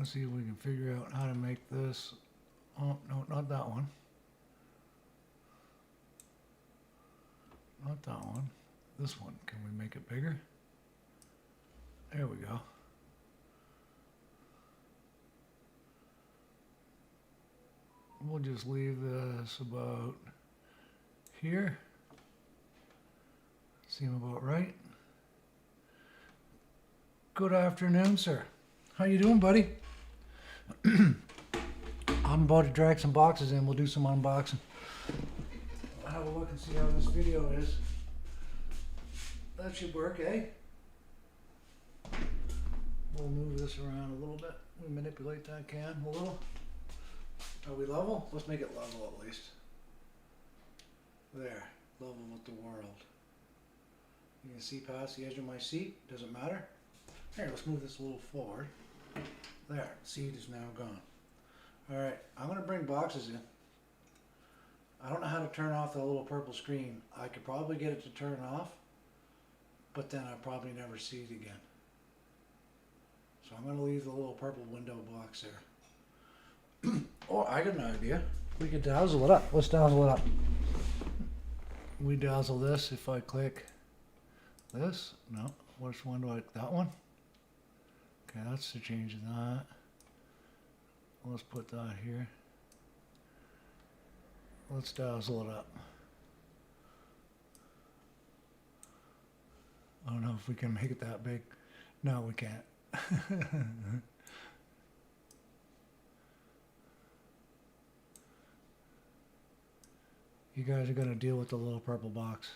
Let's see if we can figure out how to make this. Oh, no, not that one. Not that one. This one. Can we make it bigger? There we go. We'll just leave this about here. Seem about right. Good afternoon, sir. How you doing, buddy? I'm about to drag some boxes in. We'll do some unboxing. I'll have a look and see how this video is. That should work, eh? We'll move this around a little bit. We manipulate that can a little. Are we level? Let's make it level at least. There, level with the world. You can see past the edge of my seat. Doesn't matter. Here, let's move this a little forward. There, seat is now gone. Alright, I'm going to bring boxes in. I don't know how to turn off the little purple screen. I could probably get it to turn off, but then I'll probably never see it again. So I'm going to leave the little purple window box there. Oh, I got an idea. We could dazzle it up. Let's dazzle it up. We dazzle this if I click this. No, which one do I, that one? Okay, that's to change that. Let's put that here. Let's dazzle it up. I don't know if we can make it that big. No, we can't. You guys are going to deal with the little purple box.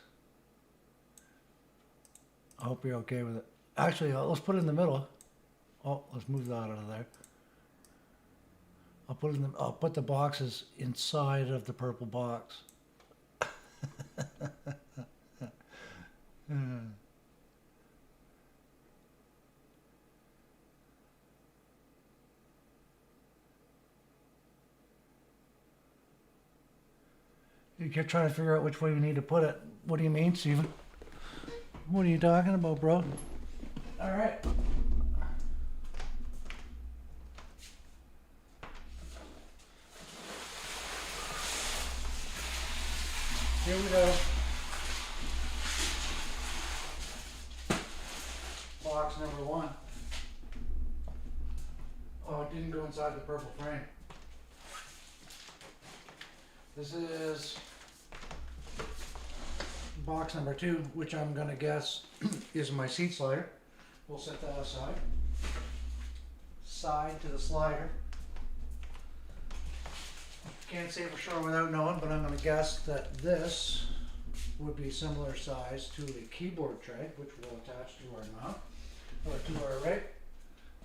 I hope you're okay with it. Actually, let's put it in the middle. Oh, let's move that out of there. I'll put the boxes inside of the purple box. You kept trying to figure out which way we need to put it. What do you mean, Steven? What are you talking about, bro? All right. Here we go. Box number one. Oh, it didn't go inside the purple frame. This is box number two, which I'm going to guess is my seat slider. We'll set that aside. Side to the slider. Can't say for sure without knowing, but I'm going to guess that this would be similar size to the keyboard tray, which we'll attach to our mount, or to our rig.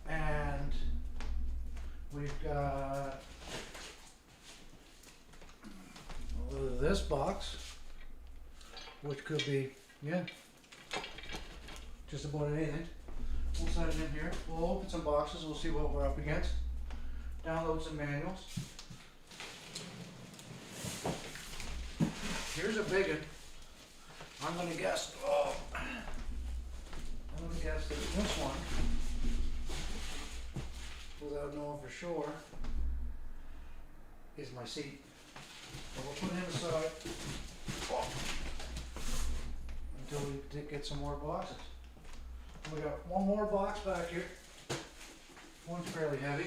And we've got this box, which could be, yeah, just about anything. We'll set it in here. We'll open some boxes. We'll see what we're up against. Download some manuals. Here's a big one. I'm going to guess, I'm going to guess that this one, without knowing for sure, is my seat. So we'll put him aside until we get some more boxes. We got one more box back here. One's fairly heavy.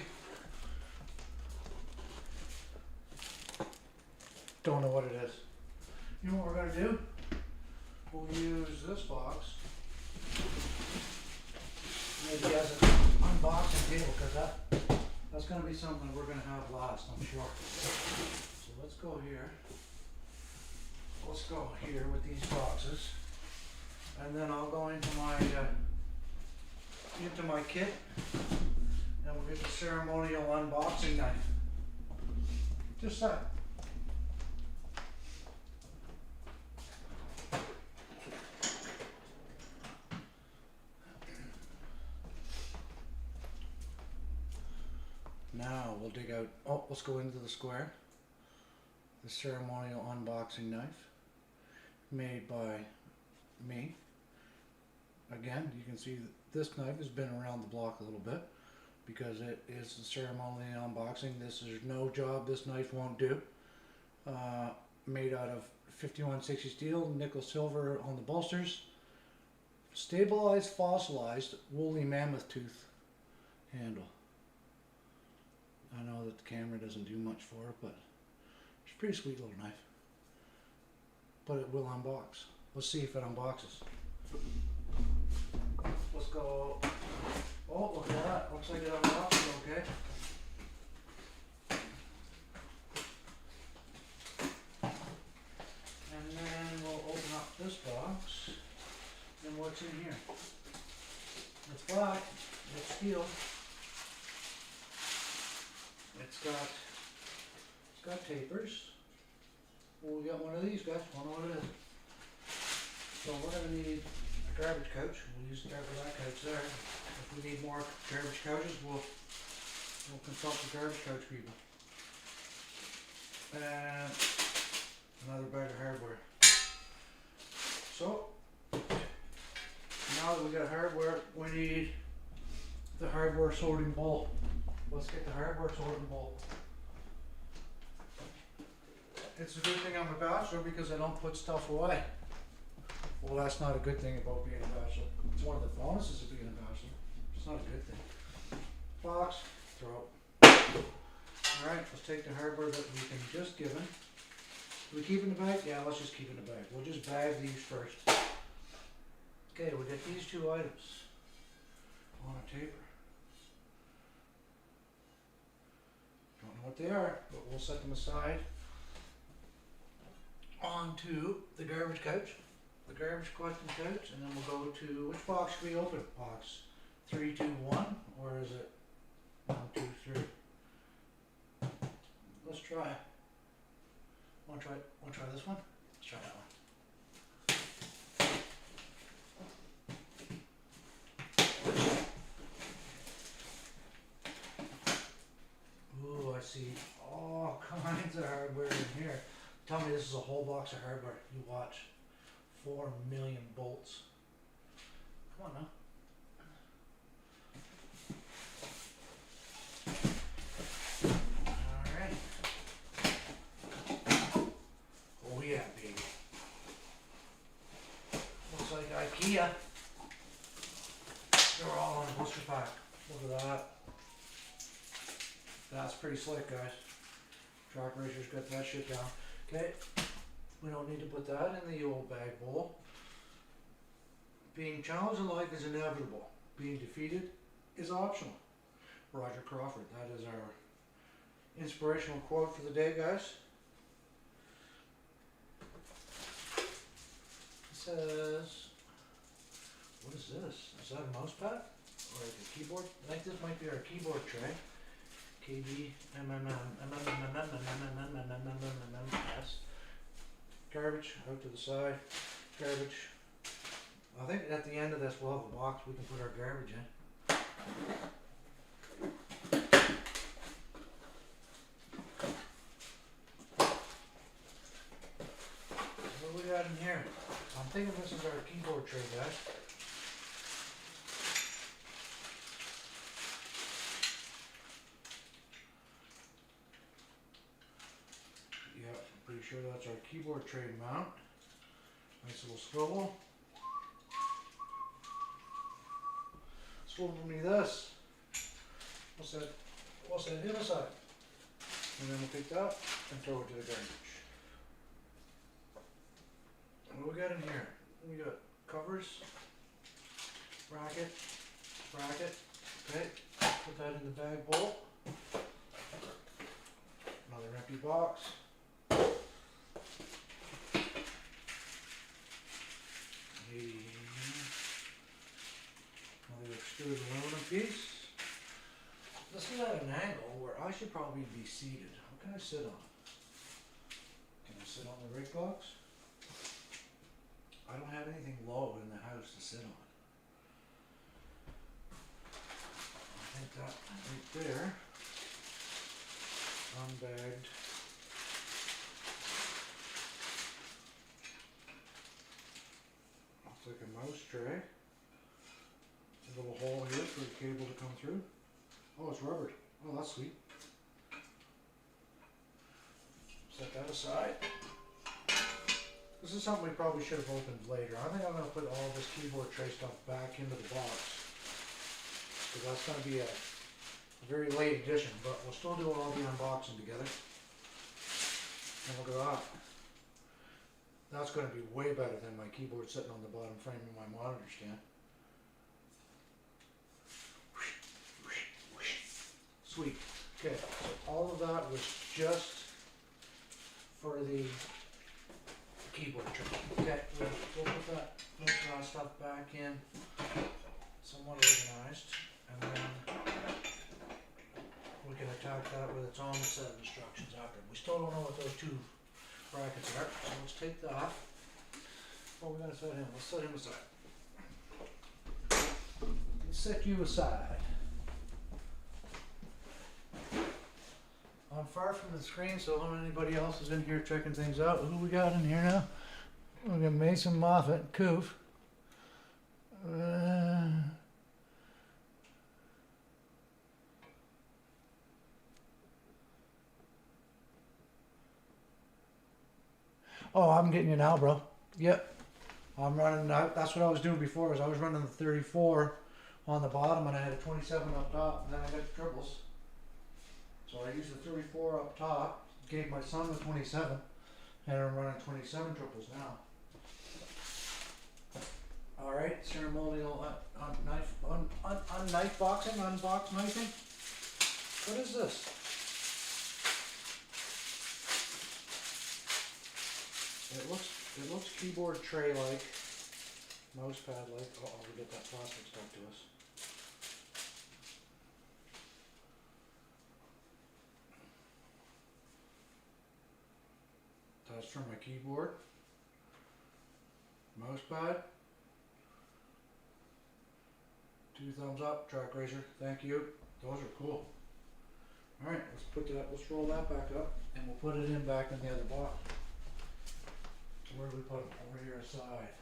Don't know what it is. You know what we're going to do? We'll use this box maybe as an unboxing table, because that's going to be something we're going to have last, I'm sure. So let's go here. Let's go here with these boxes, and then I'll go into my kit, and we'll get the ceremonial unboxing knife. Just that. Now we'll dig out, let's go into the square. The ceremonial unboxing knife, made by me. Again, you can see that this knife has been around the block a little bit. because it is the ceremonial unboxing. This is no job this knife won't do. Made out of 5160 steel, nickel silver on the bolsters. Stabilized, fossilized, woolly mammoth tooth handle. I know that the camera doesn't do much for it, but it's a pretty sweet little knife. But it will unbox. Let's see if it unboxes. Let's go. Oh, look at that. Looks like it unboxes okay. And then we'll open up this box. And what's in here? It's black. It's steel. It's got tapers. Well, we got one of these guys. I don't know what it is. So we're going to need a garbage couch. We'll use the that couch there. If we need more garbage couches, we'll consult the garbage couch people. And another bag of hardware. So now that we got hardware, we need the hardware sorting bowl. Let's get the hardware sorting bowl. It's a good thing I'm a bachelor because I don't put stuff away. Well, that's not a good thing about being a bachelor. It's one of the bonuses of being a bachelor. It's not a good thing. Box, throw. Alright, let's take the hardware that we can just given. Do we keep in the bag? Yeah, let's just keep in the bag. We'll just bag these first. Okay, we got these two items on a taper. Don't know what they are, but we'll set them aside onto the garbage couch, the garbage collecting couch, and then we'll go to, which box should we open? Box 3, 2, 1, or is it 1, 2, 3? Let's try. Want to try this one? Let's try that one. Ooh, I see all kinds of hardware in here. Tell me this is a whole box of hardware. You watch. 4 million bolts. Come on now. Alright. Oh yeah, baby. Looks like IKEA. They're all on a blister pack. Look at that. That's pretty slick, guys. Trak Racer's got that shit down. Okay, we don't need to put that in the old bag bowl. Being challenged in life is inevitable. Being defeated is optional. Roger Crawford, that is our inspirational quote for the day, guys. It says, what is this? Is that a mouse pad? Or like a keyboard? I think this might be our keyboard tray. KB, yes. Garbage out to the side. Garbage. I think at the end of this we'll have a box we can put our garbage in. What do we got in here? I'm thinking this is our keyboard tray, guys. Pretty sure that's our keyboard tray mount. Nice little swivel. Swivel me this. What's that the other side? And then we'll take that and throw it to the garbage. And what we got in here? We got covers, bracket. Okay, put that in the bag bowl. Another empty box. Another extruded aluminum piece. This is at an angle where I should probably be seated. What can I sit on? Can I sit on the rig box? I don't have anything low in the house to sit on. I think that right there, unbagged. Looks like a mouse tray. A little hole here for the cable to come through. Oh, it's rubbered. Oh, that's sweet. Set that aside. This is something we probably should have opened later. I think I'm going to put all this keyboard tray stuff back into the box, because that's going to be a very late edition, but we'll still do all the unboxing together. And look at that. That's going to be way better than my keyboard sitting on the bottom frame of my monitor stand. Sweet. Okay, so all of that was just for the keyboard tray. Okay, we'll put that most of that stuff back in, somewhat organized, and then we can attack that with its own set of instructions after. We still don't know what those two brackets are, so let's take that. Oh, we gotta set him. Let's set him aside. Let's set you aside. I'm far from the screen, so if anybody else is in here checking things out. Who we got in here now? We got Mason Moffat, Coof. Oh, I'm getting you now, bro. Yep. I'm running, that's what I was doing before, is I was running the 34 on the bottom and I had a 27 up top, and then I got the triples. So I used the 34 up top, gave my son the 27, and I'm running 27 triples now. Alright, ceremonial knife boxing, unbox knifing. What is this? It looks keyboard tray like, mouse pad like. Oh, we get that plastic stuck to us. That's from my keyboard. Mouse pad. 2 thumbs up, Trak Racer. Thank you. Those are cool. Alright, let's roll that back up and we'll put it in back in the other box. So where do we put them? Over here aside.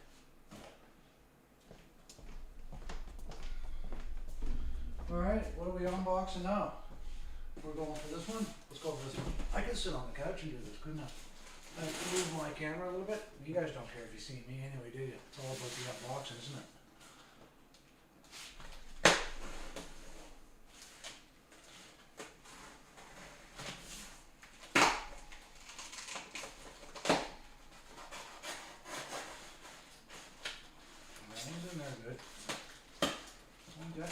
Alright, what are we unboxing now? We're going for this one? Let's go for this one. I can sit on the couch and do this, couldn't I? I can move my camera a little bit. You guys don't care if you see me anyway, do you? It's all about the unboxing, isn't it? Everything's in there good. Okay.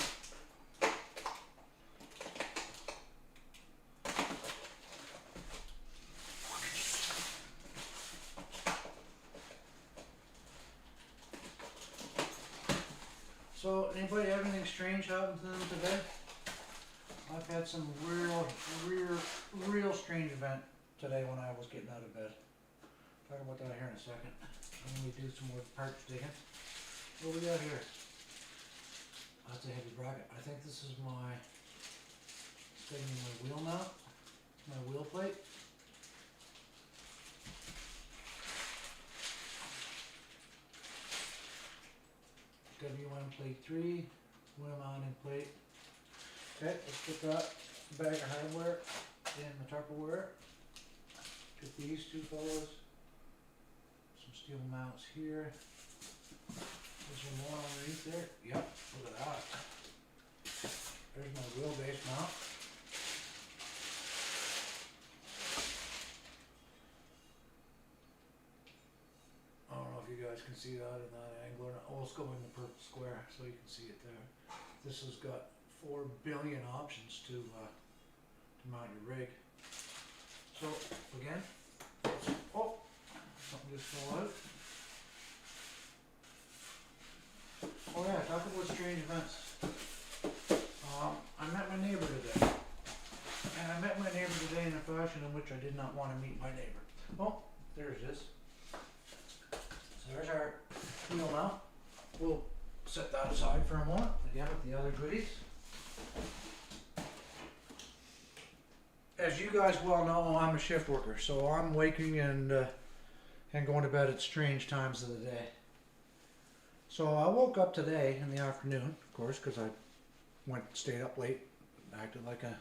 So, anybody have anything strange happen to them today? I've had some real strange event today when I was getting out of bed. Talk about that here in a second. And then we do some more parts digging. What do we got here? That's a heavy bracket. I think this is my wheel mount, my wheel plate. WM plate 3, wheel mounting plate. Okay, let's put that bag of hardware in the Tupperware. Get these two fellows. Some steel mounts here. Is there more underneath there? Yep, look at that. There's my wheelbase mount. I don't know if you guys can see that in that angle or not. Oh, let's go in the purple square so you can see it there. This has got 4 billion options to mount your rig. So again, oh, something just fell out. Oh yeah, talk about strange events. I met my neighbor today. And I met my neighbor today in a fashion in which I did not want to meet my neighbor. Oh, there it is. So there's our wheel mount. We'll set that aside for a moment, again with the other goodies. As you guys well know, I'm a shift worker, so I'm waking and going to bed at strange times of the day. So I woke up today in the afternoon, of course, because I stayed up late acted like a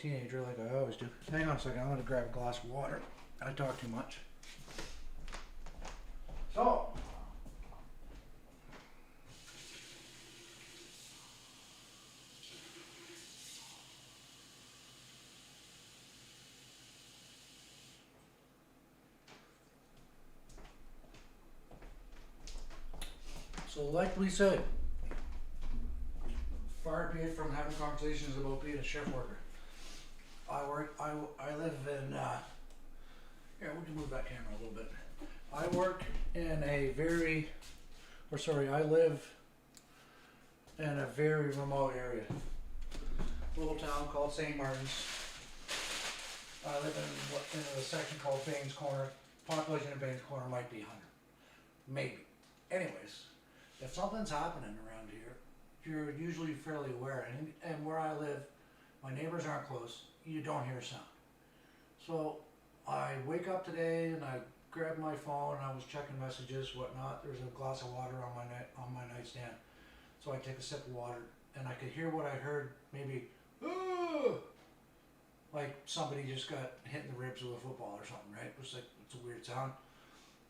teenager, like I always do. Hang on a second, I'm gonna grab a glass of water. I talk too much. So like we said, far be it from having conversations about being a shift worker. I live in, here, we can move that camera a little bit. I work in a I live in a very remote area. Little town called St. Martin's. I live in a section called Baines Corner. Population in Baines Corner might be 100. Maybe. Anyways, if something's happening around here, you're usually fairly aware. And where I live, my neighbors aren't close. You don't hear a sound. So I wake up today and I grab my phone and I was checking messages, whatnot. There's a glass of water on my nightstand. So I take a sip of water and I could hear what I heard, maybe, "Ooh!" Like somebody just got hit in the ribs with a football or something, right? It was like, it's a weird sound.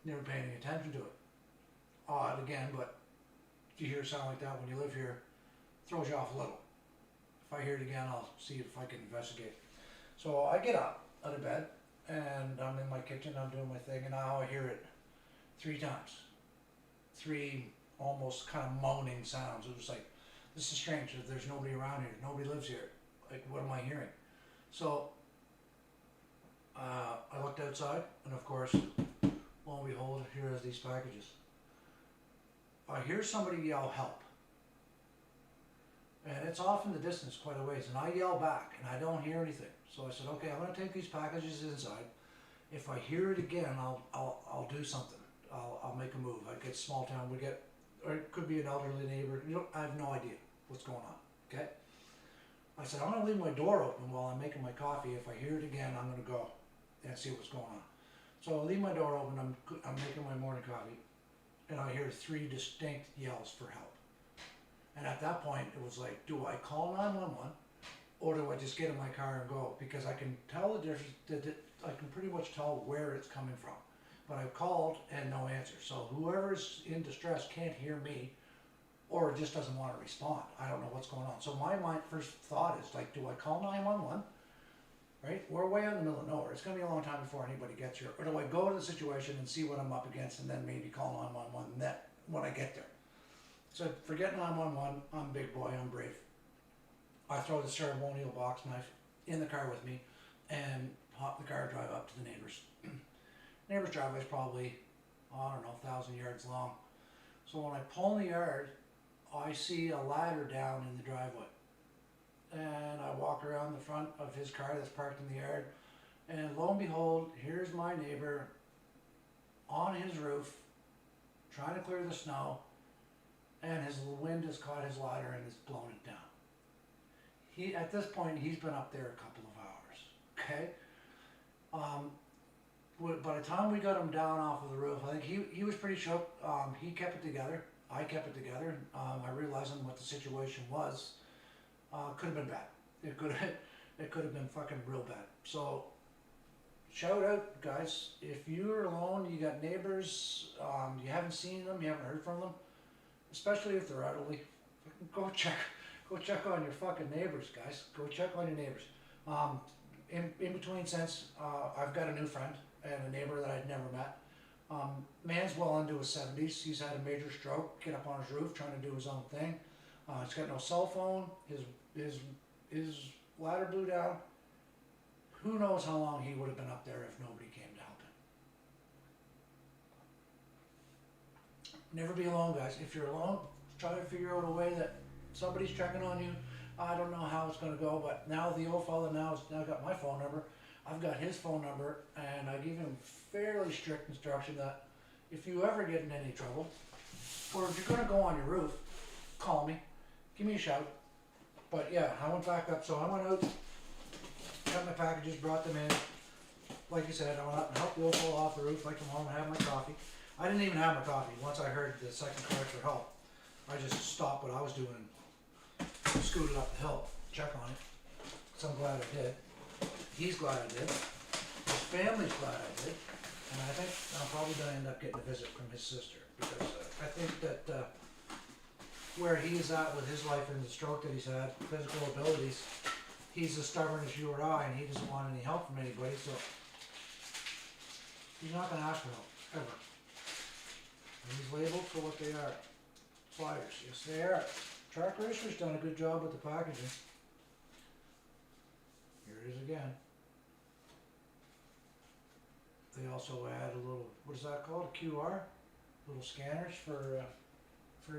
Never paying any attention to it. Odd again, but you hear a sound like that when you live here, throws you off a little. If I hear it again, I'll see if I can investigate. So I get up out of bed and I'm in my kitchen, I'm doing my thing, and now I hear it 3 times. 3 almost kind of moaning sounds. It was like, this is strange, there's nobody around here, nobody lives here. Like, what am I hearing? So I looked outside, and of course, lo and behold, here is these packages. I hear somebody yell, "Help." And it's off in the distance quite a ways, and I yell back, and I don't hear anything. So I said, okay, I'm going to take these packages inside. If I hear it again, I'll do something. I'll make a move. Like, it's small town, or it could be an elderly neighbor. I have no idea what's going on. Okay. I said, I'm going to leave my door open while I'm making my coffee. If I hear it again, I'm going to go and see what's going on. So I leave my door open. I'm making my morning coffee, and I hear 3 distinct yells for help. And at that point, it was like, do I call 911 or do I just get in my car and go? Because I can tell the difference. I can pretty much tell where it's coming from. But I've called and no answer. So whoever's in distress can't hear me, or just doesn't want to respond. I don't know what's going on. So my first thought is like, do I call 911? Right? We're way out in the middle of nowhere. It's going to be a long time before anybody gets here. Or do I go to the situation and see what I'm up against and then maybe call 911 when I get there? So forget 911, I'm a big boy, I'm brave. I throw the ceremonial box knife in the car with me and hop the car, drive up to the neighbors. Neighbor's driveway is probably, I don't know, 1,000 yards long. So when I pull in the yard, I see a ladder down in the driveway. And I walk around the front of his car that's parked in the yard, and lo and behold, here's my neighbor on his roof, trying to clear the snow, and his wind has caught his ladder and has blown it down. At this point, he's been up there a couple of hours, okay? By the time we got him down off of the roof, I think he was pretty shook. He kept it together. I kept it together. I realized what the situation was. Could have been bad. It could have been fucking real bad. So, shout out, guys. If you're alone, you got neighbors, you haven't seen them, you haven't heard from them, especially if they're elderly, go check on your fucking neighbors, guys. Go check on your neighbors. In between since, I've got a new friend and a neighbor that I'd never met. Man's well into his 70s. He's had a major stroke, get up on his roof, trying to do his own thing. He's got no cell phone. His ladder blew down. Who knows how long he would have been up there if nobody came to help him. Never be alone, guys. If you're alone, try to figure out a way that somebody's checking on you. I don't know how it's going to go, but now the old fella now got my phone number. I've got his phone number, and I give him fairly strict instruction that if you ever get in any trouble, or if you're going to go on your roof, call me, give me a shout. But yeah, I went back up, so I went out, got my packages, brought them in. Like you said, I went up and helped the old fella off the roof. I come home and have my coffee. I didn't even have my coffee. Once I heard the second cry for help, I just stopped what I was doing and scooted up the hill. check on it. So I'm glad I did. He's glad I did. His family's glad I did. And I think I'm probably going to end up getting a visit from his sister. Because I think that where he's at with his life and the stroke that he's had, physical abilities, he's as stubborn as you or I, and he doesn't want any help from anybody, so he's not going to ask for help, ever. And he's labeled for what they are. Sliders, yes they are. Trak Racer's done a good job with the packaging. Here it is again. They also add a little, what is that called, a QR? Little scanners for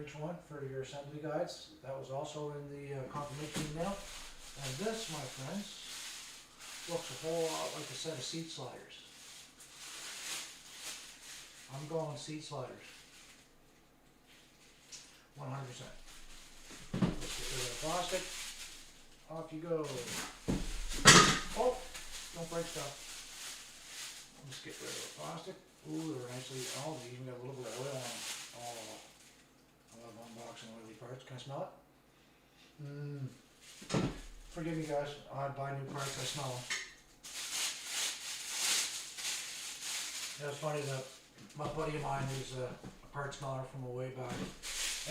each one, for your assembly guides. That was also in the confirmation email. And this, my friends, looks a whole lot like a set of seat sliders. I'm going seat sliders. 100%. Let's get rid of the plastic. Off you go. Oh, don't break stuff. Let's get rid of the plastic. Ooh, they're nicely, oh, they even got a little bit of oil on them. Oh, I love unboxing oily parts. Can I smell it? Forgive me guys, I buy new parts, I smell them. It was funny that my buddy of mine who's a part smeller from a way back,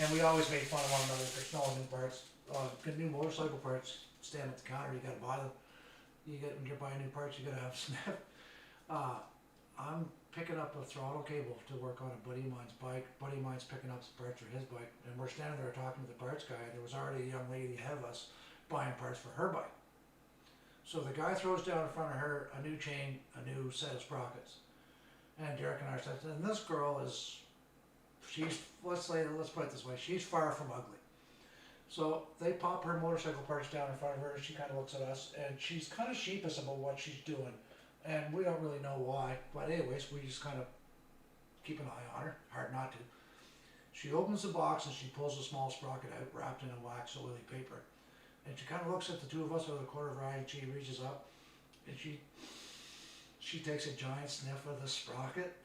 and we always made fun of one another for smelling new parts. Good new motorcycle parts, stand at the counter, you gotta buy them. When you're buying new parts, you gotta have a sniff. I'm picking up a throttle cable to work on a buddy of mine's bike. Buddy of mine's picking up some parts for his bike, and we're standing there talking to the parts guy, and there was already a young lady ahead of us buying parts for her bike. So the guy throws down in front of her a new chain, a new set of sprockets. And Derek and I said, and this girl is, let's put it this way, she's far from ugly. So they pop her motorcycle parts down in front of her, and she kind of looks at us, and she's kind of sheepish about what she's doing. And we don't really know why, but anyways, we just kind of keep an eye on her, hard not to. She opens the box and she pulls a small sprocket out, wrapped in a wax oily paper. And she kind of looks at the two of us out of the corner of her eye, and she reaches up, and she takes a giant sniff of the sprocket.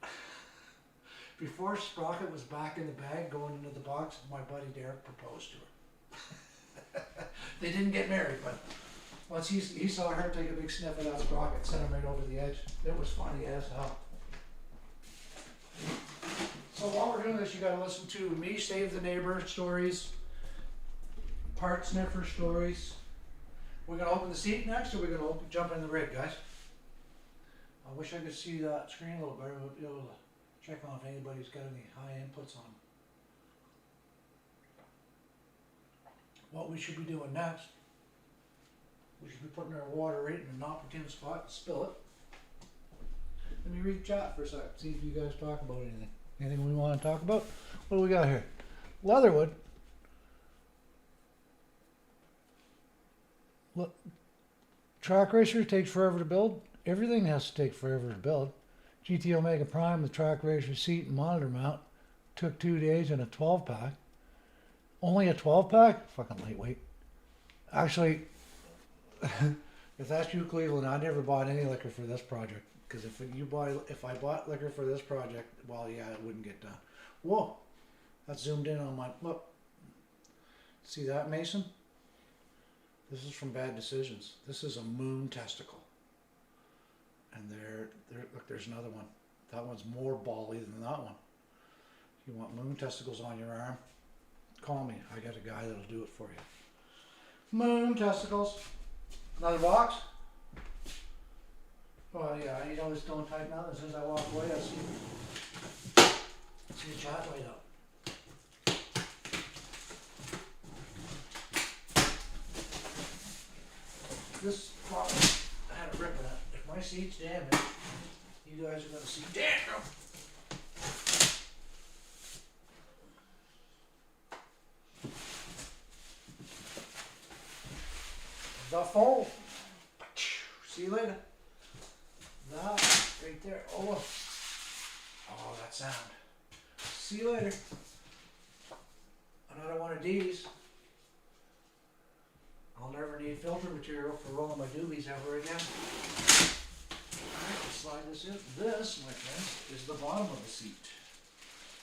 Before sprocket was back in the bag going into the box, my buddy Derek proposed to her. They didn't get married, but once he saw her take a big sniff of that sprocket, sent him right over the edge. It was funny as hell. So while we're doing this, you gotta listen to me save the neighbor stories, part sniffer stories. We're gonna open the seat next, or we're gonna jump in the rig, guys? I wish I could see that screen a little better. We'll be able to check on if anybody's got any high inputs on what we should be doing next. We should be putting our water right in an opportune spot to spill it. Let me read the chat for a sec, see if you guys talk about anything. Anything we want to talk about? What do we got here? Leatherwood. Look, Trak Racer takes forever to build. Everything has to take forever to build. GT Omega Prime with Trak Racer seat and monitor mount took 2 days and a 12-pack. Only a 12-pack? Fucking lightweight. Actually, if that's you, Cleveland, I never bought any liquor for this project. Because if I bought liquor for this project, well, yeah, it wouldn't get done. Whoa, that's zoomed in on my, look. See that, Mason? This is from Bad Decisions. This is a moon testicle. And look, there's another one. That one's more bally than that one. If you want moon testicles on your arm, call me. I got a guy that'll do it for you. Moon testicles. Another box? Oh yeah, you know it's don't tighten out. As soon as I walk away, I see the chat light up. This problem, I had a rip in it. If my seat's damaged, you guys are gonna see damn. The phone. See you later. That right there. Oh, that sound. See you later. Another one of these. I'll never need filter material for rolling my doobies ever again. Alright, let's slide this in. This, my friends, is the bottom of the seat.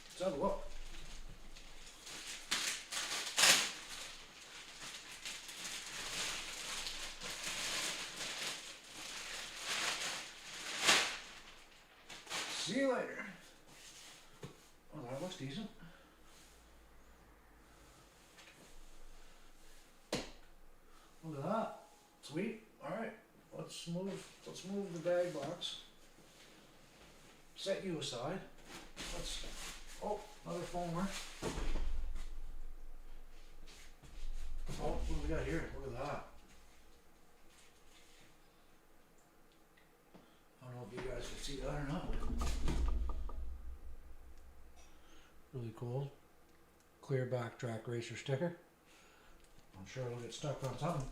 Let's have a look. See you later. Oh, that looks decent. Look at that. Sweet. Alright. Let's move the bag box. Set you aside. Oh, another foamer. Oh, what do we got here? Look at that. I don't know if you guys can see that or not. Really cool. Clear back Trak Racer sticker. I'm sure it'll get stuck on something.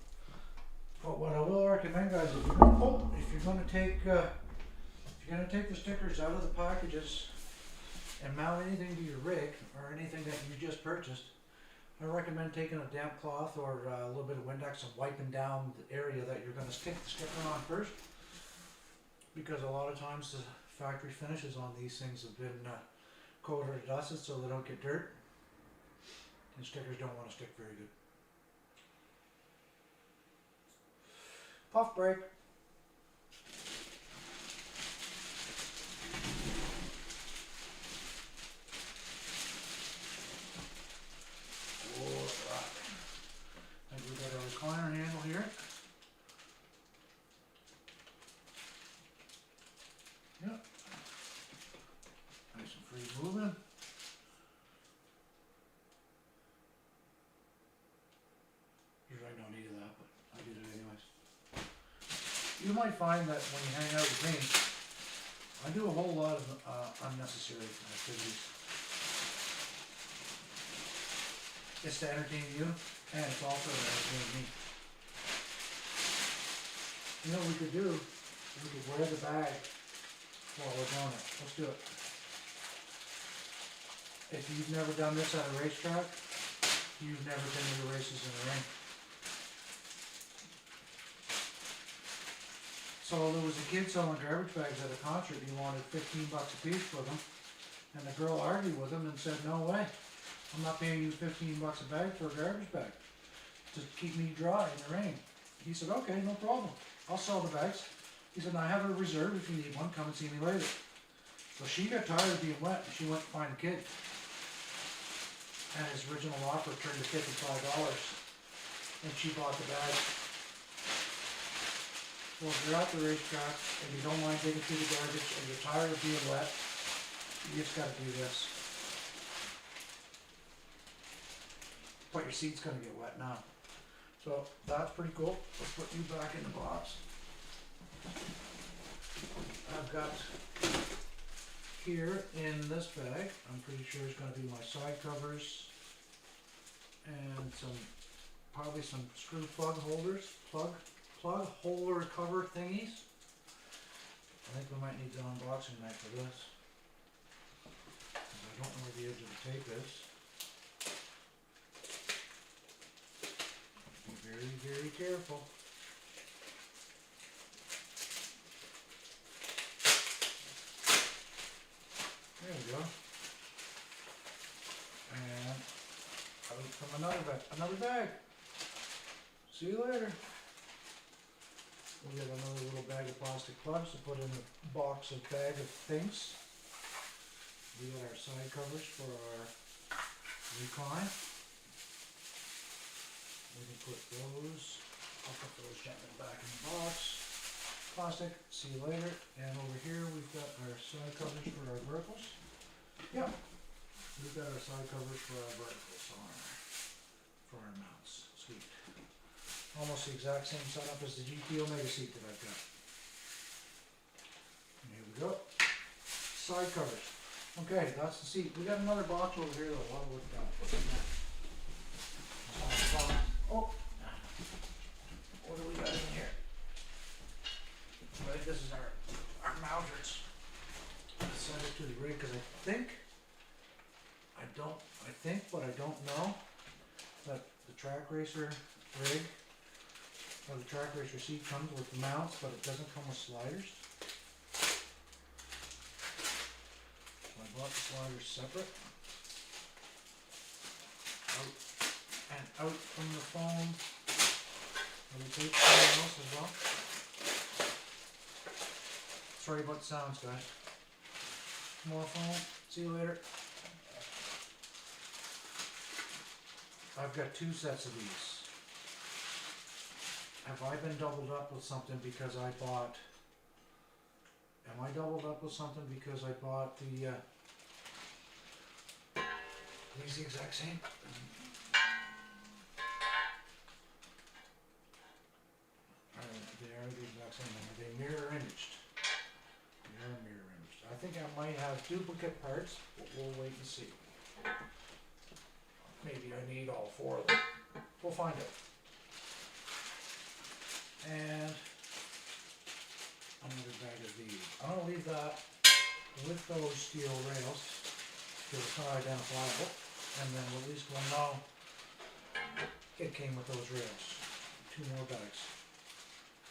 But what I will recommend, guys, if you're gonna take the stickers out of the packages and mount anything to your rig or anything that you just purchased, I recommend taking a damp cloth or a little bit of Windex and wiping down the area that you're going to stick the sticker on first, because a lot of times the factory finishes on these things have been coated or dusted so they don't get dirt, and stickers don't want to stick very good. Puff break. And we've got our recliner handle here. Yep. Nice and free moving. There's really no need of that, but I did it anyways. You might find that when you hang out with me, I do a whole lot of unnecessary activities. It's to entertain you, and it's also to entertain me. You know what we could do? We could wear the bag while we're doing it. Let's do it. If you've never done this at a racetrack, you've never been to the races in the ring. So there was a kid selling garbage bags at a concert. He wanted $15 a piece for them, and the girl argued with him and said, "No way. I'm not paying you $15 a bag for a garbage bag to keep me dry in the rain." He said, "Okay, no problem. I'll sell the bags." He said, "I have a reserve if you need one. Come and see me later." So she got tired of being wet, and she went to find a kid. And his original offer turned to $55, and she bought the bag. So if you're at the racetrack and you don't mind digging through the garbage and you're tired of being wet, you just got to do this. But your seat's going to get wet now. So that's pretty cool. Let's put you back in the box. I've got here in this bag, I'm pretty sure it's going to be my side covers and probably some screw plug holders, plug holder cover thingies. I think we might need an unboxing knife for this, because I don't know where the edge of the tape is. Be very, very careful. There we go. And out from another bag. See you later. We have another little bag of plastic plugs to put in a box of bag of things. We got our side covers for our recline. We can put those, I'll put those gently back in the box. Plastic, see you later. And over here we've got our side covers for our verticals. Yep, we've got our side covers for our verticals for our mounts. Sweet. Almost the exact same setup as the GT Omega seat that I've got. And here we go. Side covers. Okay, that's the seat. We got another box over here though. What we got? What's in that? Oh, what do we got in here? I think this is our mounters. I sent it to the rig because I think, but I don't know, that the Trak Racer rig or the Trak Racer seat comes with mounts, but it doesn't come with sliders. So I bought the sliders separate. Out from the foam. And we take something else as well. Sorry about the sounds, guys. More foam. See you later. I've got 2 sets of these. Have I been doubled up with something because I bought... Am I doubled up with something because I bought the... These the exact same? They are the exact same. Are they mirror imaged? They are mirror imaged. I think I might have duplicate parts, but we'll wait and see. Maybe I need all 4 of them. We'll find out. And another bag of these. I'm going to leave that with those steel rails because it's not identifiable. And then at least we'll know it came with those rails. 2 more bags.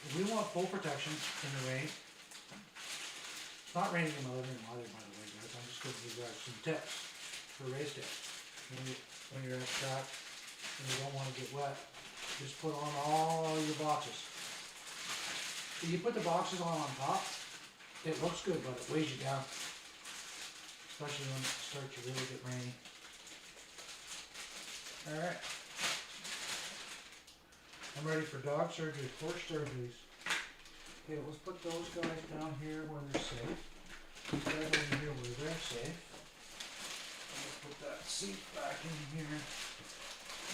If we want full protection in the rain, it's not raining in my living room either, by the way, guys. I'm just giving you guys some tips for race day. When you're at track and you don't want to get wet, just put on all your boxes. If you put the boxes on top, it looks good, but it weighs you down. Especially when it starts to really get rainy. Alright. I'm ready for dog surgery, horse surgeries. Okay, let's put those guys down here where they're safe. These guys over here where they're safe. Let's put that seat back in here.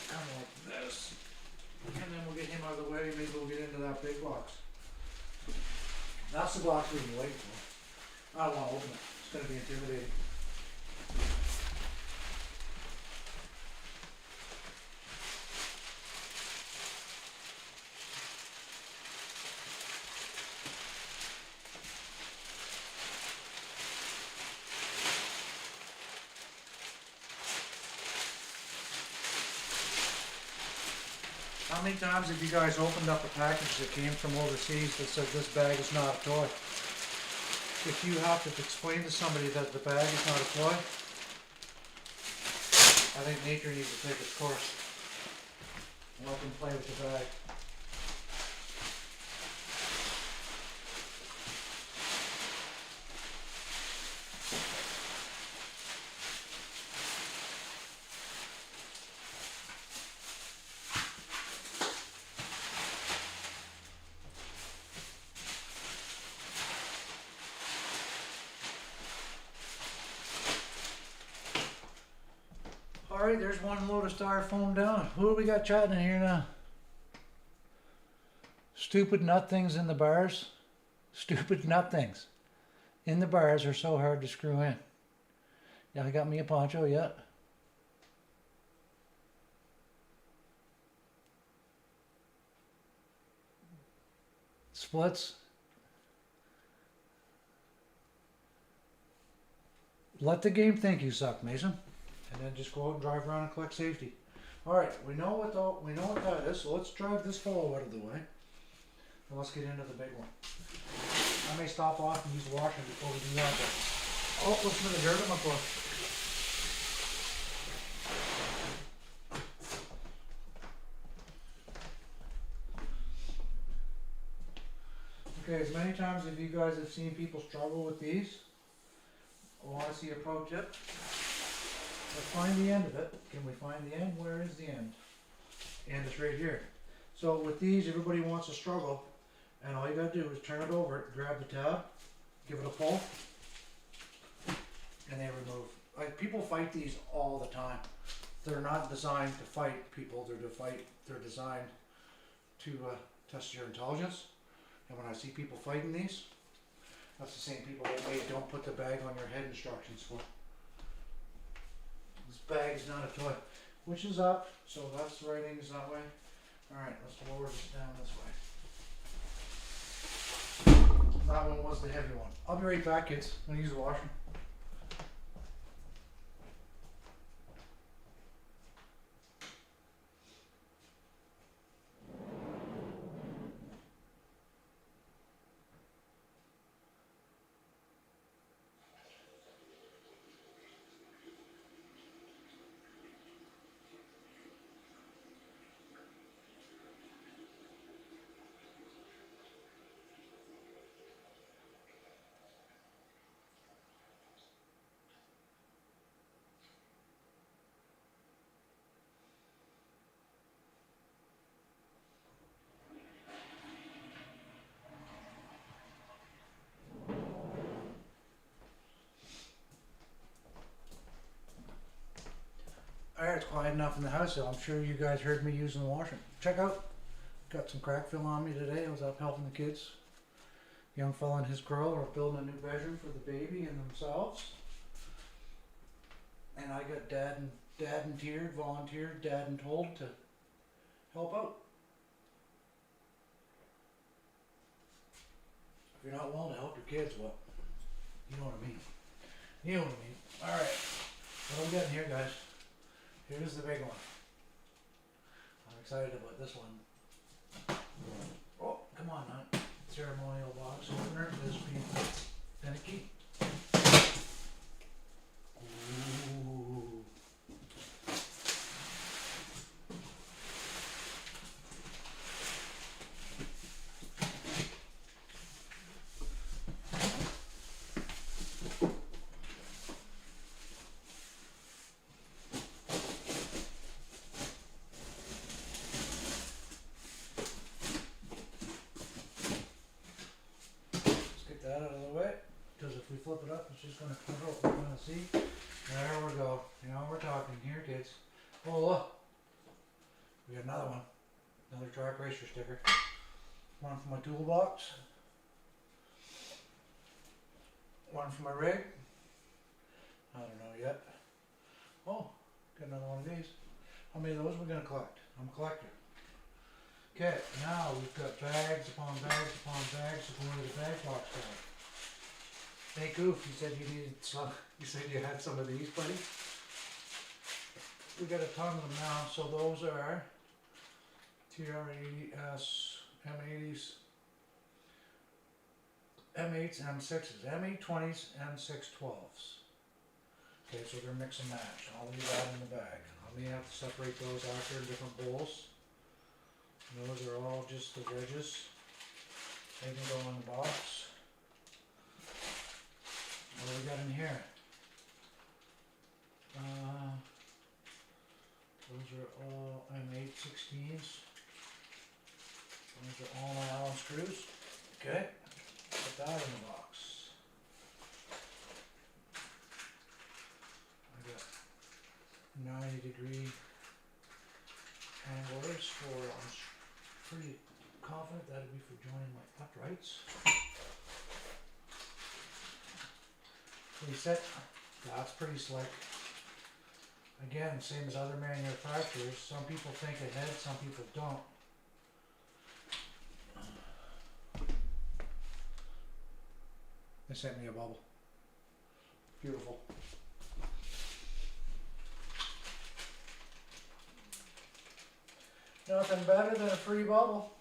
Kind of like this. And then we'll get him out of the way. Maybe we'll get into that big box. That's the box we've been waiting for. I don't want to open it. It's going to be intimidating. How many times have you guys opened up a package that came from overseas that said this bag is not a toy? If you have to explain to somebody that the bag is not a toy, I think nature needs to take its course and let them play with the bag. Alright, there's one load of styrofoam down. Who do we got chatting in here now? Stupid nut things in the bars. Stupid nut things in the bars are so hard to screw in. Yeah, I got me a poncho, yeah. Splits. Let the game think you suck, Mason. And then just go out and drive around and collect safety. Alright, we know what that is, so let's drive this fellow out of the way. And let's get into the big one. I may stop off and use the washer before we do that. Oh, listen to the dirt on my foot. Okay, as many times as you guys have seen people struggle with these, I want to see a pro tip. Let's find the end of it. Can we find the end? Where is the end? And it's right here. So with these, everybody wants to struggle, and all you gotta do is turn it over, grab the tab, give it a pull, and they remove. Like, people fight these all the time. They're not designed to fight people. They're designed to test your intelligence. And when I see people fighting these, that's the same people that made "don't put the bag on your head" instructions for. This bag is not a toy. Which is up, so that's the right angle that way. Alright, let's lower this down this way. That one was the heavy one. I'll be right back, kids. I'm gonna use the washer. it's quiet enough in the house, so I'm sure you guys heard me using the washer. Check out, got some crack fill on me today. I was up helping the kids. Young fella and his girl are building a new bedroom for the baby and themselves. And I got dad and volunteered, dad and told to help out. If you're not willing to help your kids, well, you know what I mean. You know what I mean. Alright, what are we getting here, guys? Here's the big one. I'm excited about this one. Oh, come on now. Ceremonial box opener is being finicky. Ooh. That out of the way, because if we flip it up, it's just going to cover what we're going to see. There we go. Now we're talking here, kids. Oh, look. We got another one. Another Trak Racer sticker. One for my toolbox. One for my rig. I don't know yet. Oh, got another one of these. How many of those are we going to collect? I'm a collector. Okay, now we've got bags upon bags upon bags to go into the bag box bag. Hey Goof, you said you needed some, you said you had some of these, buddy? We got a ton of them now, so those are TRAS, M80s, M8s, M6s, M820s, M612s. Okay, so they're mix and match. I'll leave that in the bag. I may have to separate those after in different bowls. Those are all just the wedges. They can go in the box. What do we got in here? Those are all M816s. Those are all my Allen screws. Okay, put that in the box. I got 90-degree anglers for, I'm pretty confident that'd be for joining my uprights. Reset, that's pretty slick. Again, same as other manufacturers, some people think ahead, some people don't. They sent me a bubble. Beautiful. Nothing better than a free bubble.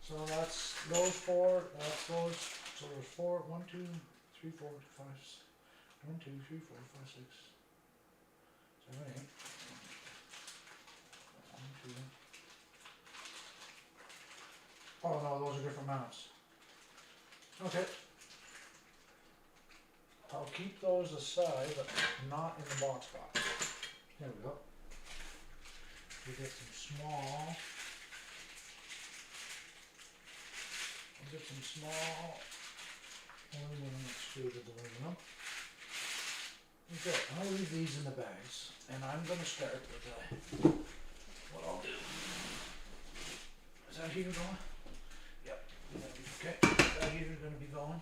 So that's those four, that's those, so there's 4, 1, 2, 3, 4, 5, 1, 2, 3, 4, 5, 6, 7, 8. 1, 2. Oh no, those are different mounts. Okay. I'll keep those aside, but not in the box. There we go. We get some small. We'll get some small aluminum extruded aluminum. Okay, I'll leave these in the bags, and I'm going to start with what I'll do. Is that heater going? Yep. Okay, that heater's going to be going.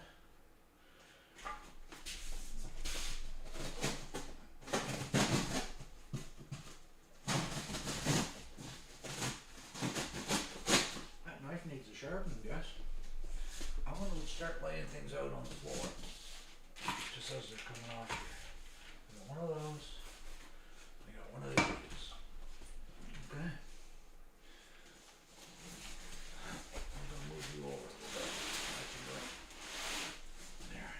That knife needs a sharpening, guys. I'm going to start laying things out on the floor, just as they're coming off here. I got one of those. I got one of these. Okay. I'm going to move you over a little bit. Let you go. There.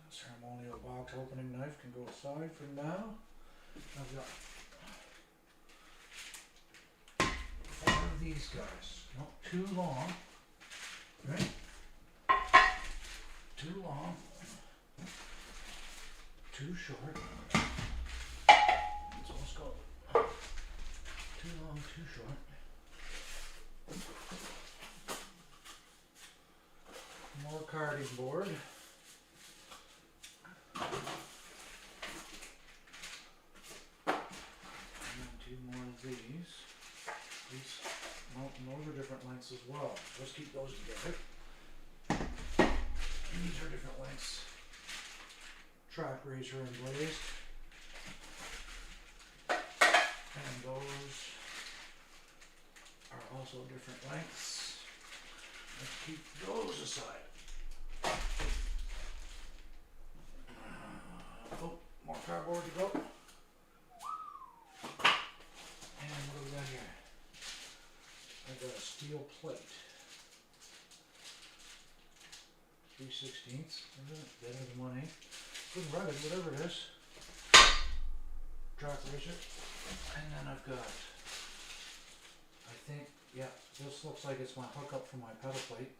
Ceremonial box opening knife can go aside for now. I've got 4 of these guys. Not too long. Right? Too long. Too short. So let's go. Too long, too short. More carding board. And those are different lengths as well. Let's keep those together. And these are different lengths. Trak Racer and Blazed. And those are also different lengths. Let's keep those aside. Oh, more cardboard to go. And what do we got here? I got a steel plate. 3/16. Better than 1/8. Good and rugged, whatever it is. Trak Racer. And then I've got, I think, yeah, this looks like it's my hookup for my pedal plate.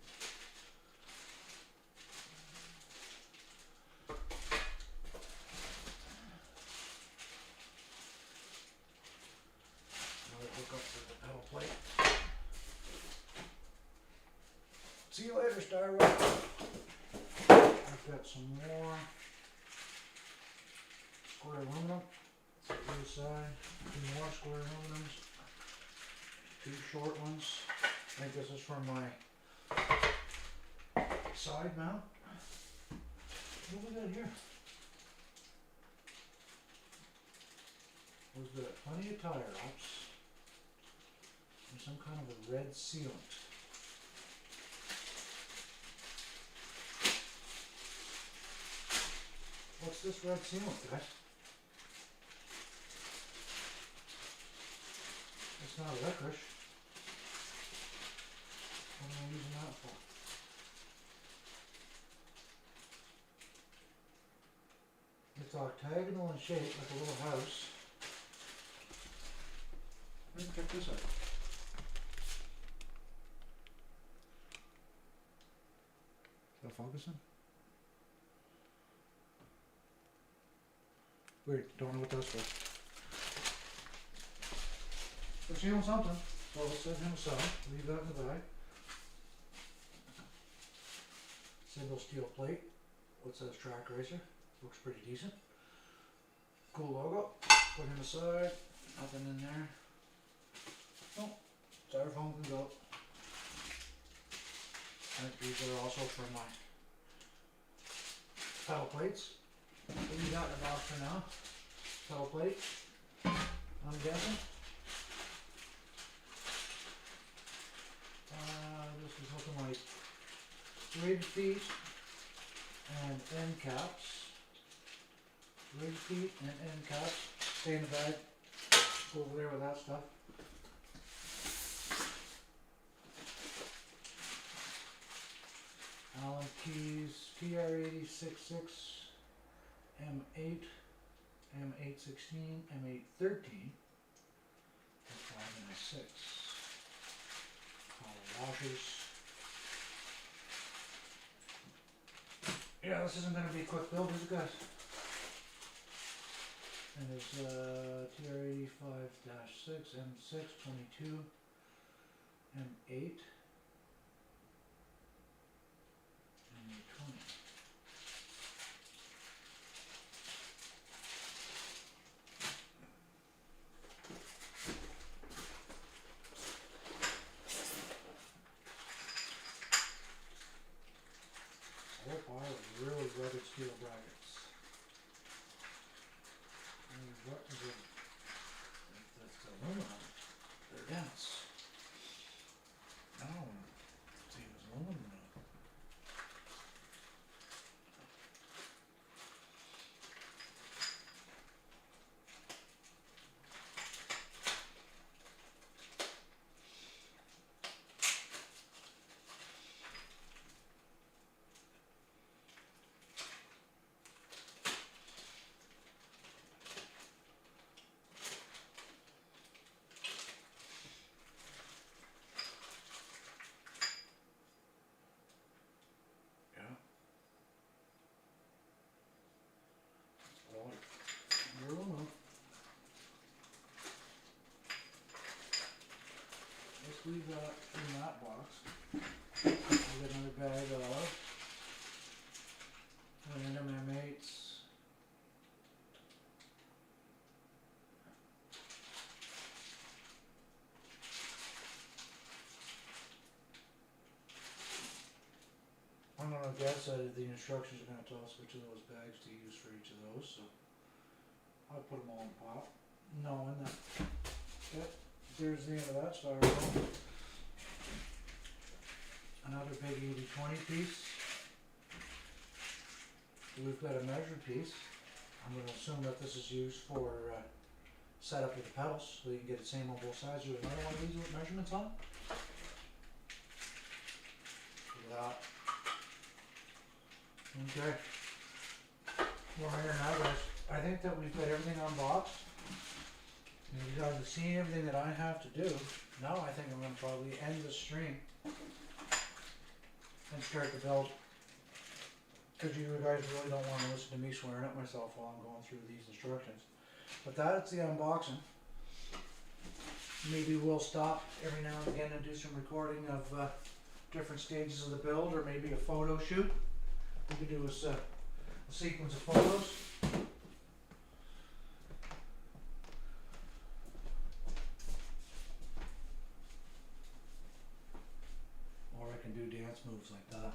Another hookup for the pedal plate. See you later, Star Wars. I've got some more square aluminum. To the side, 2 more square aluminums, 2 short ones. I think this is for my side mount. What do we got here? We've got plenty of tire wraps and some kind of a red sealant. What's this red sealant, guys? It's not licorice. What am I using that for? It's octagonal in shape, like a little house. Let me check this out. Is that focusing? Weird, don't know what that's for. We're sealing something, so let's set him aside, leave that in the bag. Single steel plate, what says Trak Racer, looks pretty decent. Cool logo, put him aside, nothing in there. Oh, styrofoam can go. I think these are also for my pedal plates. Leave that in the box for now. Pedal plate, I'm guessing. This is looking like rig feet and end caps. Rig feet and end caps. Stay in the bag. Go over there with that stuff. Allen keys, TR-8066, M8, M816, M813, M5 and M6. Washers. Yeah, this isn't going to be a quick build, is it, guys? And there's TR-85-6, M6, 22, M8, M20. Really rugged steel brackets. And what is it? That's aluminum. They're dense. I don't want to see if it's aluminum or not. Leave that in that box. We got another bag of M8s. know, Dad said the instructions are going to tell us which of those bags to use for each of those, so I'll put them all in pot, knowing that. Yep, there's the end of that styrofoam. Another big 80-20 piece. We've got a measured piece. I'm going to assume that this is used for setup of the pedals, so you can get the same on both sides. There's another one of these with measurements on. Look at that. Okay. We're here now, guys. I think that we've got everything unboxed. And you guys have seen everything that I have to do. Now I think I'm going to probably end the stream and start the build. Because you guys really don't want to listen to me swearing at myself while I'm going through these instructions. But that's the unboxing. Maybe we'll stop every now and again and do some recording of different stages of the build, or maybe a photo shoot. We could do a sequence of photos. Or I can do dance moves like that.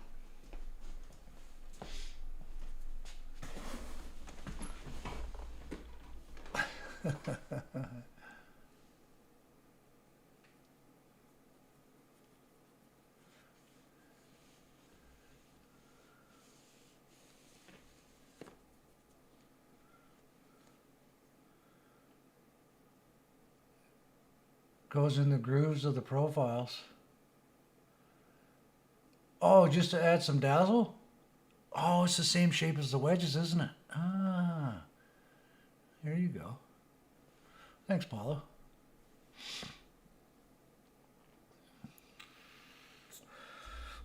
Goes in the grooves of the profiles. Oh, just to add some dazzle? Oh, it's the same shape as the wedges, isn't it? Ah, there you go. Thanks, Paulo.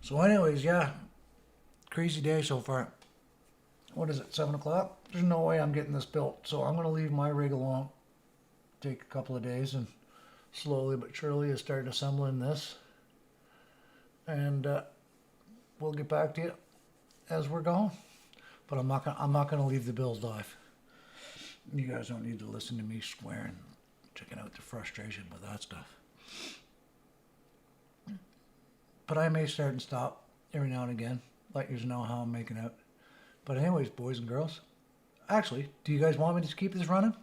So anyways, yeah, crazy day so far. What is it, 7 o'clock? There's no way I'm getting this built, so I'm going to leave my rig alone. Take a couple of days and slowly but surely start assembling this. And we'll get back to you as we're going. But I'm not gonna leave the bills live. You guys don't need to listen to me swearing, checking out the frustration with that stuff. But I may start and stop every now and again, let you know how I'm making out. But anyways, boys and girls, actually, do you guys want me to keep this running?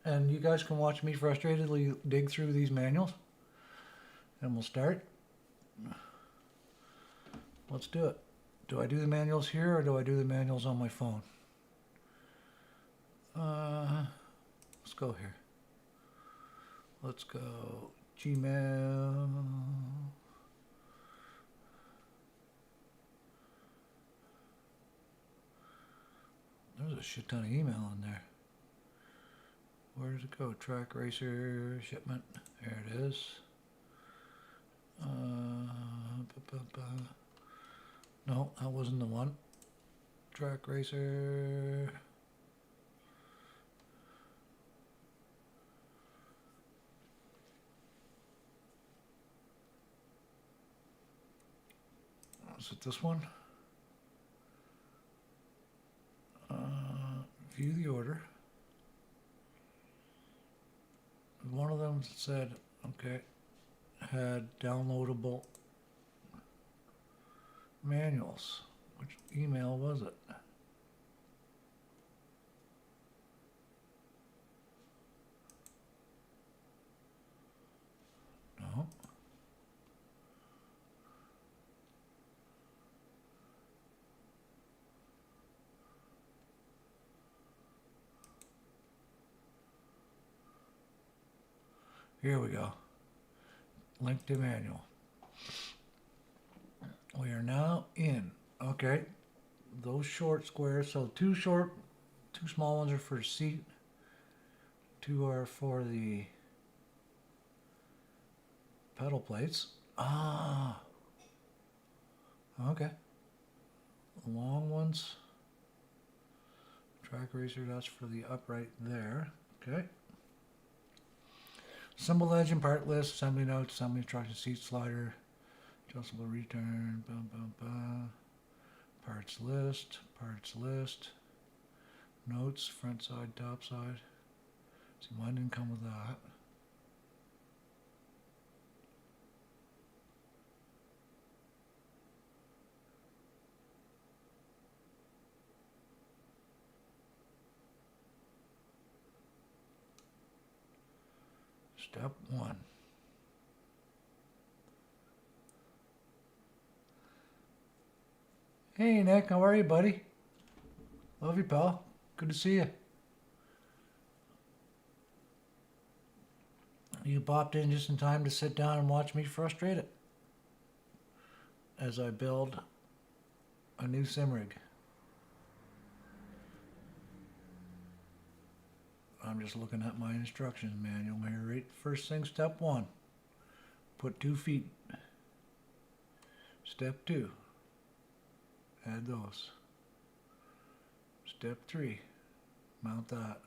And you guys can watch me frustratedly dig through these manuals. And we'll start. Let's do it. Do I do the manuals here or do I do the manuals on my phone? Let's go here. Let's go Gmail. There's a shit ton of email in there. Where does it go? Trak Racer shipment. There it is. No, that wasn't the one. Trak Racer. Is it this one? View the order. One of them said, okay, had downloadable manuals. Which email was it? No. Here we go. Link to manual. We are now in. Okay. Those short squares. So two small ones are for seat. 2 are for the pedal plates. Ah. Okay. Long ones. Trak Racer, that's for the upright there. Okay. Symbol legend, part list, assembly notes, assembly instructions, seat slider, adjustable return, parts list, notes, front side, top side. See, mine didn't come with that. Step 1. Hey Nick, how are you, buddy? Love you, pal. Good to see you. You popped in just in time to sit down and watch me frustrate it as I build a new sim rig. I'm just looking at my instructions manual here. Right, first thing, step 1, put 2 feet. Step 2, add those. Step 3, mount that.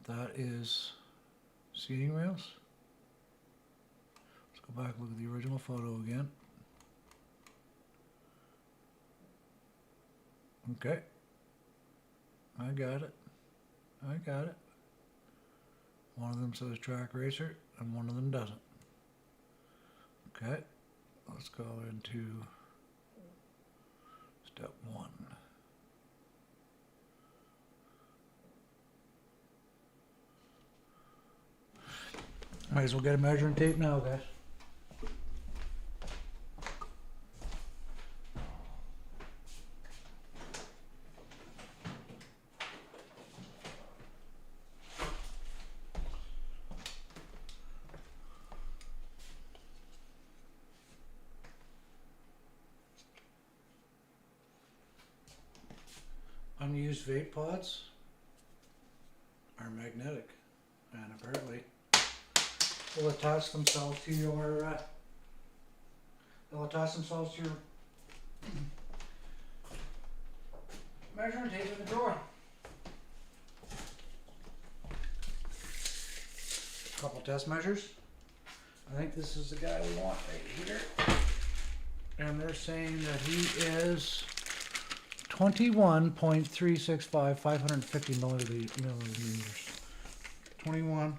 That is seating rails. Let's go back and look at the original photo again. Okay, I got it. I got it. One of them says Trak Racer and one of them doesn't. Okay, let's go into step 1. Might as well get a measuring tape now, guys. Unused vape pods are magnetic, and apparently will attach themselves to your measuring tape in the drawer. A couple test measures. I think this is the guy we want right here, and they're saying that he is 21.365, 550 milliliters. 21.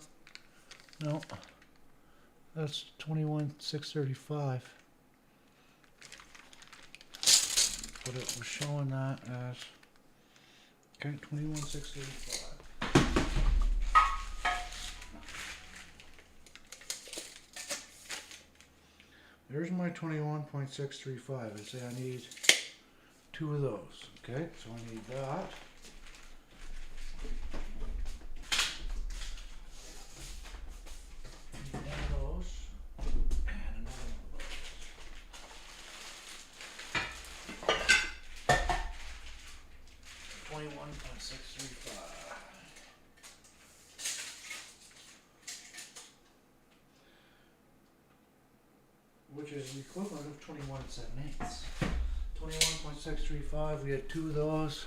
No. That's 21,635. But it was showing that as, okay, 21,635. There's my 21.635. I say I need 2 of those. Okay, so I need that. One of those and another one of those. 21.635. Which is the equivalent of 21 7/8. 21.635, we had 2 of those,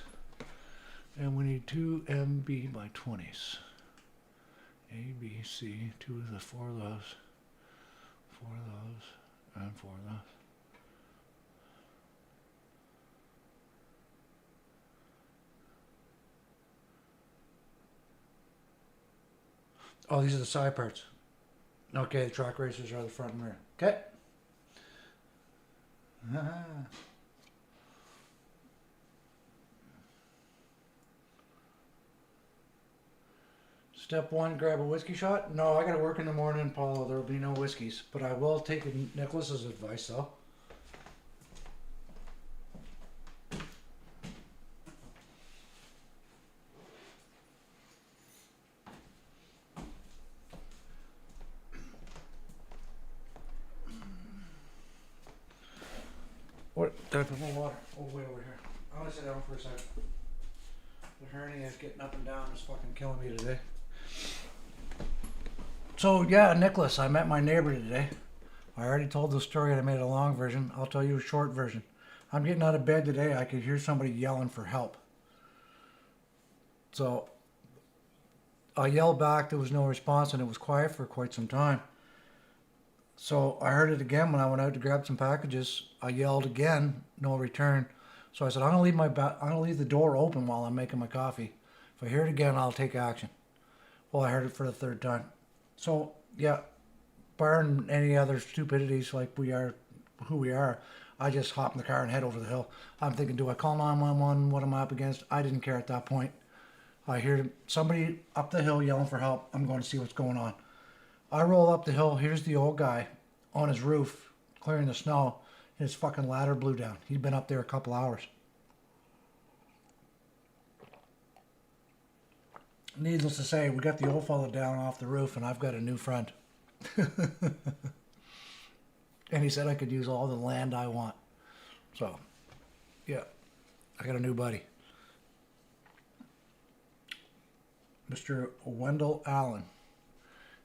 and we need 2 MB by 20s. A, B, C, 2 of the 4 of those, 4 of those, and 4 of those. Oh, these are the side parts. Okay, the Trak Racers are the front and rear. Okay. Step 1, grab a whiskey shot. No, I gotta work in the morning, Paulo. There'll be no whiskeys. But I will take Nicholas's advice, though. What? Did I put more water? Oh, way over here. I'm gonna sit down for a second. The hernia is getting up and down. It's fucking killing me today. So yeah, Nicholas, I met my neighbor today. I already told the story and I made a long version. I'll tell you a short version. I'm getting out of bed today. I could hear somebody yelling for help. So I yelled back. There was no response and it was quiet for quite some time. So I heard it again when I went out to grab some packages. I yelled again, no return. So I said, I'm gonna leave the door open while I'm making my coffee. If I hear it again, I'll take action. Well, I heard it for the 3rd time. So yeah, barring any other stupidities like we are, who we are, I just hop in the car and head over the hill. I'm thinking, do I call 911? What am I up against? I didn't care at that point. I hear somebody up the hill yelling for help. I'm going to see what's going on. I roll up the hill. Here's the old guy on his roof clearing the snow. And his fucking ladder blew down. He'd been up there a couple hours. Needless to say, we got the old fella down off the roof, and I've got a new friend. And he said I could use all the land I want. So, yeah, I got a new buddy. Mr. Wendell Allen.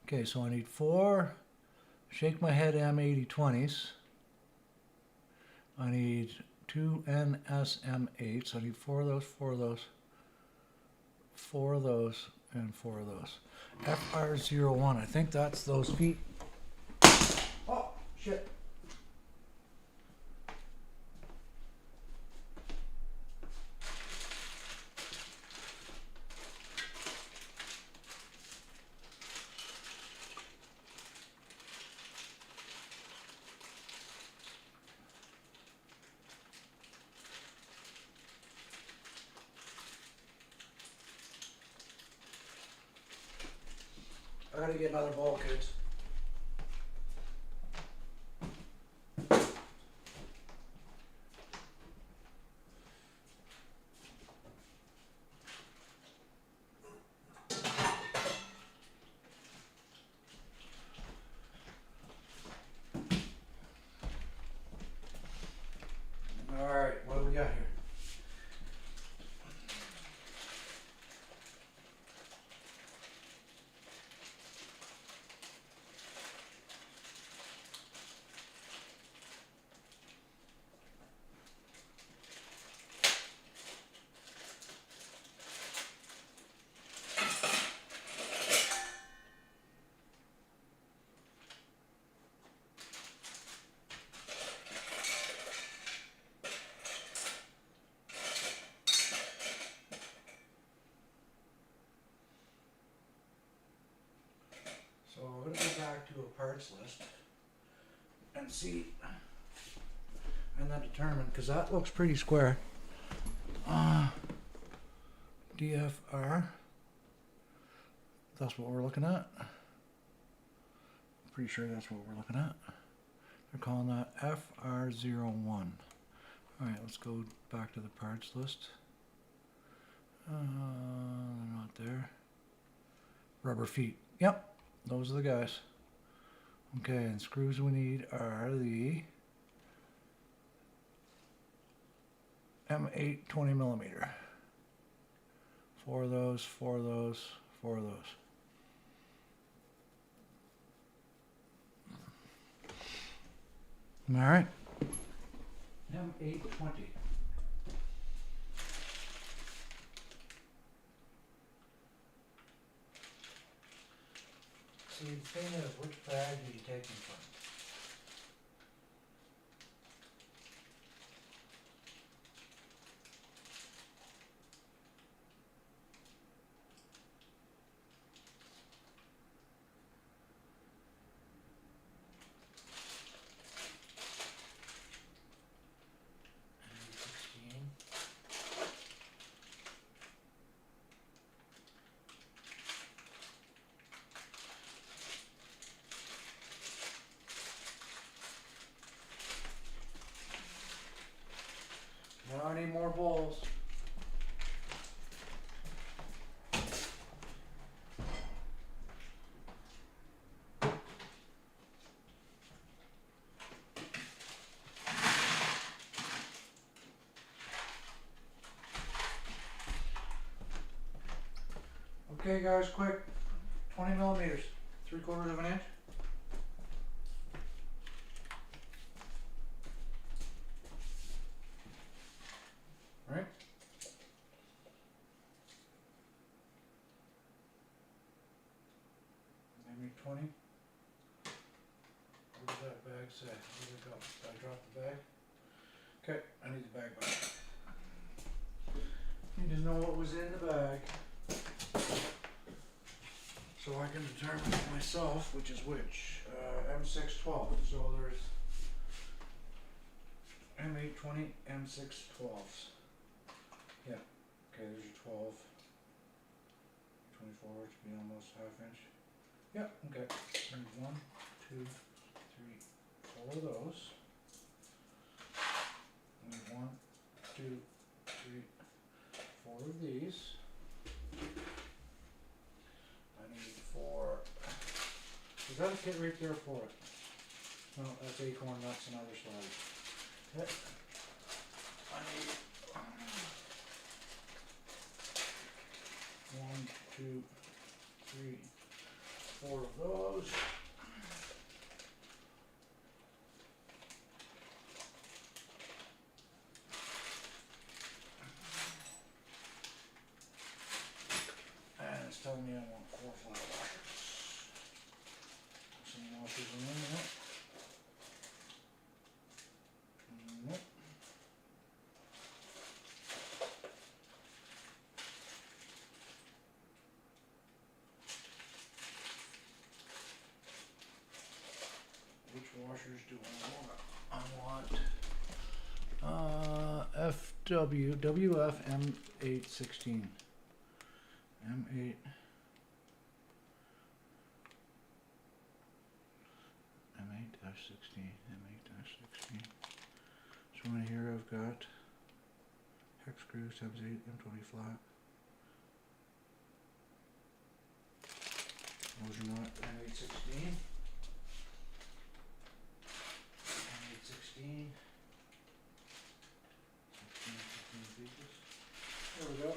Okay, so I need 4 Shake My Head M8020s. I need 2 NSM8s. So I need 4 of those, 4 of those, 4 of those, and 4 of those. FR01, I think that's those feet. Oh, shit. I gotta get another bowl, kids. Alright, what do we got here? So we're going to go back to a parts list and see, and then determine, because that looks pretty square. DFR, that's what we're looking at. Pretty sure that's what we're looking at. They're calling that FR01. Alright, let's go back to the parts list. They're not there. Rubber feet. Yep. Those are the guys. Okay, and screws we need are the M8 20 millimeter. 4 of those, 4 of those, 4 of those. All right. M820. See, the thing is, which bag are you taking from? Now I need more bowls. Okay guys, quick, 20 millimeters, 3/4 of an inch. Right? Maybe 20. What does that bag say? Where did it go? Did I drop the bag? Okay, I need the bag back. Need to know what was in the bag, so I can determine myself which is which. M612. So there's M820, M612s. Yeah. Okay, there's your 12. 24 to be almost ½ inch. Yep, okay. There's 1, 2, 3, 4 of those. And 1, 2, 3, 4 of these. I need 4. Is that a kit right there for it? No, that's acorn nuts and other sliders. Yep. I need 1, 2, 3, 4 of those. And it's telling me I want 4 flat washers. Some washers in there, nope. Nope. Which washers do I want? I want FW, WF M816. M8. M8-16. M8-16. So in here I've got hex screw, 7/8, M20 flat. Those are not M816. M816. 16 pieces. There we go.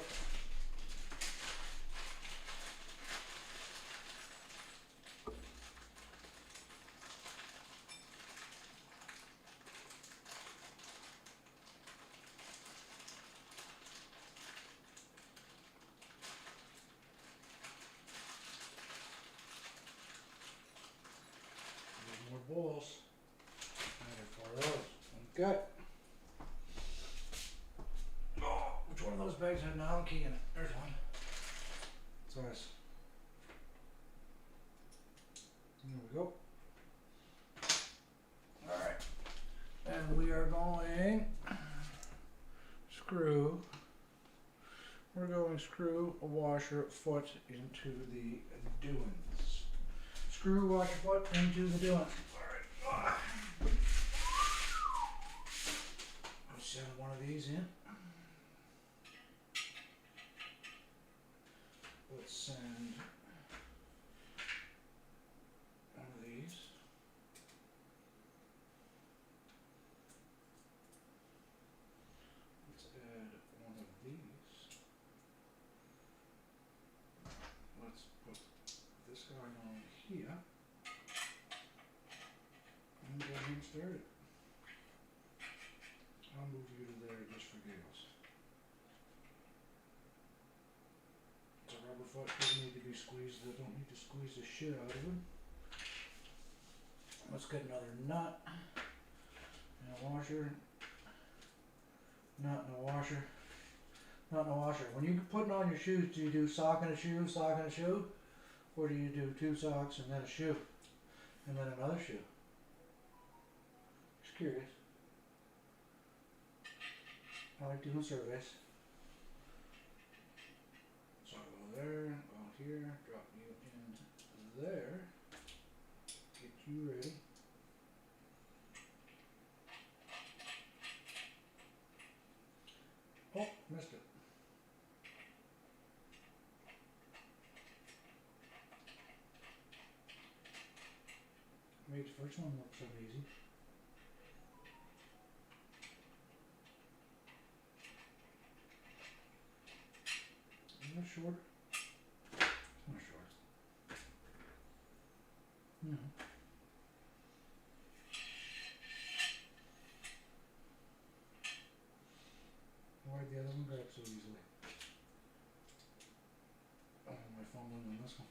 More bowls. And 4 of those. Okay. Oh, which one of those bags had an Allen key in it? There's one. Size. There we go. Alright. And we are going screw. We're going screw a washer foot into the doings. Screw washer foot into the doings. Alright. I'll send one of these in. Let's send one of these. Let's add one of these. Let's put this guy on here. And go ahead and start it. I'll move you to there just for giggles. It's a rubber foot, doesn't need to be squeezed. I don't need to squeeze the shit out of him. Let's get another nut and a washer. Nut and a washer. Nut and a washer. When you're putting on your shoes, do you do sock and a shoe, sock and a shoe? Or do you do 2 socks and then a shoe? And then another shoe? Just curious. I like doing surveys. So I'll go there, go here, drop you in there, get you ready. Oh, missed it. Made the first one look so easy. Not short. Not short. No. Why did the other one grab so easily? Oh, my fumbling on this one.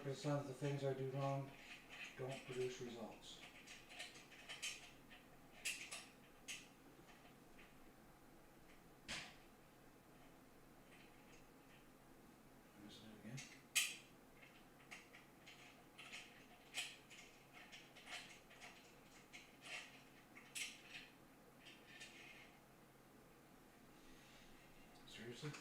because some of the things I do wrong don't produce results. Let's do it again. Seriously?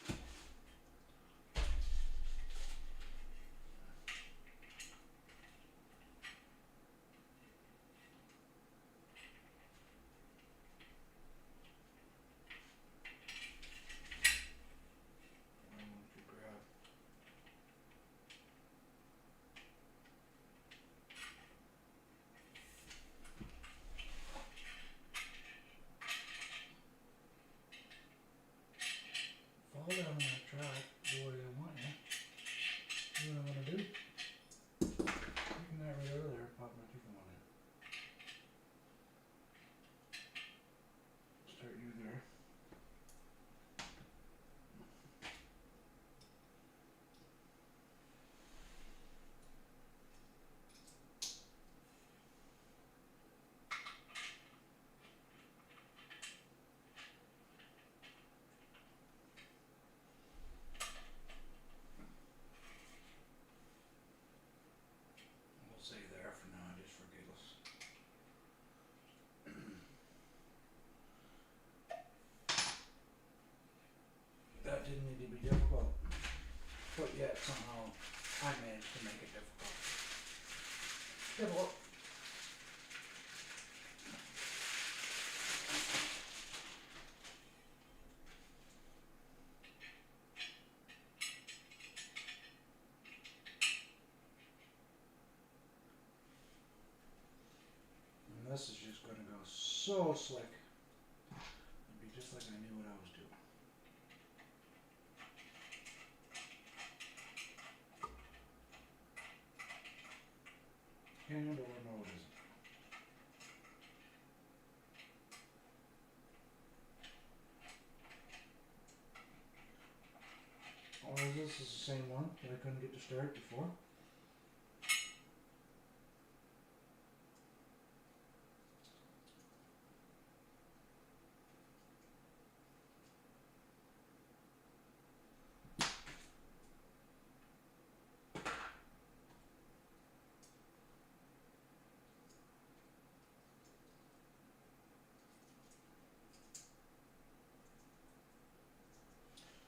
I want to grab. Fall down on that track the way I want you. You know what I'm gonna do? Taking that right over there, pop my tooth on it. Start you there. We'll say there for now, just for giggles. That didn't need to be difficult, but yet somehow I managed to make it difficult. Difficult. And this is just going to go so slick. It'd be just like I knew what I was doing. And or no, it isn't. Or is this the same one that I couldn't get to start before?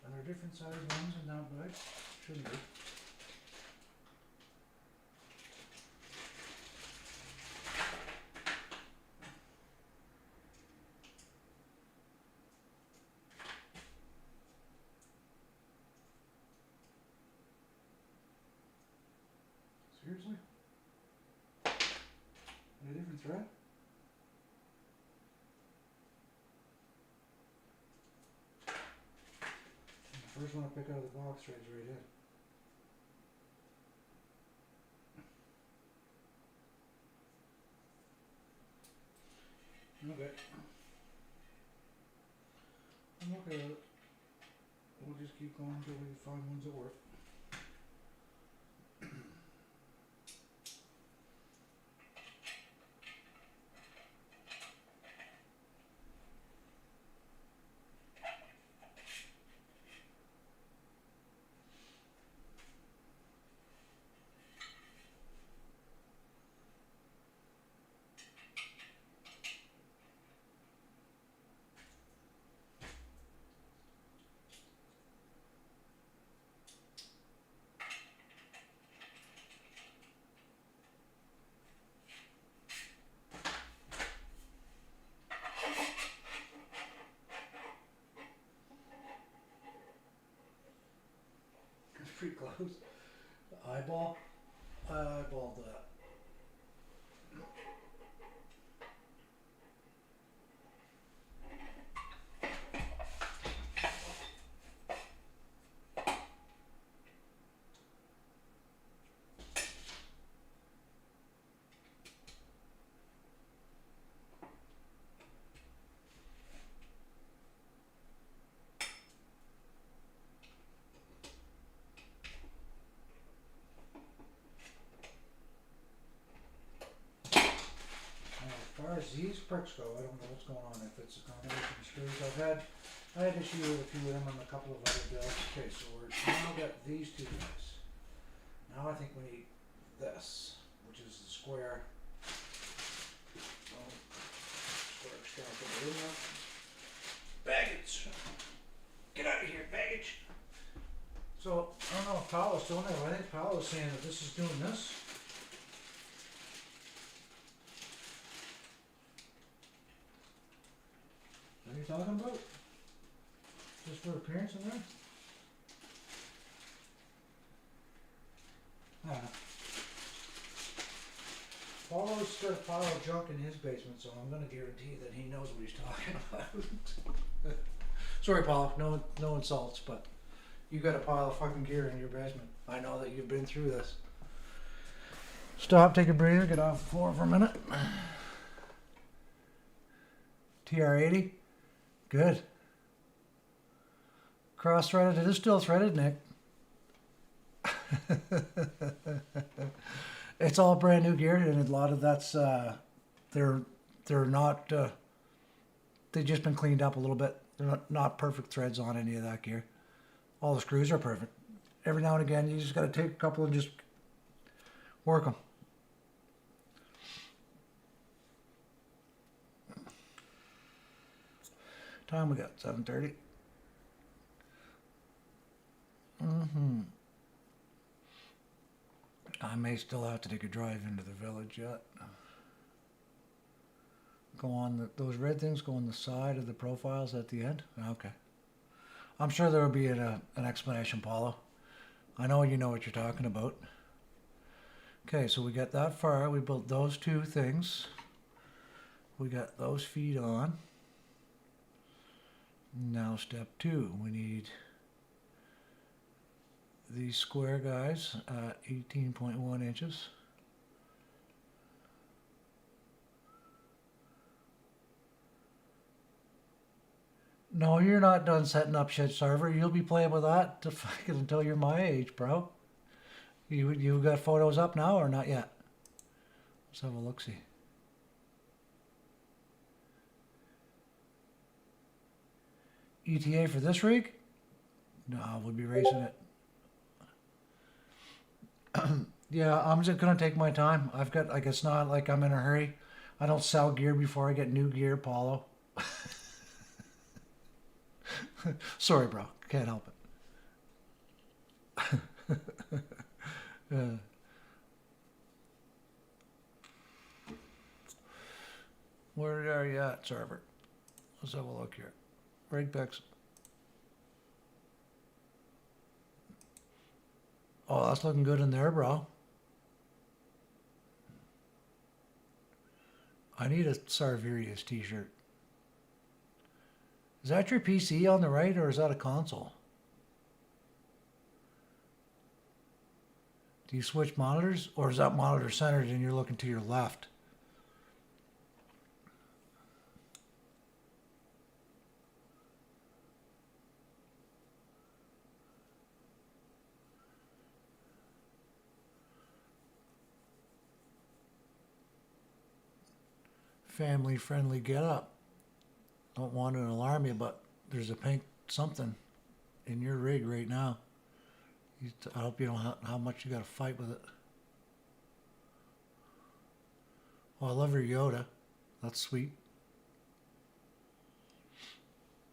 And they're different size ones and not big. Shouldn't be. Seriously? A different thread? And the first one I pick out of the box threads right in. Okay. I'm okay with it. We'll just keep going until we find ones that work. It's pretty close. The eyeball? I eyeballed that. as these pricks go, I don't know what's going on, if it's a combination of screws. I had issue with a few of them on a couple of other builds. Okay, so we're now got these two guys. Now I think we need this, which is the square. Oh, square extractor. Baggage. Get out of here, baggage. So I don't know if Paolo's doing it, but I think Paolo's saying that this is doing this. What are you talking about? Just for appearance in there? I don't know. Paolo's got a pile of junk in his basement, so I'm going to guarantee that he knows what he's talking about. Sorry, Paolo, no insults, but you got a pile of fucking gear in your basement. I know that you've been through this. Stop, take a breather, get off the floor for a minute. TR80? Good. Cross-threaded. It is still threaded, Nick. It's all brand new gear, and a lot of that's they're not they've just been cleaned up a little bit. They're not perfect threads on any of that gear. All the screws are perfect. Every now and again, you just got to take a couple and just work them. Time we got 7:30. I may still have to take a drive into the village yet. Go on those red things go on the side of the profiles at the end. Okay. I'm sure there will be an explanation, Paulo. I know you know what you're talking about. Okay, so we got that far. We built those two things. We got those feet on. Now step 2, we need these square guys at 18.1 inches. No, you're not done setting up shit, server. You'll be playing with that to fucking until you're my age, bro. You got photos up now or not yet? Let's have a look-see. ETA for this rig? No, we'll be racing it. Yeah, I'm just gonna take my time. I've got, like, it's not like I'm in a hurry. I don't sell gear before I get new gear, Paulo. Sorry, bro. Can't help it. Where are you at, server? Let's have a look here. Rig picks. Oh, that's looking good in there, bro. I need a Sarverius t-shirt. Is that your PC on the right, or is that a console? Do you switch monitors, or is that monitor centered and you're looking to your left? Family friendly get up. Don't want to alarm you, but there's a pink something in your rig right now. I hope you don't know how much you got to fight with it. Oh, I love your Yoda. That's sweet.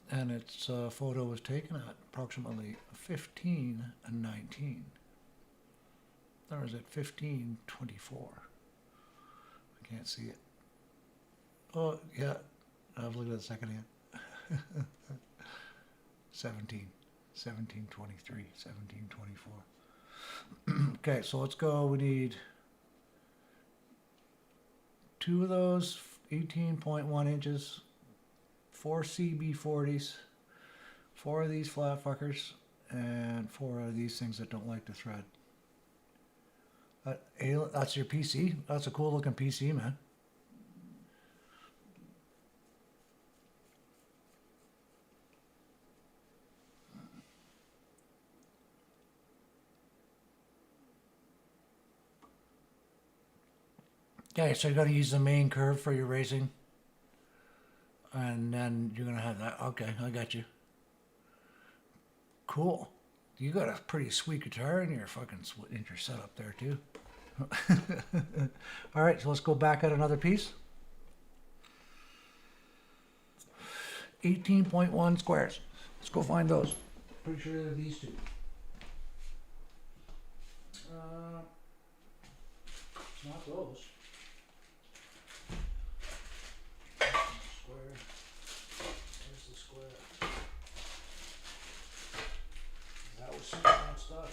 And its photo was taken at approximately 15:19. Or is it 15:24? I can't see it. Oh, yeah. I've looked at it a second hand. 17:23, 17:24. Okay, so let's go. We need 2 of those 18.1 inches, 4 CB40s, 4 of these flat fuckers, and 4 of these things that don't like to thread. That's your PC? That's a cool looking PC, man. Okay, so you got to use the main curve for your racing. and then you're gonna have that. Okay, I got you. Cool. You got a pretty sweet guitar in your setup there too. All right, so let's go back at another piece. 18.1 squares. Let's go find those. Pretty sure they're these two. It's not those. Square. There's the square. That was some fun stuff.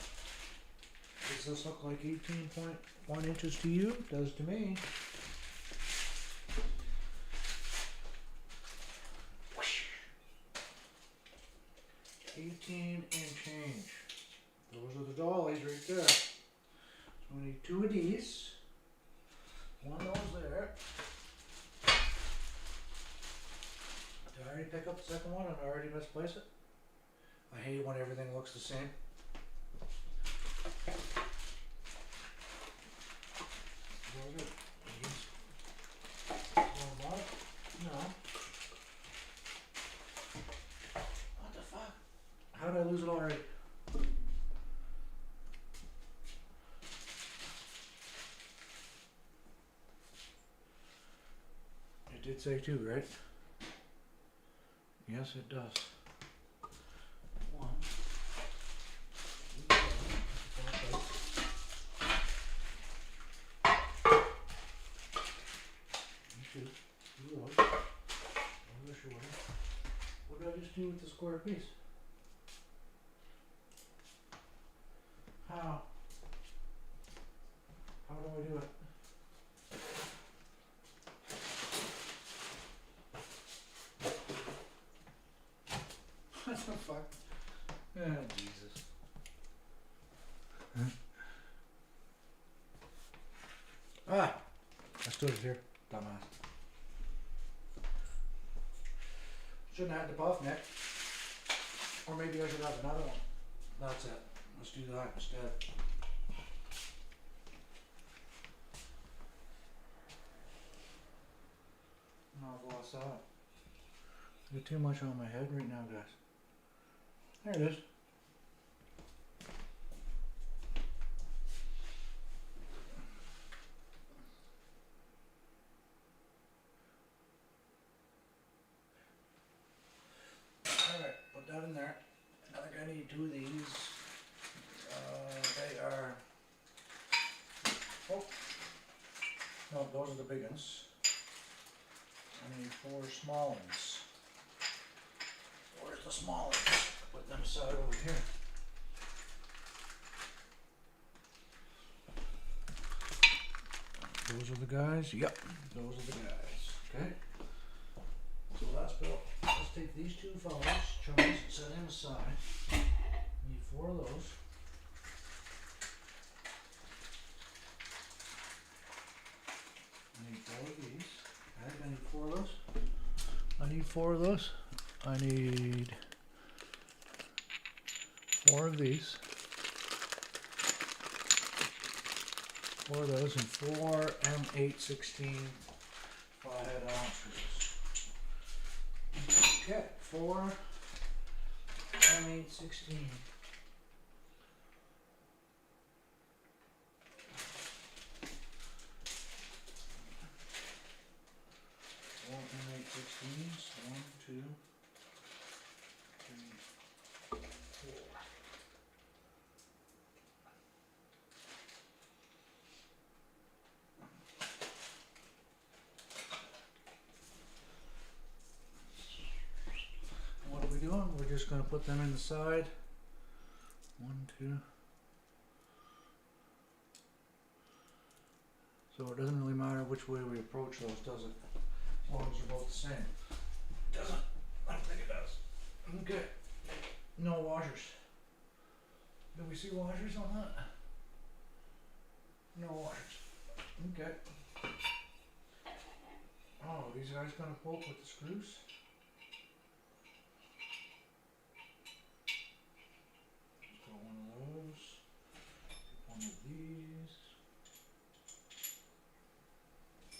Does this look like 18.1 inches to you? It does to me. Whoosh. 18 and change. Those are the dollies right there. So we need 2 of these. One of those there. Did I already pick up the second one and already misplace it? I hate when everything looks the same. No. What the fuck? How did I lose it already? It did say 2, right? Yes, it does. 1. 2. What did I just do with the square piece? How? How do I do it? What the fuck? Oh, Jesus. Huh? Ah! I stood it here. Dumbass. Shouldn't have had the buff neck. Or maybe I should have another one. That's it. Let's do that instead. No, I've lost that. I got too much on my head right now, guys. There it is. Alright, put that in there. I think I need 2 of these. They are... Oh! No, those are the big ones. I need 4 small ones. Where's the small ones? Put them aside over here. Those are the guys? Yep, those are the guys. Okay. So that's built. Let's take these 2 fellows, chums, set them aside. Need 4 of those. I need 4 of these. I think I need 4 of those. I need 4 of those. I need 4 of these. 4 of those and 4 M816 5-head ounces. Okay, 4 M816. M816s. 1, 2, 3, 4. What are we doing? We're just going to put them in the side. 1, 2. So it doesn't really matter which way we approach those, does it? As long as they're both the same. It doesn't. I don't think it does. Okay. No washers. Do we see washers on that? No washers. Okay. Oh, these guys gonna bolt with the screws? Let's put one of those. One of these.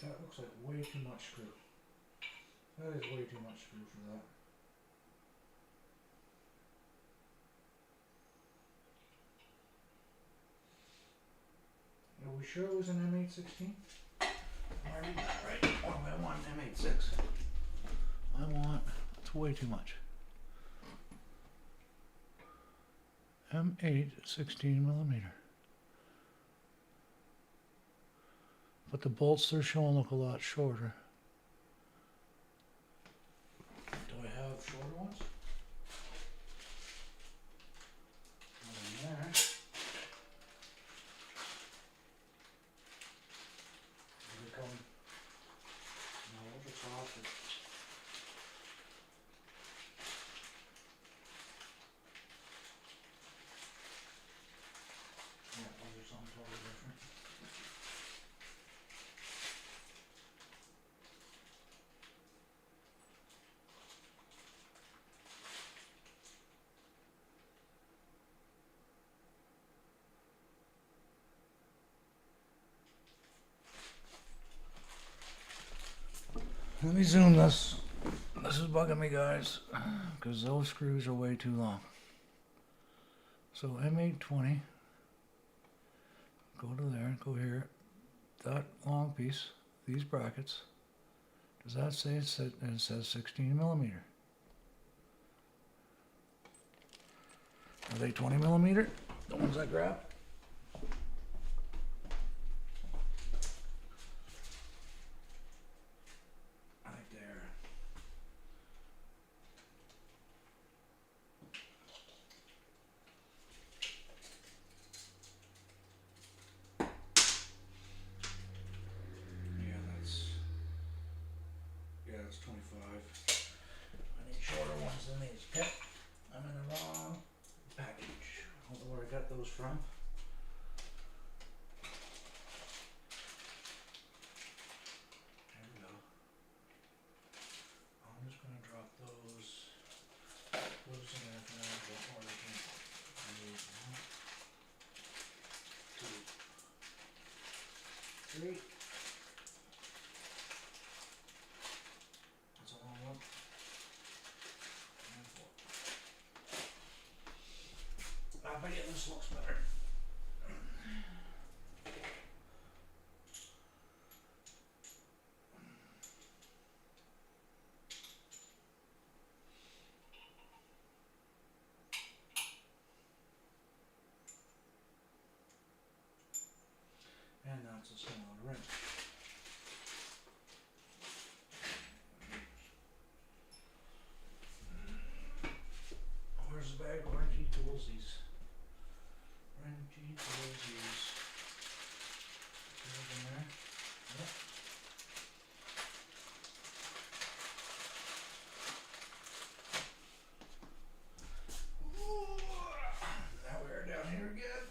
That looks like way too much screw. That is way too much screw for that. Are we sure it was an M816? Am I reading that right? Oh, I want an M86. It's way too much. M8 16mm. But the bolts they're showing look a lot shorter. Do I have shorter ones? Not in there. They come. No, those are softer. Yeah, those are something totally different. Let me zoom this. This is bugging me, guys, because those screws are way too long. So M820, go to there, go here, that long piece, these brackets. Does that say it says 16mm? Are they 20mm? The ones I grabbed? Right there. Yeah, that's 25. I need shorter ones than these. Okay, I'm in the wrong package. I don't know where I got those from. There we go. I'm just going to drop those in there for now. Or I can use 1, 2, 3. That's a long one. And 4. I bet you this looks better. And that's a smaller ring. Where's the bag of wrenching toolsies? Wrenching toolsies. Is it in there? Yep. Ooh, now we're down here again.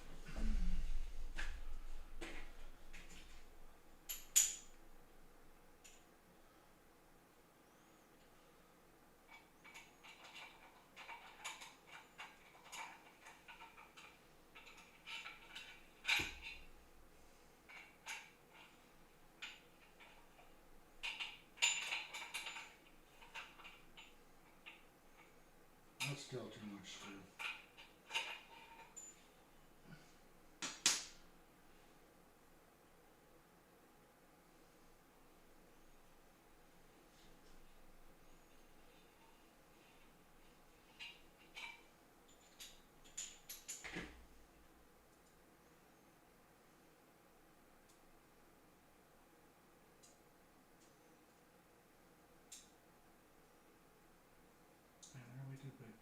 That's still too much screw. Man, they're way too big.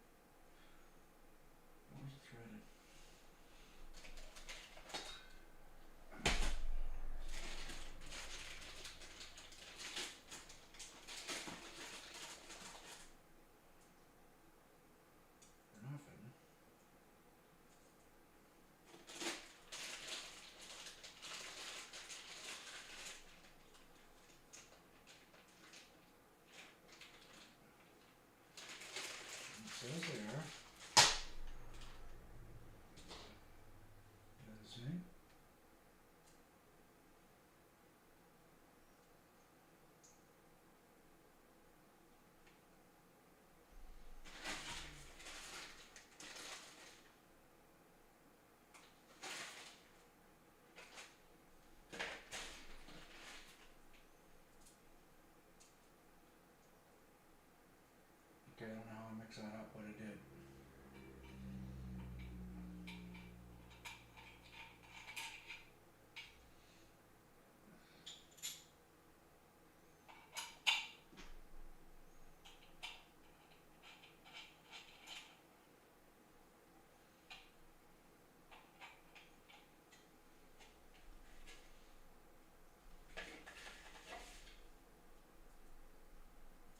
mix that up, but it did.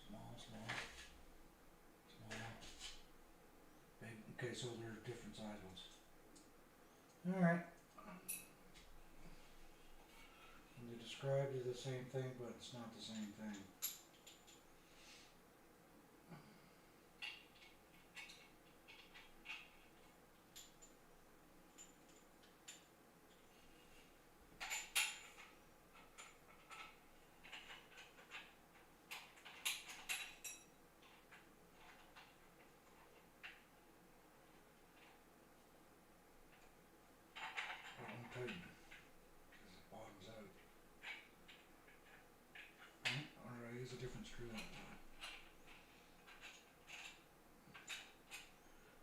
Small, small, small, big. Okay, so they're different size ones. Alright. And they described it the same thing, but it's not the same thing. That one tighten, because it bottoms out. Or I use a different screw that time.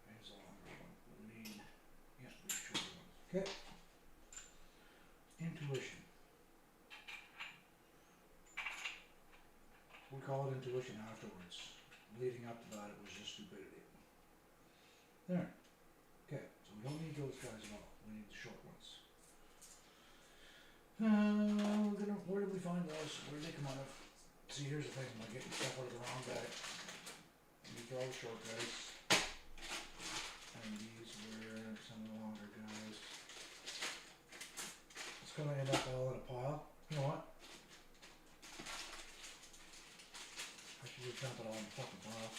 I use a longer one. We need, yeah, these shorter ones. Okay. Intuition. We call it intuition afterwards. Leading up to that, it was just stupidity. There. Okay, so we don't need those guys at all. We need the short ones. Where did we find those? Where did they come out of? See, here's the thing, am I getting stuff out of the wrong bag? These are all the short guys. And these were some of the longer guys. It's gonna end up all in a pile. You know what? I should just dump it all in the fucking pile.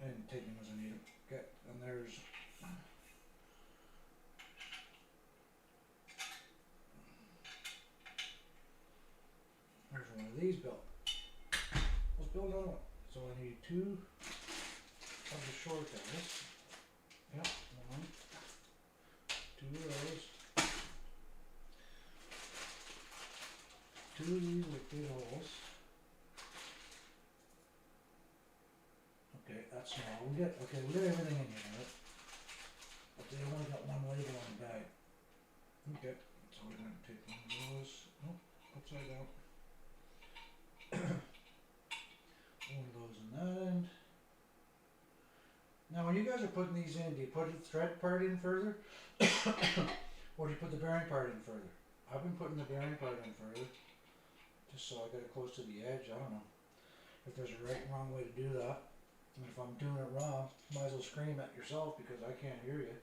And take them as I need them. Okay, and there's one of these built. Let's build another one. So I need two of the short guys. Yep, one, two of those. Two of these with big holes. Okay, that's small. We get everything in here, right? But they only got one label on the bag. Okay, so we're going to take one of those. Oh, upside down. One of those in that end. Now, when you guys are putting these in, do you put the thread part in further, or do you put the bearing part in further? I've been putting the bearing part in further, just so I get it close to the edge. I don't know if there's a right and wrong way to do that. And if I'm doing it wrong, might as well scream at yourself because I can't hear you.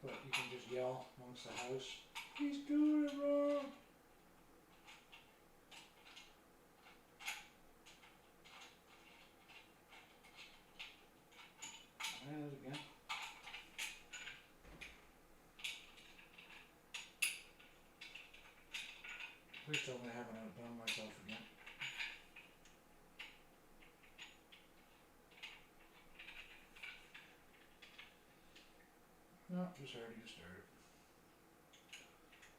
But you can just yell amongst the house, he's doing it wrong. And again. Please tell me I haven't outdone myself again. No, just already get started.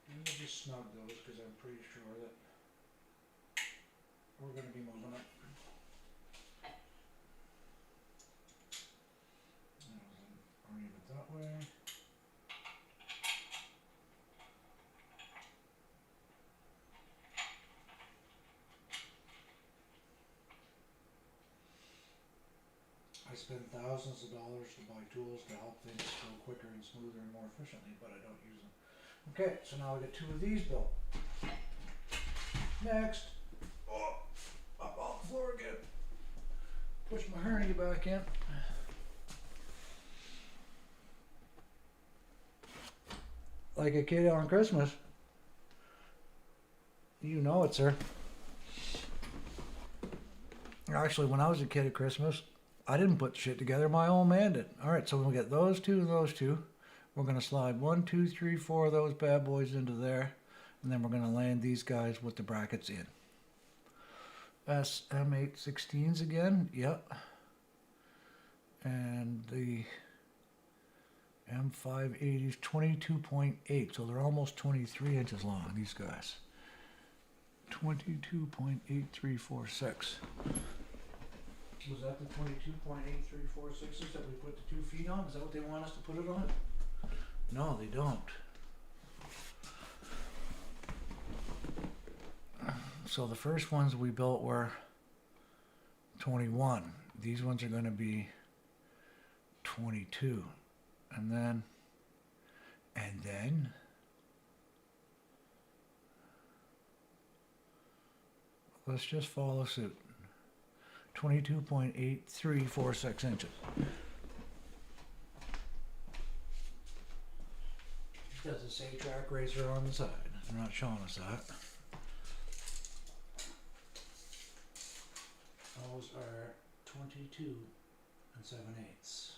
And we'll just snug those because I'm pretty sure that we're going to be moving it. Orient it that way. I spend thousands of dollars to buy tools to help things go quicker and smoother and more efficiently, but I don't use them. Okay, so now we got two of these built. Next, oh, up off the floor again. Push my hernia back in. Like a kid on Christmas. You know it, sir. Actually, when I was a kid at Christmas, I didn't put shit together, my old man did. Alright, so we'll get those two and those two. We're going to slide 1, 2, 3, 4 of those bad boys into there. And then we're going to land these guys with the brackets in. SM816s again, yep. And the M580 is 22.8, so they're almost 23 inches long, these guys. 22.8346. Was that the 22.8346s that we put the 2 feet on? Is that what they want us to put it on? No, they don't. So the first ones we built were 21. These ones are going to be 22. And then let's just follow suit. 22.8346 inches. Does it say Trak Racer on the side? They're not showing us that. Those are 22 7/8.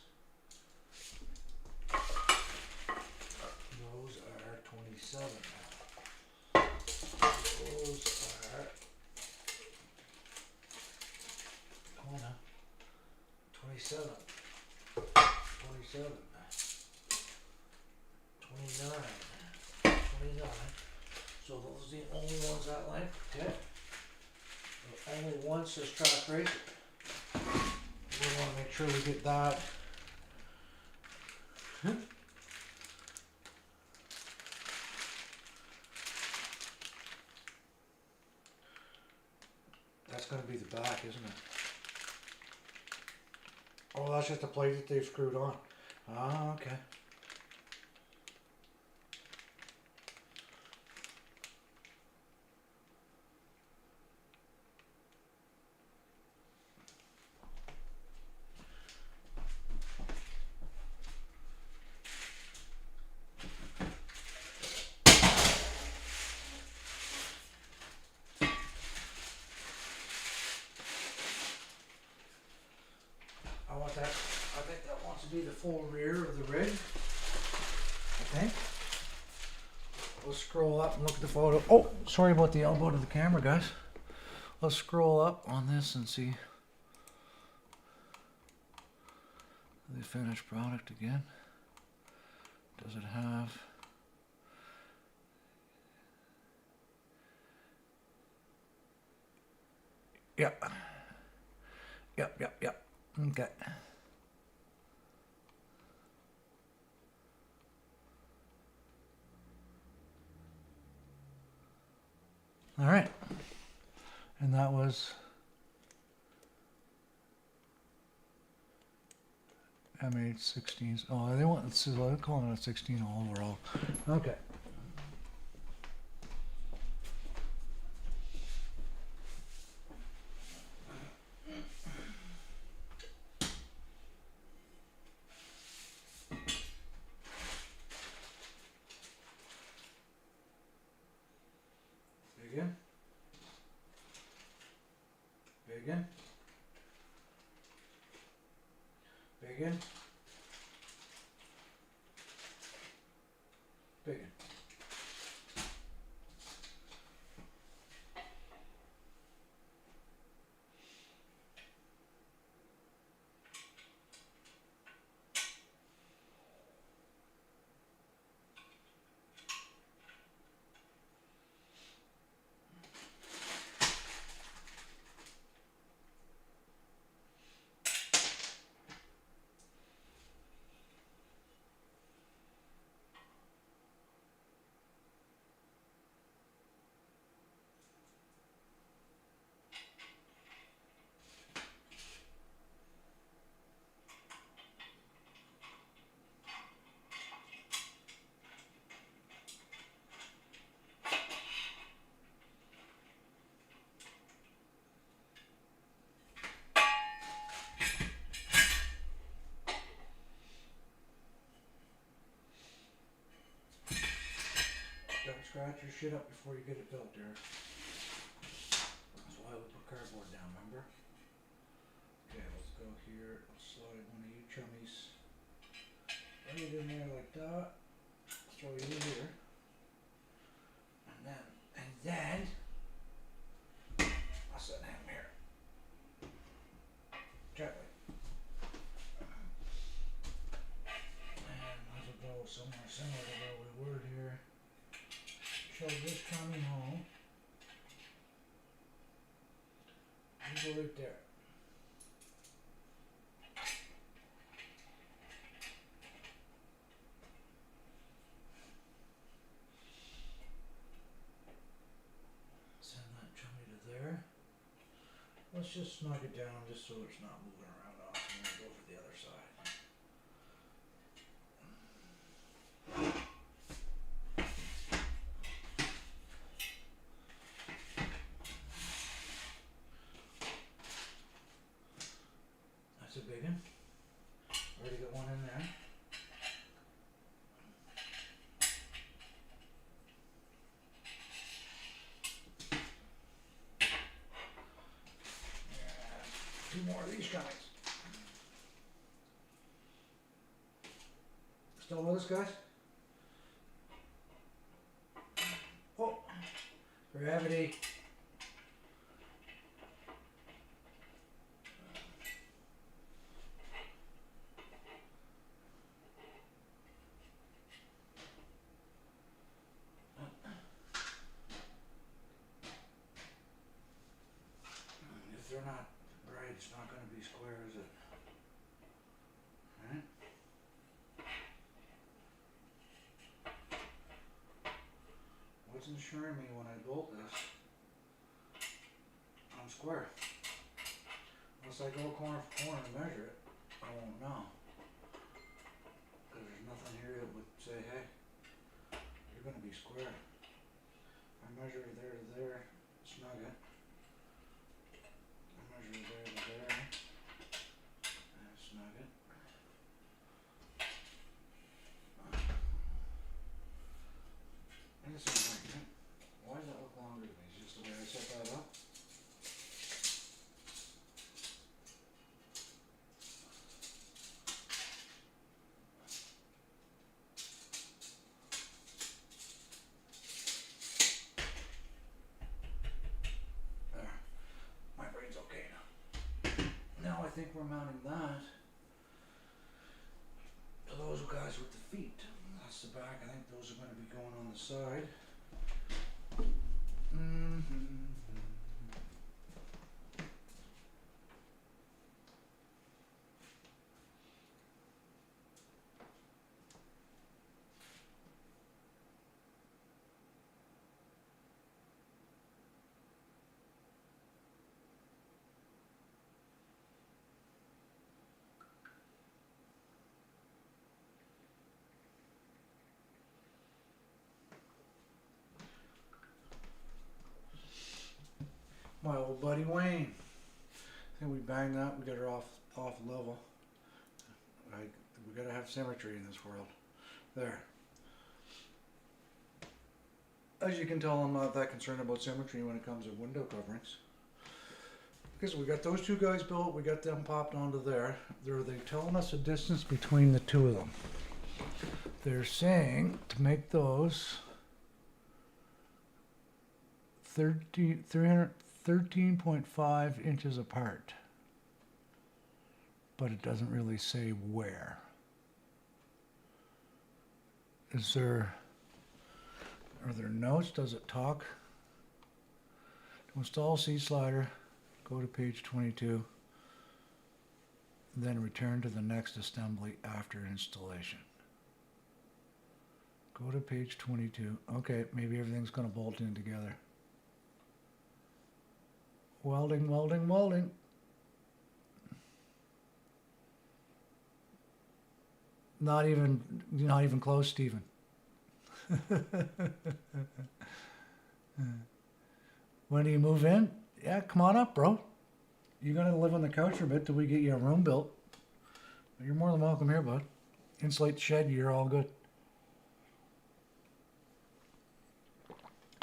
Those are 27. Those are, hold on, 27, 27, 29, 29. So those are the only ones that length. Okay. The only one says Trak Racer. We want to make sure we get that. That's going to be the back, isn't it? Oh, that's just the plate that they've screwed on. Ah, okay. I want that. I think that wants to be the full rear of the rig. I think. Let's scroll up and look at the photo. Oh, sorry about the elbow to the camera, guys. Let's scroll up on this and see the finished product again. Does it have... Yep. Yep. Okay. All right. And that was M816s. Oh, they want, so they're calling it a 16 overall. Okay. Begin. Begin. Begin. Begin. Don't scratch your shit up before you get it built, Derek. That's why we put cardboard down, remember? Okay, let's go here. Let's slide one of you chummies right in there like that. Throw you in here. And then I'll set him here. Gently. And might as well go somewhere similar to where we were here. Shove this coming home. go right there. Send that chummy to there. Let's just snug it down just so it's not moving around off, and then go for the other side. That's a big one. Already got one in there. Two more of these guys. Still with us, guys? Oh, gravity. If they're not right, it's not going to be square, is it? Right? What's ensuring me when I bolt this, I'm square. Unless I go corner for corner and measure it, I won't know. Because there's nothing here that would say, hey, you're going to be square. I measure there to there, snug it. I measure there to there, and snug it. And this is right. Why does that look longer to me? Is it just the way I set that up? There. My brain's okay now. Now I think we're mounting that to those guys with the feet. That's the back. I think those are going to be going on the side. My old buddy Wayne. I think we banged that. We got her off level. We gotta have symmetry in this world. There. As you can tell, I'm not that concerned about symmetry when it comes to window coverings. Because we got those two guys built, we got them popped onto there. They're telling us the distance between the two of them. They're saying to make those 13.5 inches apart. But it doesn't really say where. Are there notes? Does it talk? To install seat slider, go to page 22, then return to the next assembly after installation. Go to page 22. Okay, maybe everything's going to bolt in together. Welding, welding, welding. Not even close, Stephen. When do you move in? Yeah, come on up, bro. You're gonna live on the couch for a bit till we get you a room built. You're more than welcome here, bud. Insulate the shed, you're all good.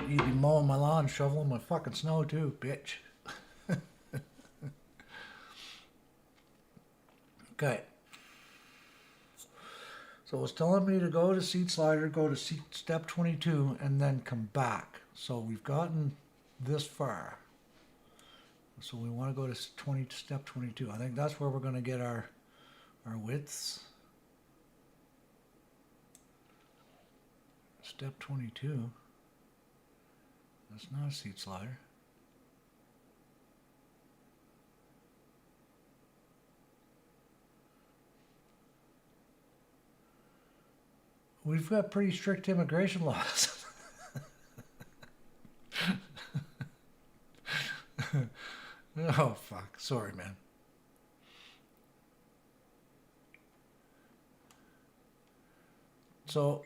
You'd be mowing my lawn, shoveling my fucking snow too, bitch. Okay. So it's telling me to go to seat slider, go to step 22, and then come back. So we've gotten this far. So we want to go to step 22. I think that's where we're going to get our widths. Step 22. That's not a seat slider. we've got pretty strict immigration laws. Oh, fuck. Sorry, man. So,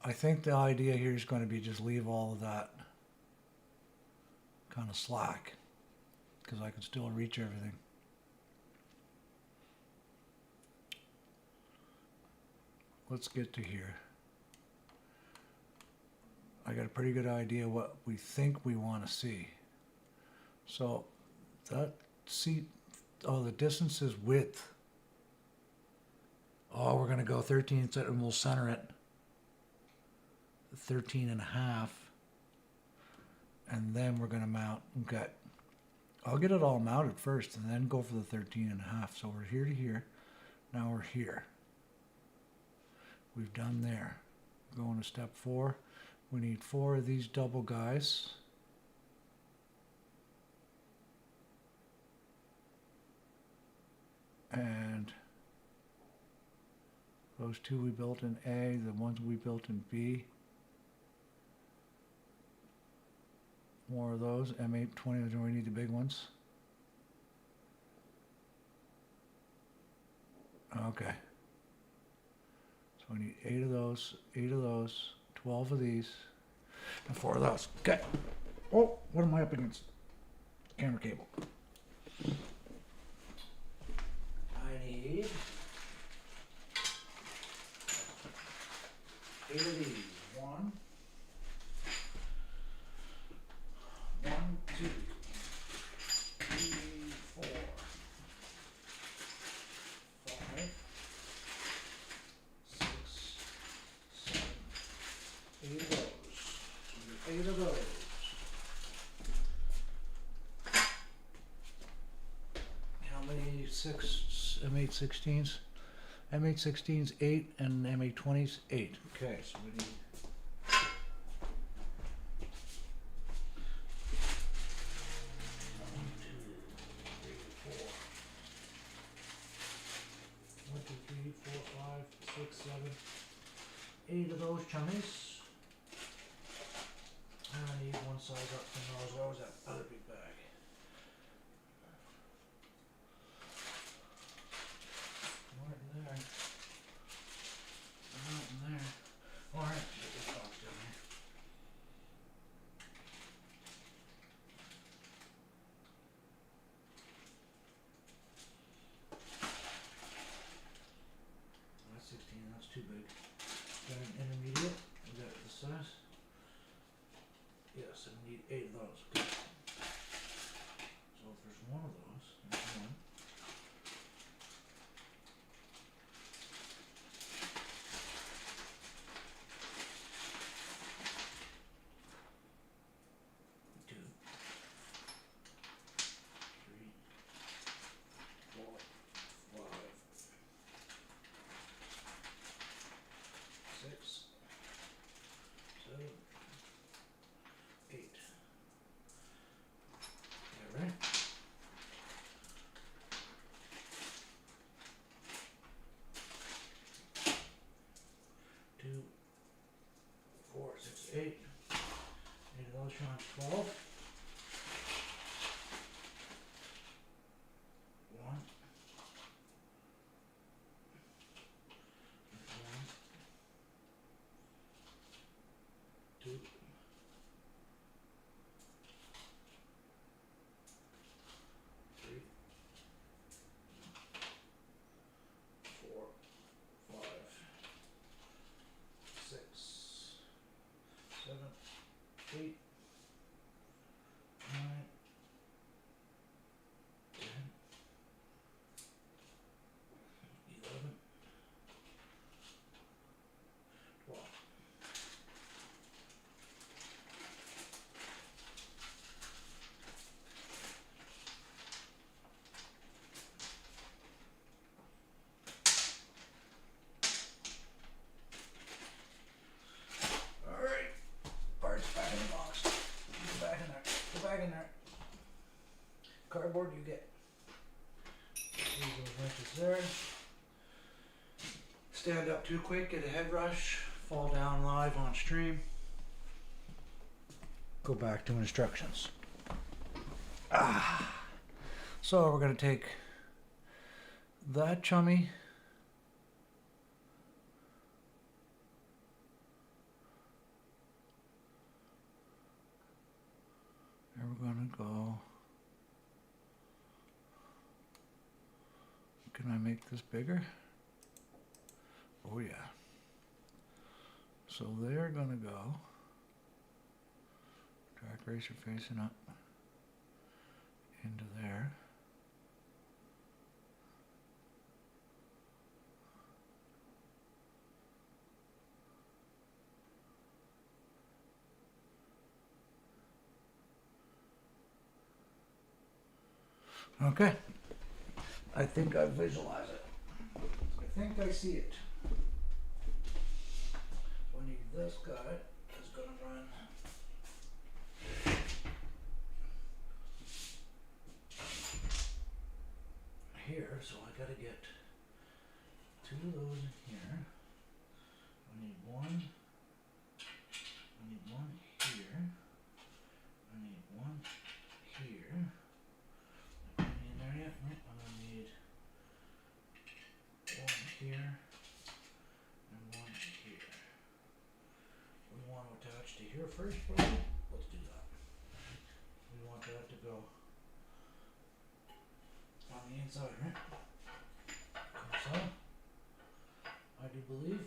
I think the idea here is going to be just leave all of that kind of slack, because I can still reach everything. Let's get to here. I got a pretty good idea what we think we want to see. So that seat, oh, the distance is width. Oh, we're going to go 13 and we'll center it 13 and a half. And then we're going to mount. Okay. I'll get it all mounted first and then go for the 13 and a half. So we're here to here. Now we're here. We've done there. Going to step 4. We need 4 of these double guys. And those 2 we built in A, the ones we built in B. More of those, M820, we need the big ones. Okay. So we need 8 of those, 12 of these, and 4 of those. Okay. Oh, what am I up against? Camera cable. I need 8 of these. 1, 2, 3, 4, 5, 6, 7, 8 of those. 8 of those. How many M816s? M816s 8 and M820s 8. Okay, so we need 8 of those chummies. And I need one size up from those. What was that other big bag? Not in there. Not in there. Alright, get this box down here. That's 16, that's too big. Got an intermediate? Is that the size? Yes, I need 8 of those. Good. So if there's one of those, there's one. Two. 3. 4. 5. 6. 7. 8. All right. 2, 4, 6, 8. 8 of those times 12. 1. 1. 2. 3, 4, 5, 6, 7, 8, 9, 10, 11, 12. All right, parts back in the box. Go back in there. Go back in there. Cardboard you get. Leave those wrenches there. stand up too quick, get a head rush, fall down live on stream. Go back to instructions. So we're going to take that chummy, and we're going to go, can I make this bigger? Oh yeah. So they're going to go, Trak Racer facing up into there. Okay. I think I visualize it. I think I see it. So I need this guy that's going to run here, so I got to get 2 of those in here. I need one. I need one here. I need one here. Any in there yet? Nope. I'm gonna need one here and one here. We want to attach to here first, probably. Let's do that. We want that to go on the inside, right? Like so. I do believe.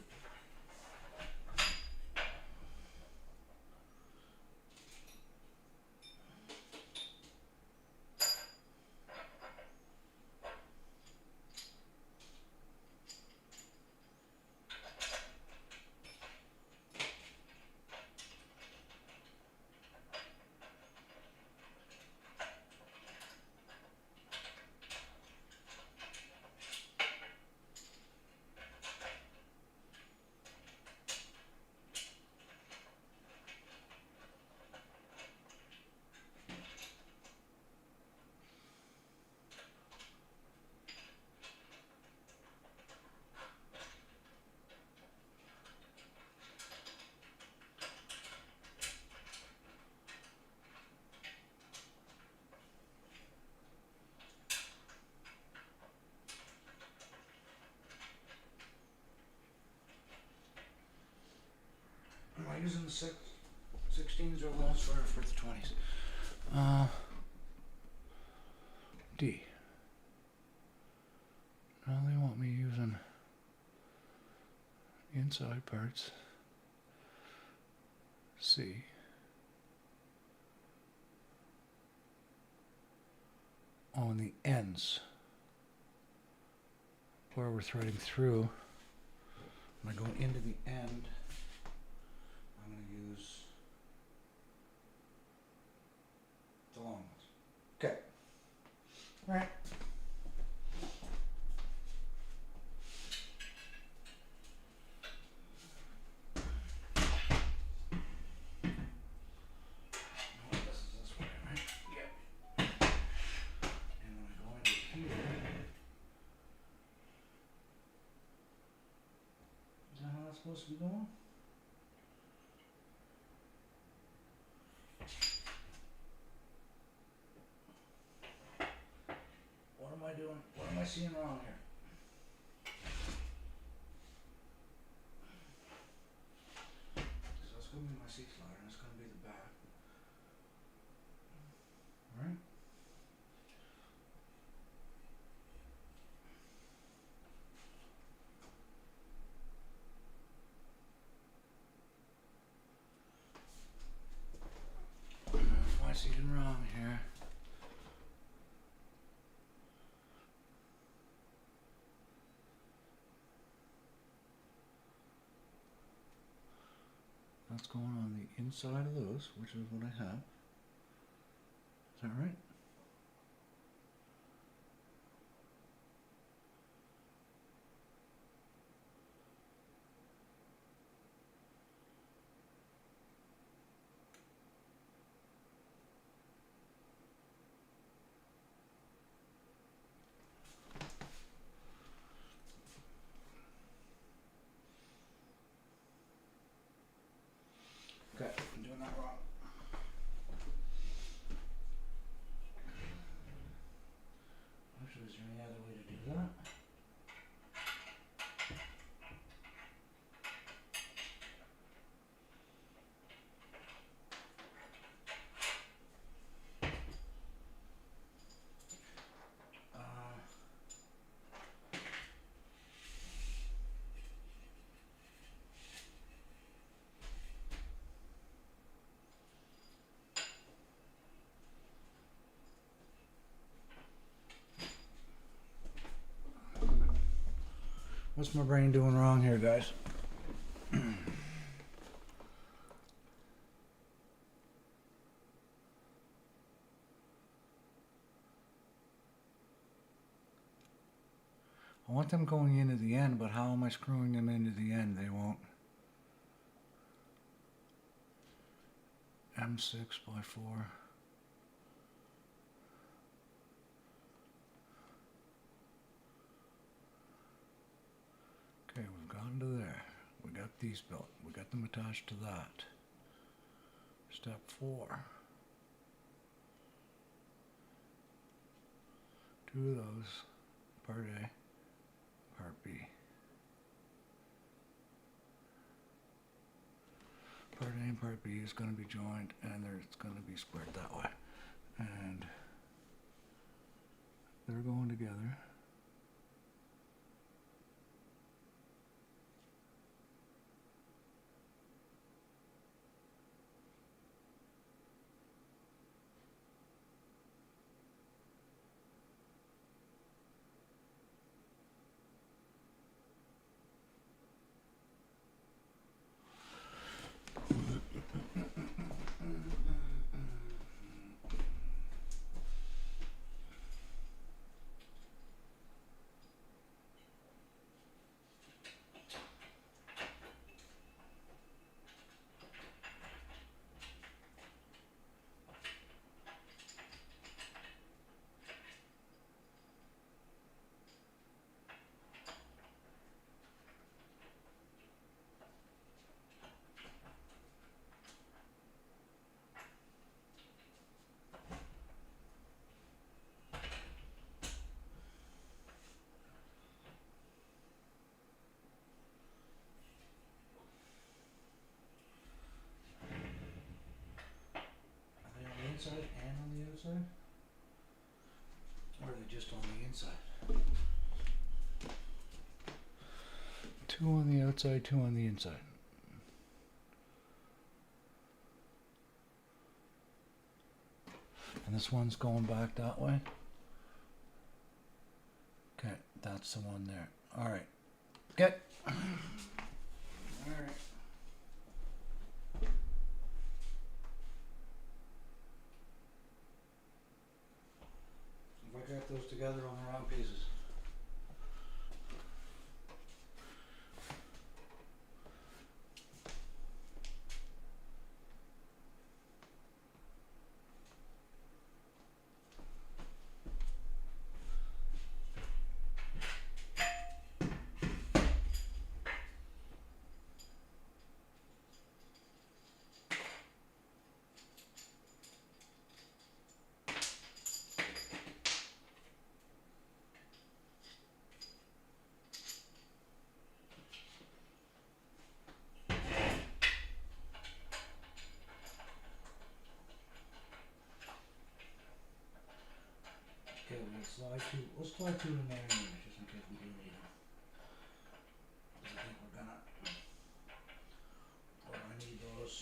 Am I using the 16s or less for the 20s? D. Now they want me using inside parts. C. On the ends where we're threading through. When I go into the end, I'm going to use the long ones. Okay. All right. This is this way, right? Yeah. And when I go into here, is that how that's supposed to be going? What am I doing? What am I seeing wrong here? So that's going to be my seat slider, and it's going to be the back. Alright? Am I seeing wrong here? That's going on the inside of those, which is what I have. Is that right? What's my brain doing wrong here, guys? I want them going into the end, but how am I screwing them into the end? They won't. M6 by 4. Okay, we've gotten to there. We got these built. We got them attached to that. Step 4. 2 of those. Part A, Part B. Part A and Part B is going to be joined, and it's going to be squared that way. And they're going together. Inside and on the outside? Or are they just on the inside? 2 on the outside, 2 on the inside. And this one's going back that way? Okay, that's the one there. Alright. Get. Alright. I got those together on the wrong pieces. Okay, we'll slide 2 in there anyway, just in case we do need them. Because I think we're gonna, I need those.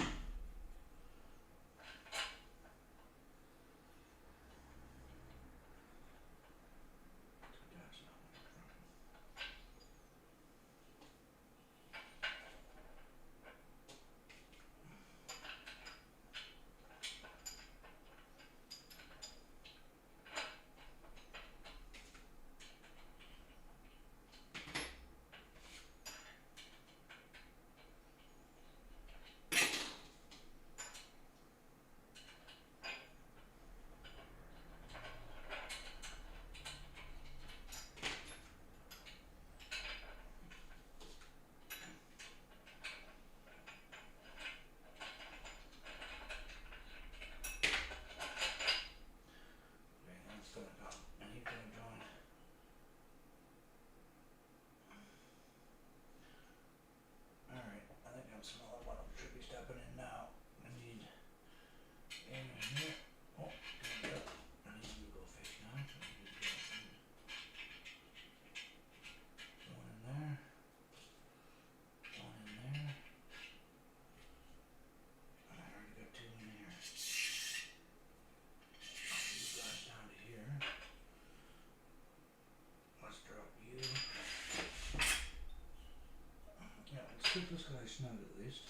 Keep this guy snug at least.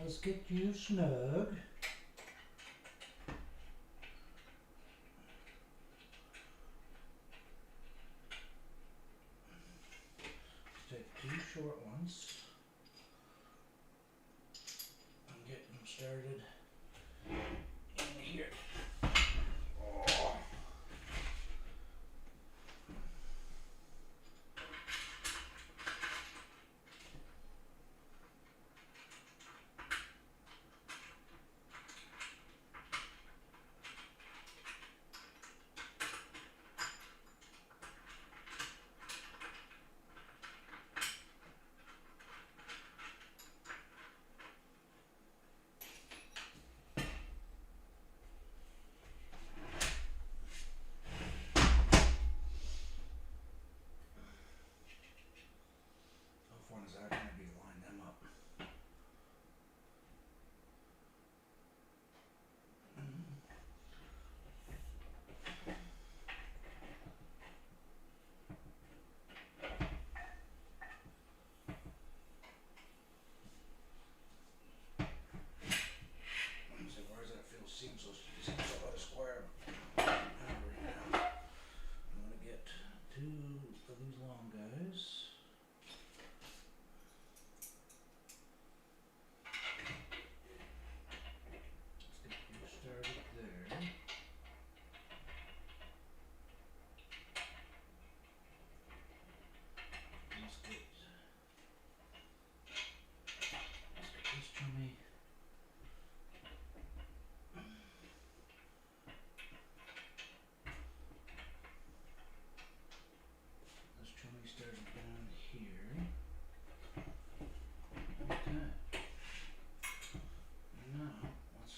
Let's get you snug. Take two short ones and get them started in here. Oh. How fun is that going to be to line them up? So where's that fill seam supposed to be? Seems about a square. Right now. I'm going to get two of these long guys. Let's get you started there. Let's get this chummy. This chummy started down here. Okay. Now, let's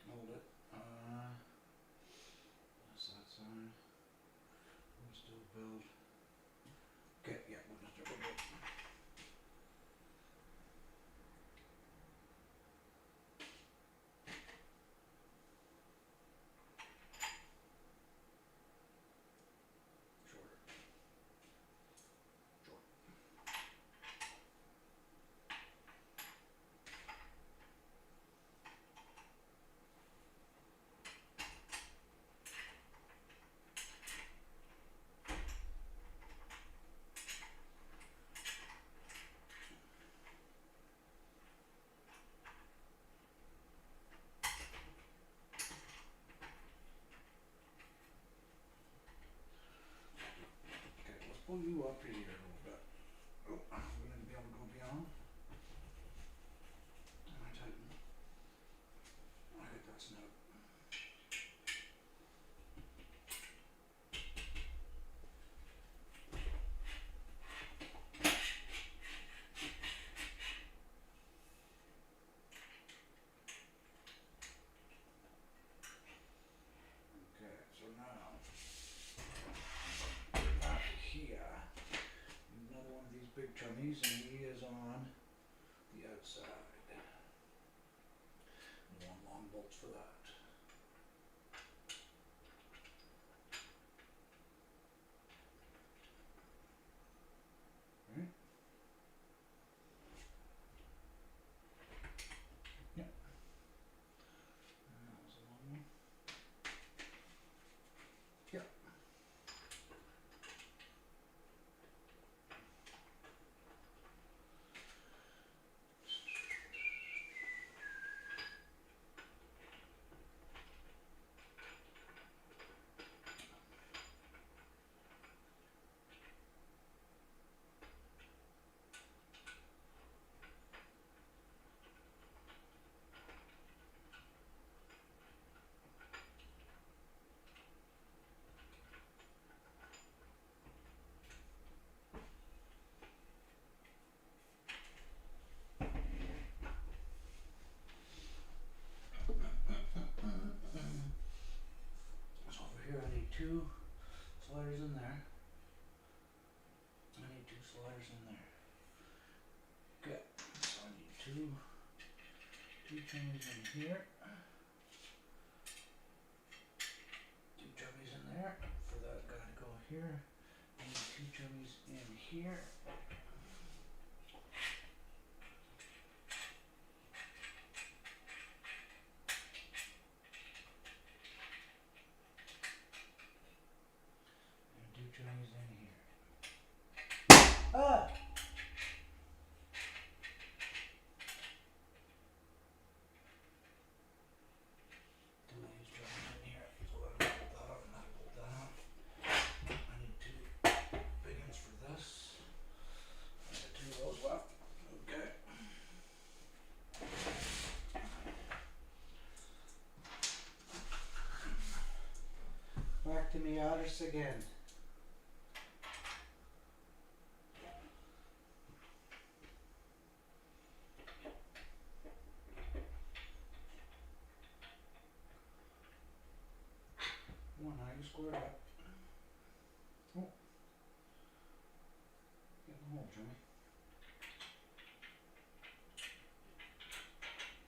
hold it. That's that side. We'll still build. Okay, yeah, we'll just do it. Shorter. Short. Okay, let's pull you up here a little bit. Oh, we're going to be able to go beyond. And I tighten. I think that's snug. Okay, so now we're back here. Another one of these big chummies, and he is on the outside. We want long bolts for that. Right? Yep. That was a long one. Yep. sliders in there. I need 2 sliders in there. Okay, so I need two chummies in here. 2 chummies in there. For that guy to go here. I need 2 chummies in here. And 2 chummies in here. Ah! 2 of these chummies in here. So I'm gonna pull that out and I'll pull that out. I need 2 big ones for this. I got 2 of those left. Okay. Back to Miatis again. One eye squared up. Oh. Get in the hole, Jimmy.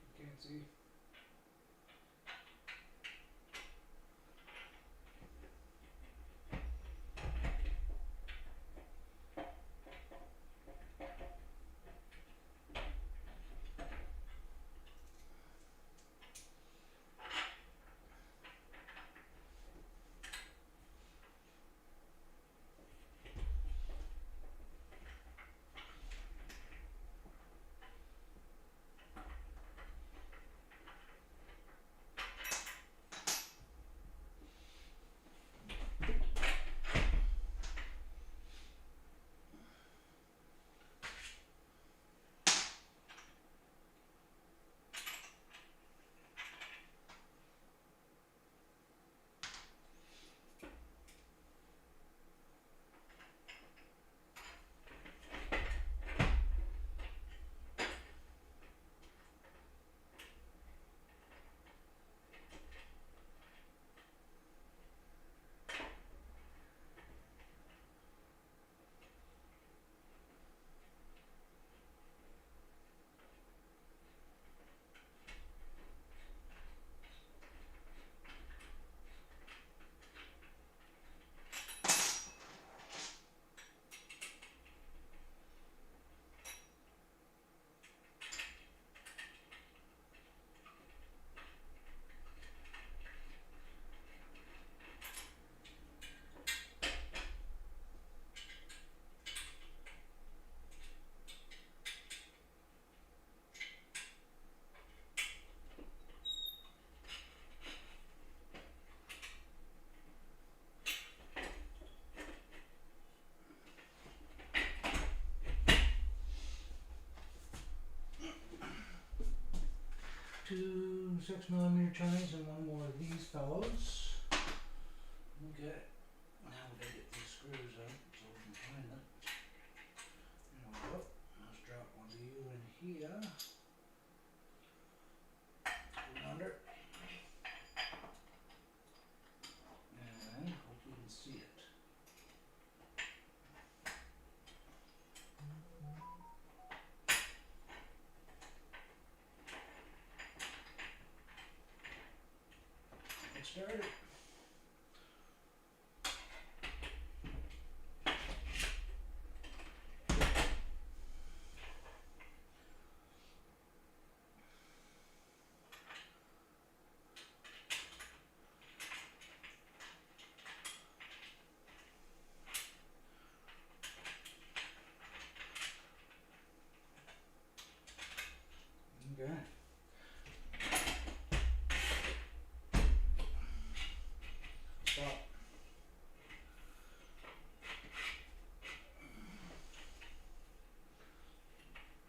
You can't see. Two 6mm chummies and 1 more of these fellows. Okay, now we gotta get these screws out so we can find it. There we go. Let's drop 1 of you in here. Put it under. And hope we can see it. Get started. Okay. Stop.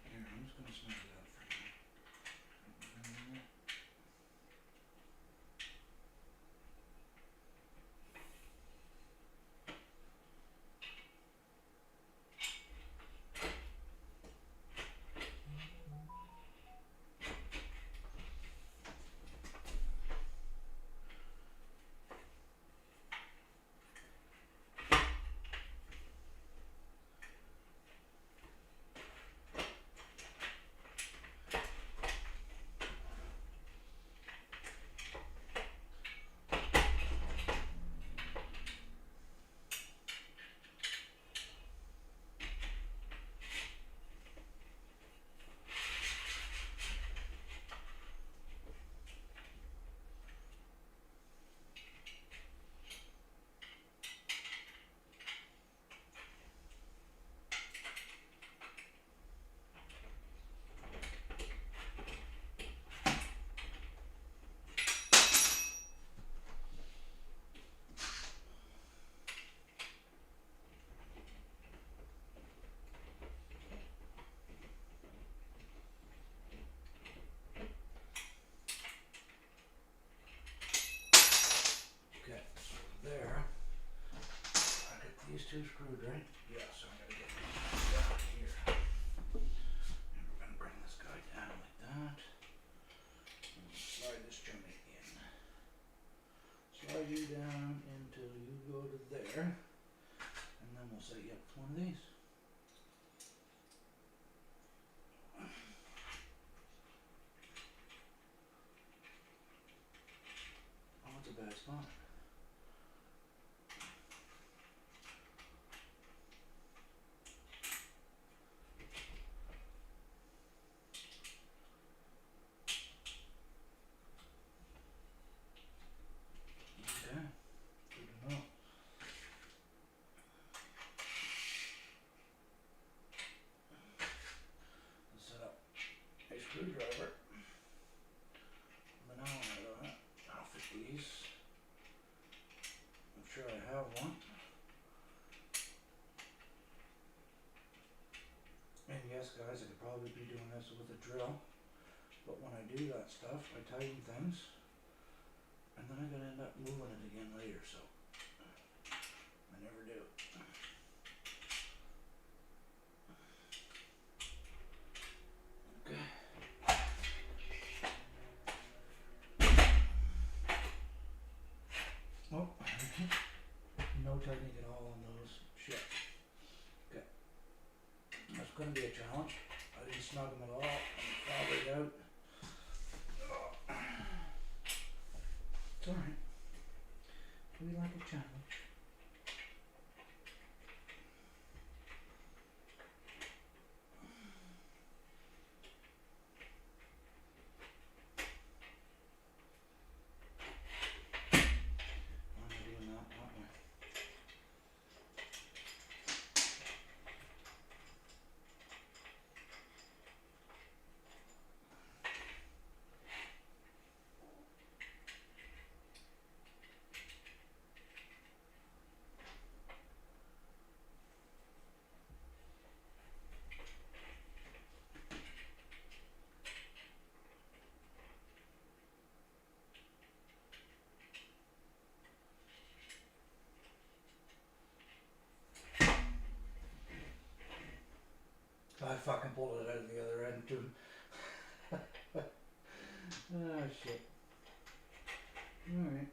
Here, I'm just gonna snug it up for you. two screwed, right? Yeah, so I'm gonna get this down here. And we're gonna bring this guy down like that. And slide this jimmy in. Slide you down until you go to there. And then we'll set you up with one of these. Oh, it's a bad spot. Okay, good to know. Let's set up a screwdriver. But now I'll fit these. I'm sure I have one. And yes, guys, I could probably be doing this with a drill. But when I do that stuff, I tighten things. And then I'm going to end up moving it again later, so I never do. Okay. Oh, no tightening at all on those. Shit. Okay. That's going to be a challenge. I didn't snug them at all. I'm probably out. It's alright. We like a challenge. I'm doing that, aren't we? I fucking pulled it out of the other end too. Ah, shit. Alright.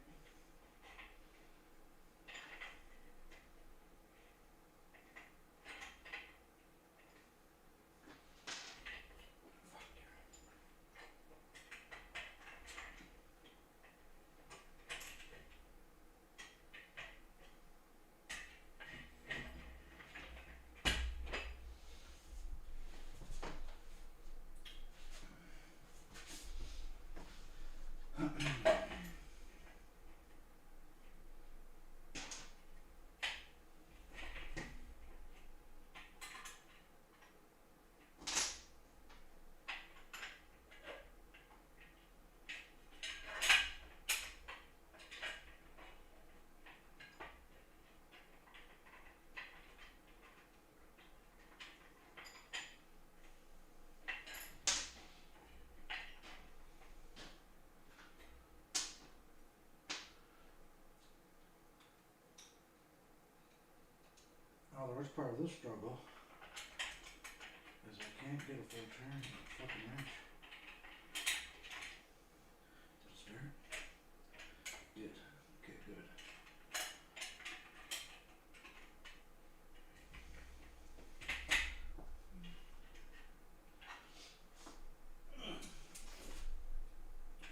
Now the worst part of this struggle is I can't get a full turn on the fucking wrench. Did it start? Did. Okay, good.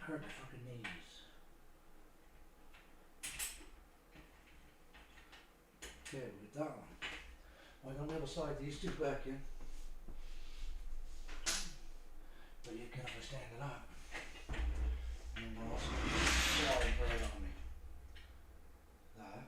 Hurt my fucking knees. Okay, we get that one. I'm gonna be able to slide these two back in. But you can never stand it up. And then we'll also slide right on me. That.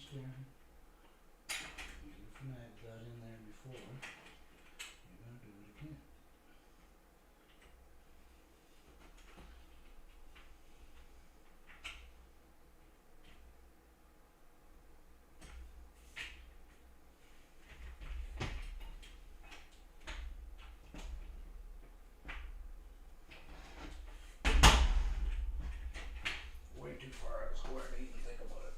pinch down. You finagled that in there before. You're gonna do it again. Way too far out of square to even think about it.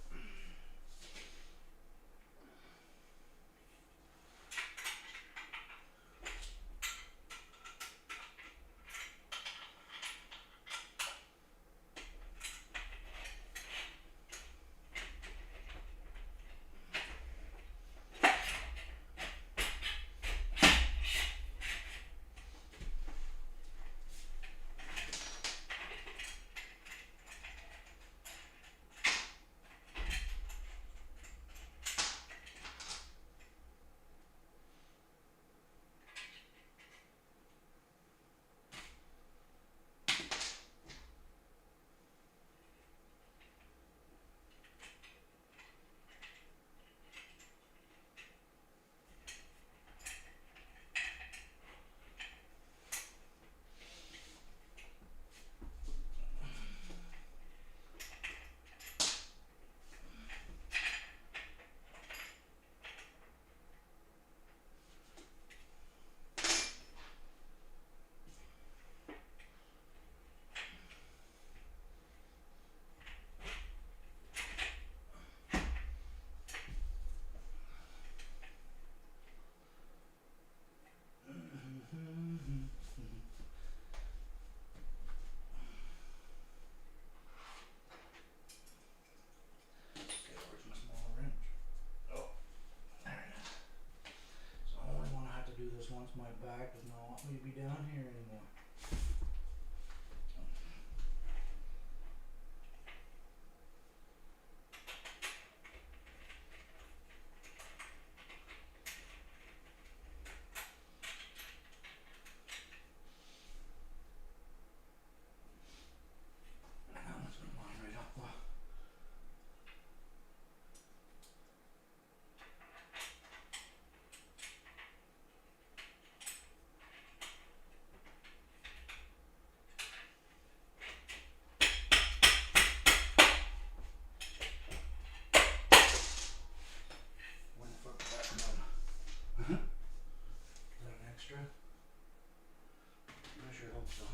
Once my back does not want me to be down here anymore. That one's gonna line right up well. Is that an extra? I sure hope so.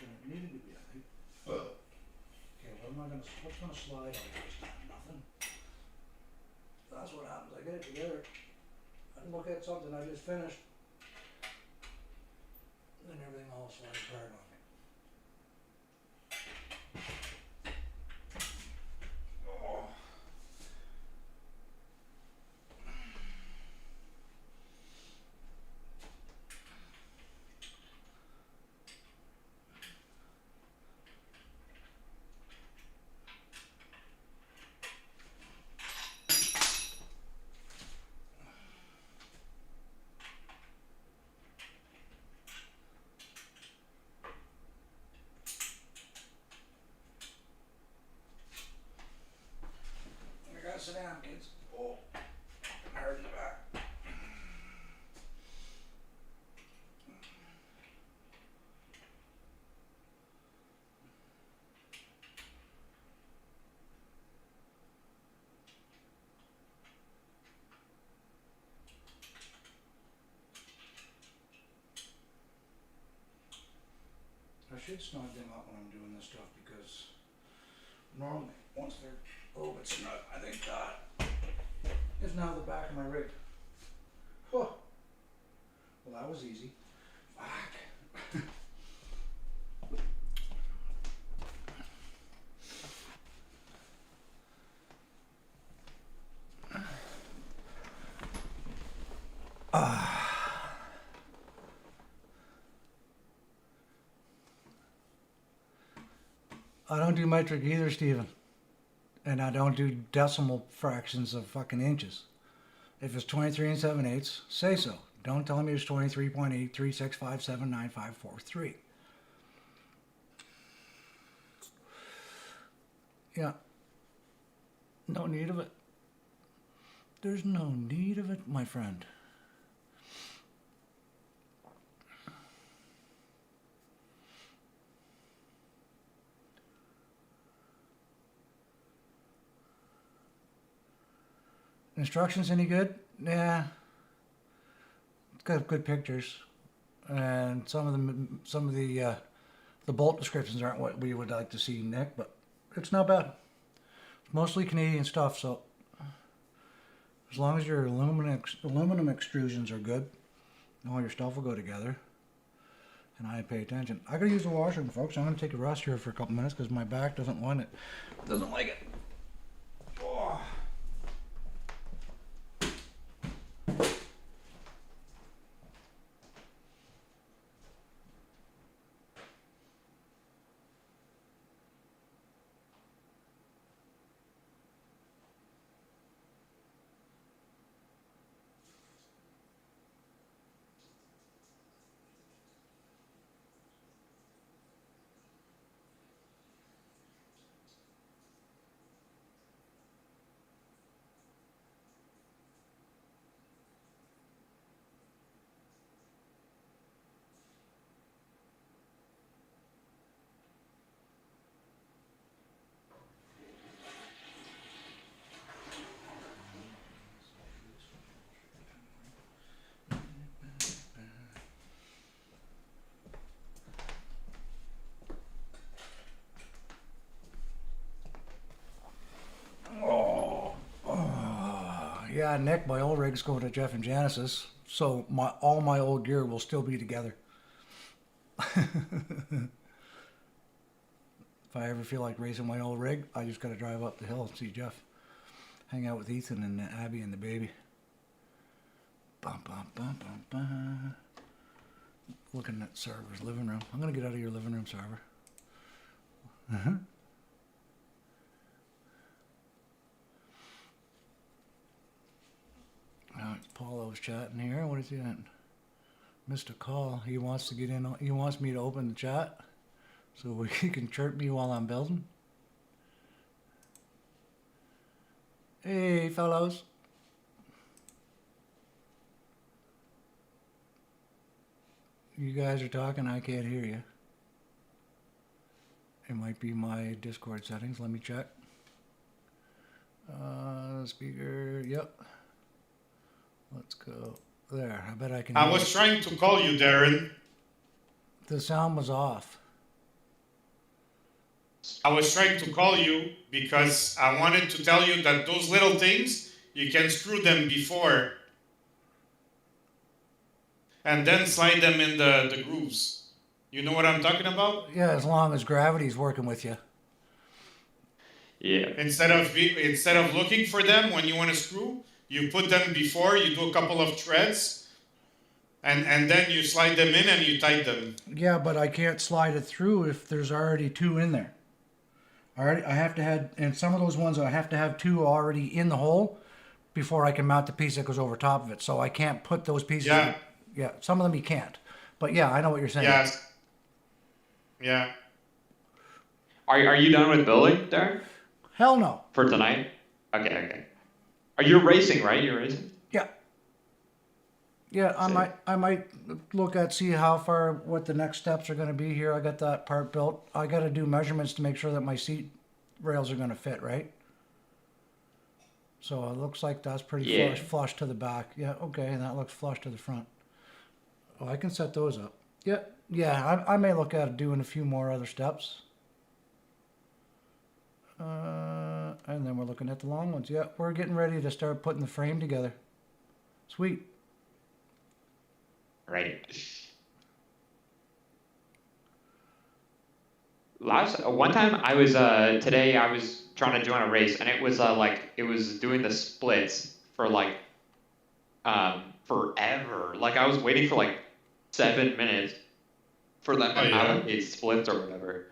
than it needed to be, I think. Okay, what's gonna slide on this time? Nothing. That's what happens, I get it together. I look at something I just finished, and then everything all slides apart on me. Oh. I gotta sit down, kids. Oh, hard in the back. I should snug them up when I'm doing this stuff because normally, once they're a little bit snug, I think that is now the back of my rig. Oh, well that was easy. Fuck. I don't do metric either, Stephen. And I don't do decimal fractions of fucking inches. If it's 23 7/8, say so. Don't tell me it's 23.836579543. Yeah. No need of it. There's no need of it, my friend. Instructions any good? Yeah. It's got good pictures, and some of the bolt descriptions aren't what we would like to see, Nick, but it's not bad. It's mostly Canadian stuff, so as long as your aluminum extrusions are good, all your stuff will go together. And I pay attention. I gotta use the washroom, folks. I'm gonna take a rest here for a couple minutes because my back doesn't want it. Doesn't like it. Oh. Yeah, Nick, my old rig's going to Jeff and Janice's, so all my old gear will still be together. If I ever feel like racing my old rig, I just gotta drive up the hill and see Jeff. Hang out with Ethan and Abby and the baby. Bum, bum, bum, bum, bum. Looking at Sarver's living room. I'm gonna get out of your living room, Sarver. Paulo's chatting here. What is he doing? Missed a call. He wants to get in. He wants me to open the chat so he can chirp me while I'm building. Hey, fellows. You guys are talking. I can't hear you. It might be my Discord settings. Let me check. Speaker. Yep. Let's go there. I bet I can. I was trying to call you, Darren. The sound was off. I was trying to call you because I wanted to tell you that those little things, you can screw them before and then slide them in the grooves. You know what I'm talking about? Yeah, as long as gravity's working with you. Yeah. Instead of looking for them when you want to screw, you put them before, you do a couple of threads, and then you slide them in and you tighten them. Yeah, but I can't slide it through if there's already two in there. I have to have, and some of those ones I have to have two already in the hole before I can mount the piece that goes over top of it. So I can't put those pieces. Yeah. Yeah, some of them you can't. But yeah, I know what you're saying. Yeah. Yeah. Are you done with building, Darren? Hell no. For tonight? Okay. Are you racing, right? You're racing? Yeah. Yeah, I might look at see how far what the next steps are going to be here. I got that part built. I got to do measurements to make sure that my seat rails are going to fit, right? So it looks like that's pretty flush to the back. Yeah, okay, and that looks flush to the front. Oh, I can set those up. Yeah, I may look at doing a few more other steps. And then we're looking at the long ones. Yeah, we're getting ready to start putting the frame together. Sweet. Right. One time I was today I was trying to join a race, and it was it was doing the splits for forever. Like I was waiting for like 7 minutes for them to allocate splits or whatever.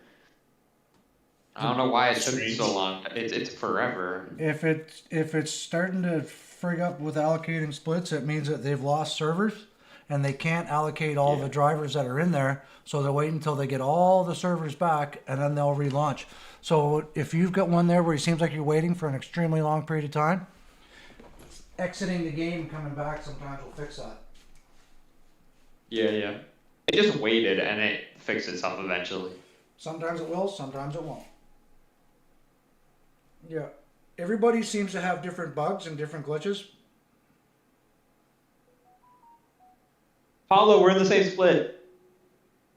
I don't know why it took so long. It's forever. If it's starting to frig up with allocating splits, it means that they've lost servers and they can't allocate all the drivers that are in there. So they're waiting until they get all the servers back and then they'll relaunch. So if you've got one there where it seems like you're waiting for an extremely long period of time, exiting the game and coming back sometimes will fix that. Yeah. It just waited and it fixed itself eventually. Sometimes it will, sometimes it won't. Yeah. Everybody seems to have different bugs and different glitches. Paulo, we're in the same split.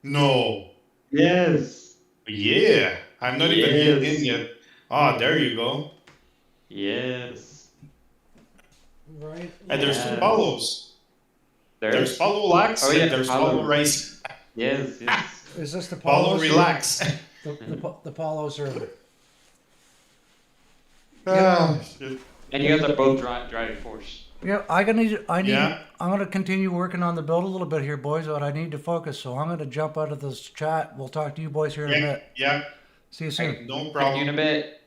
No. Yes. Yeah. I'm not even in yet. Oh, there you go. Yes. Right. And there's two Paulos. There's Paulo Lax and there's Paulo Race. Yes. Is this the Paulo Relax? The Paulo server. Shit. And you guys are both driving force. Yeah, I'm gonna continue working on the build a little bit here, boys, but I need to focus, so I'm gonna jump out of this chat. We'll talk to you boys here in a bit. Yeah. See you soon. No See problem. you in a bit.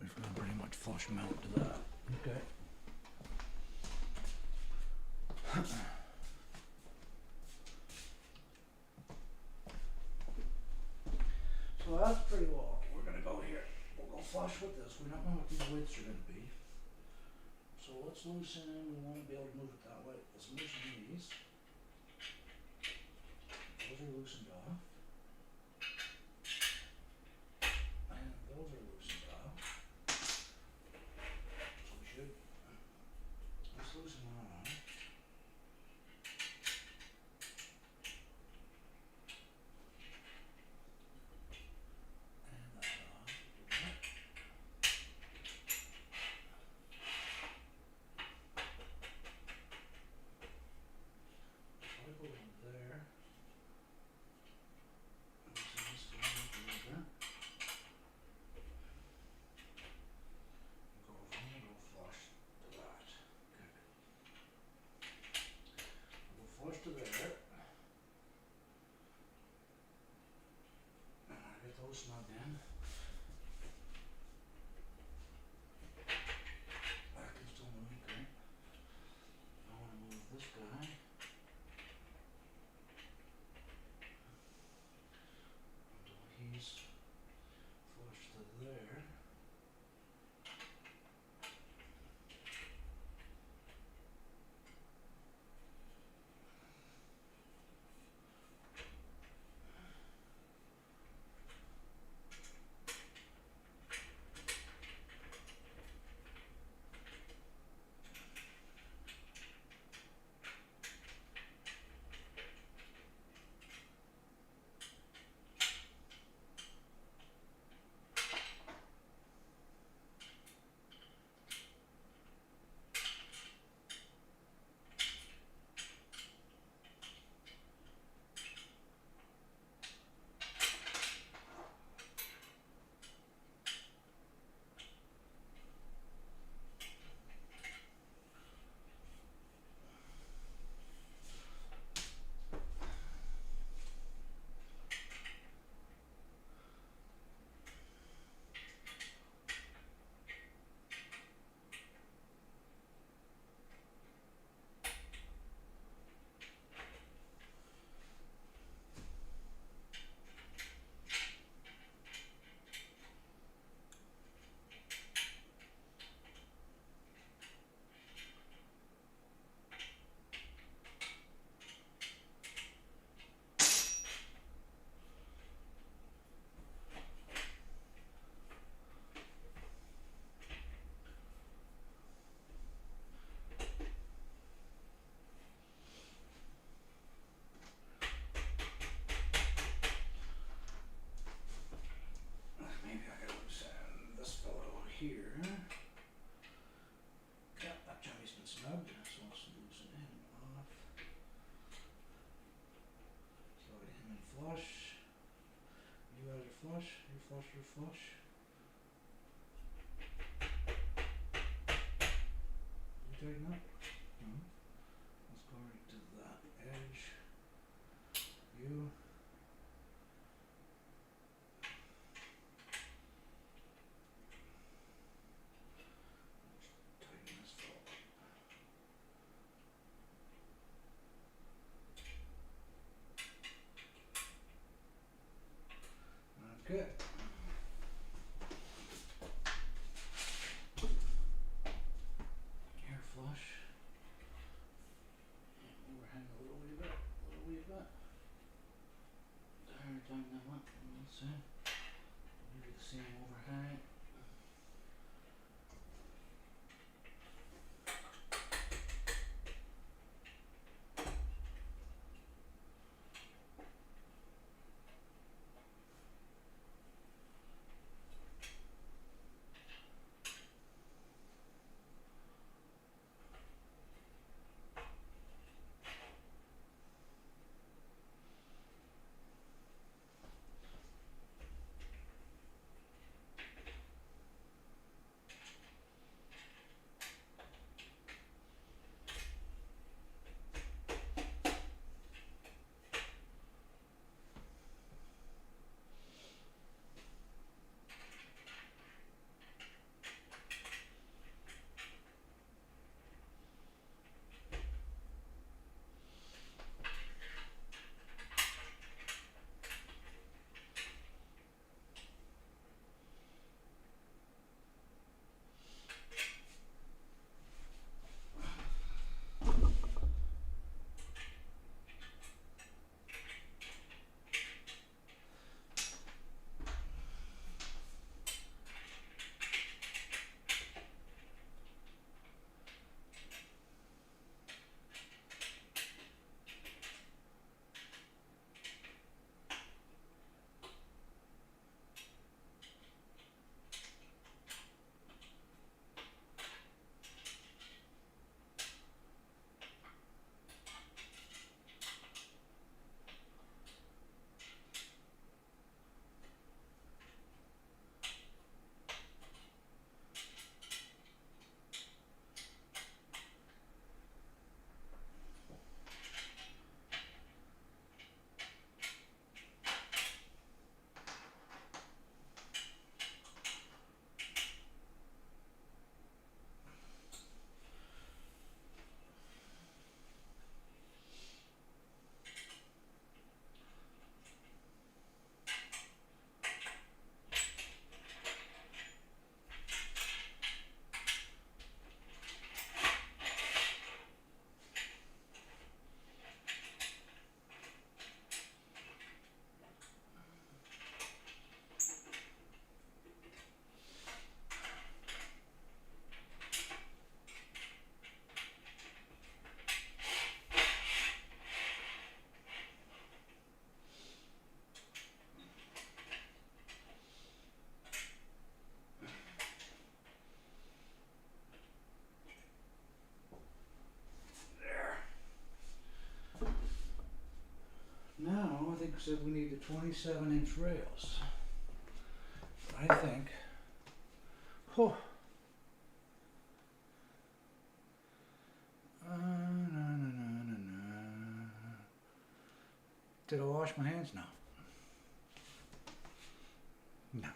We've got pretty much flush mount to that. Okay. So that's pretty well. We're gonna go here. We'll go flush with this. We don't know what these widths are gonna be. So let's loosen. We want to be able to move it that way. Let's loosen these. Those are loosened off. And those are loosened off. So we should. Let's loosen that off. And that off. Do that. So I go in there. flush. You tighten up? No. Let's go right to that edge. You. Tighten this fella up. Okay. Air flush. Overhang a little wee bit. Tighten them up. Let's see. Maybe the same overhang. Now, I think we said we need the 27-inch rails. I think, oh, did I wash my hands? No. No.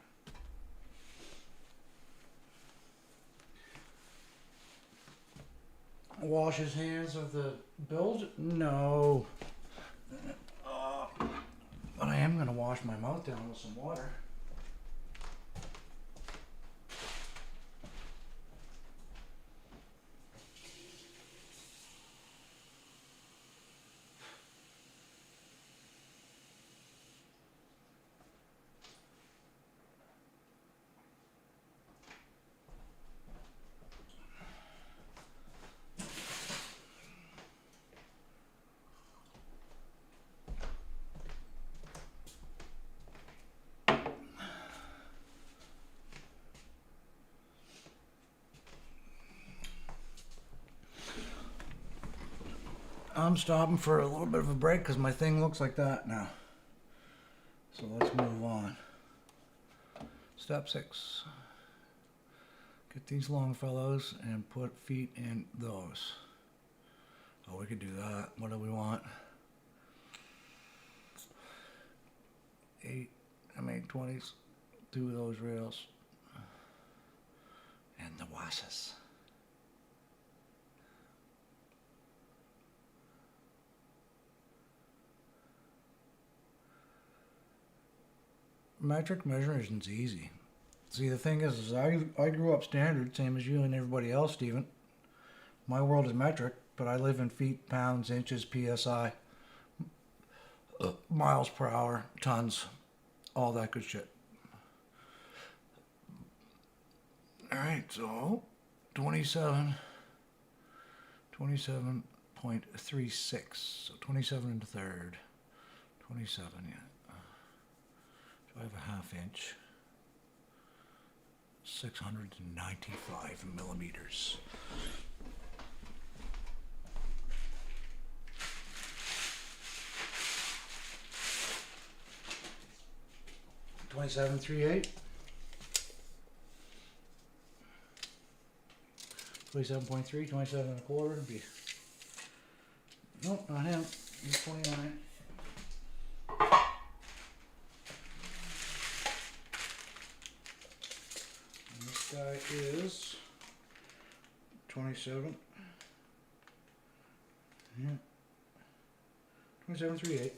Wash his hands of the build? No. But I am going to wash my mouth down with some water. I'm stopping for a little bit of a break because my thing looks like that now. So let's move on. Step 6. Get these long fellows and put feet in those. Oh, we could do that. What do we want? 8 M820s through those rails. And the wasses. Metric measuration's easy. See, the thing is I grew up standard, same as you and everybody else, Stephen. My world is metric, but I live in feet, pounds, inches, PSI, miles per hour, tons, all that good shit. All right, so 27.36. So 27 and a third. 27, yeah. Do I have a half inch? 695 millimeters. $27.38. 27.3, 27 and a quarter would be. Nope, not him. He's 29. And this guy is 27. Yeah. 27.38.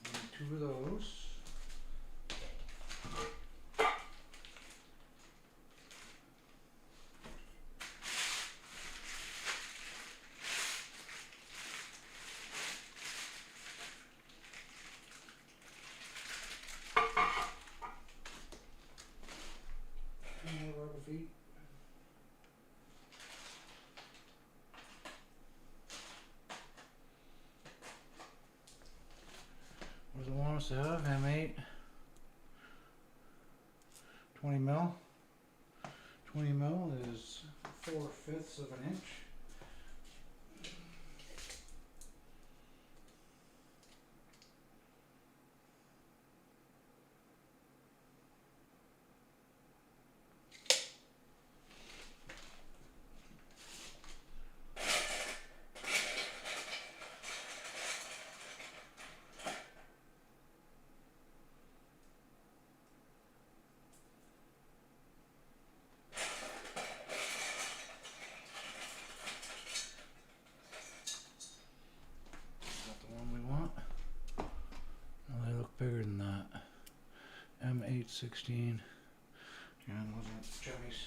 And 2 of those. Feet. What does it want us to have? M8. 20 mil. 20 mil is 4/5 of an inch. Bigger than that. M816. Yeah, those aren't chummies.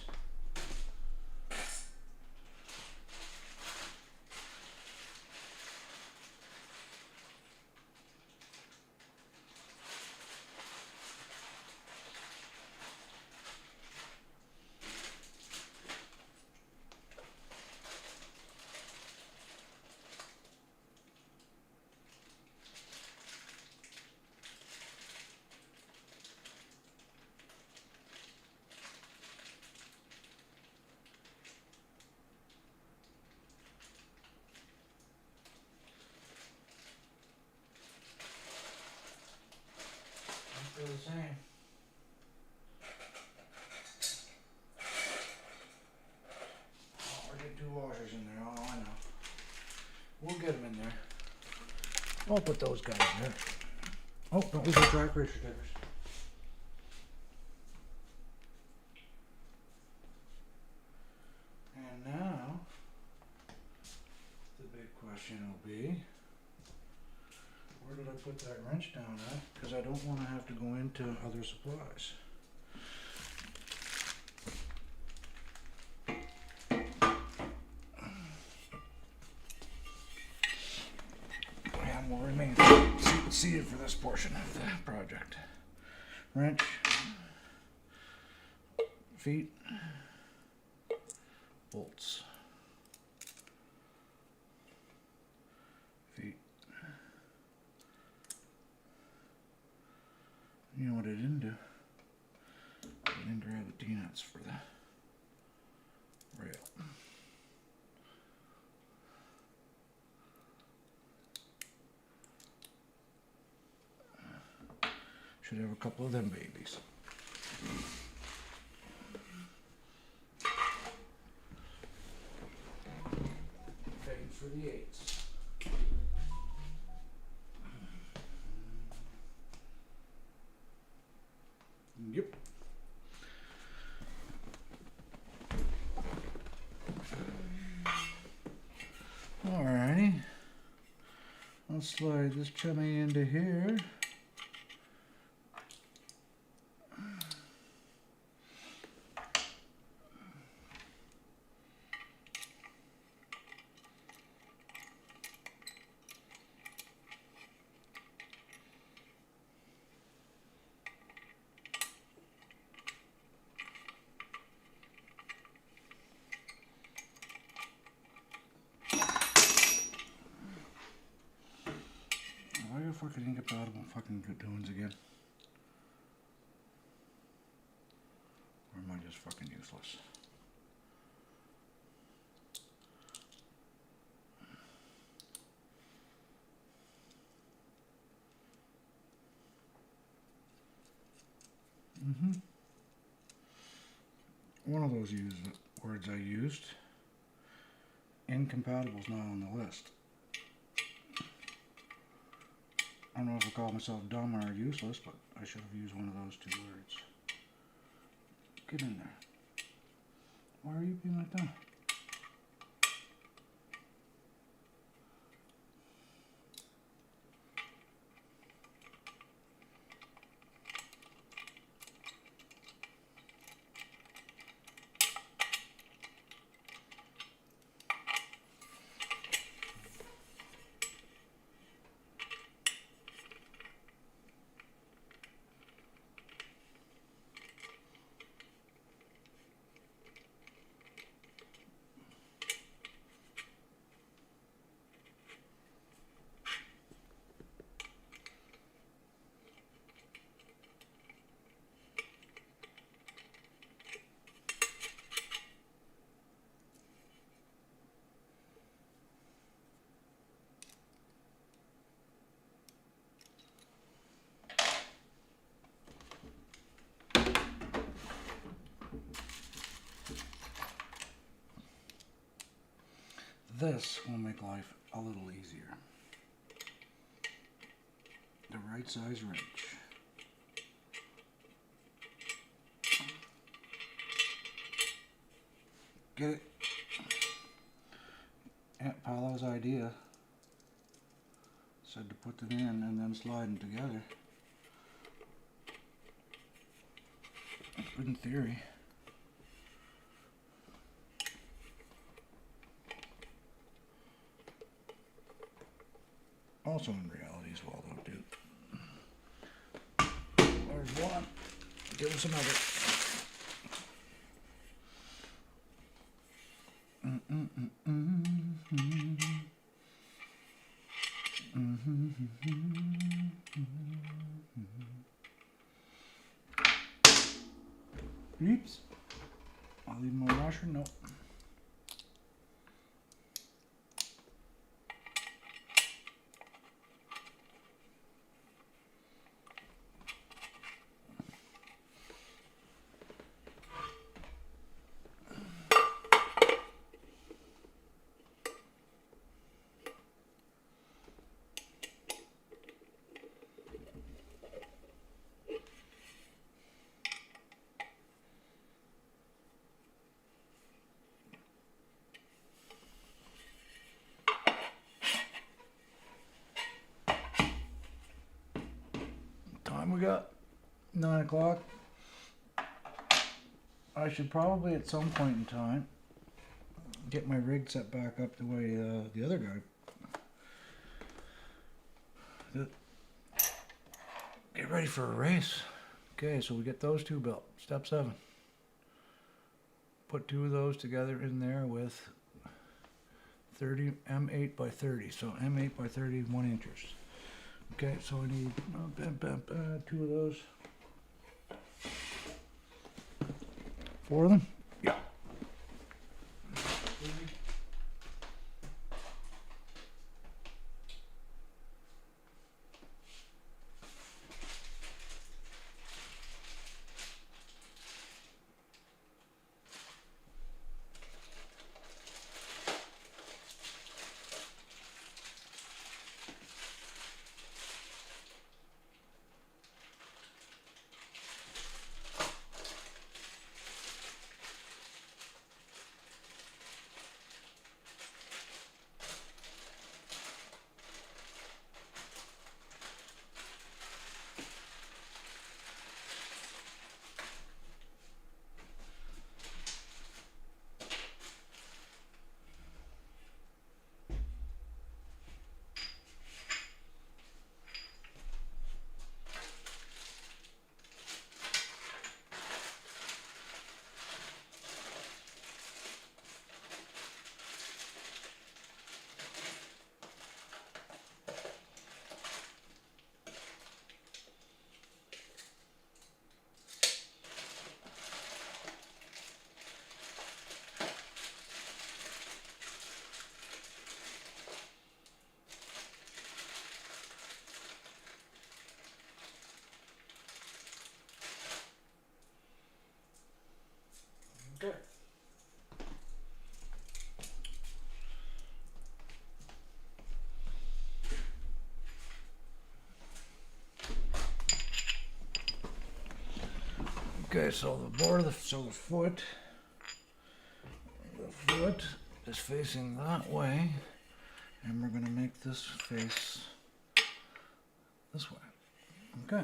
They're the same. Oh, we're getting 2 washers in there. Oh, I know. We'll get them in there. I'll put those guys there. Oh, don't leave the Trak Racer stickers. And now, the big question will be, where did I put that wrench down at? Because I don't want to have to go into other supplies. And will remain seated for this portion of the project. Wrench, feet, bolts, feet. You know what I didn't do? I didn't grab the T-nuts for the rail. Should have a couple of them babies. Begging for the 8s. Yep. Alrighty. I'll slide this chummy into here. Why are fucking incompatible fucking doings again? Or am I just fucking useless? One of those words I used. Incompatible is not on the list. I don't know if I call myself dumb or useless, but I should have used one of those 2 words. Get in there. Why are you being like that? This will make life a little easier. The right size wrench. Get it? Aunt Paolo's idea said to put them in and then slide them together. Good in theory. Also in reality as well, though, dude. There's one. Give us another. Oops. I'll leave my washer. Nope. We got 9 o'clock. I should probably at some point in time get my rig set back up the way the other guy. Get ready for a race. Okay, so we get those 2 built. Step 7. Put 2 of those together in there with 30 M8 by 30. So M8 by 30, 1 inches. Okay, so I need 2 of those. 4 of them? Yeah. Okay, so the board, so the foot is facing that way, and we're gonna make this face this way. Okay.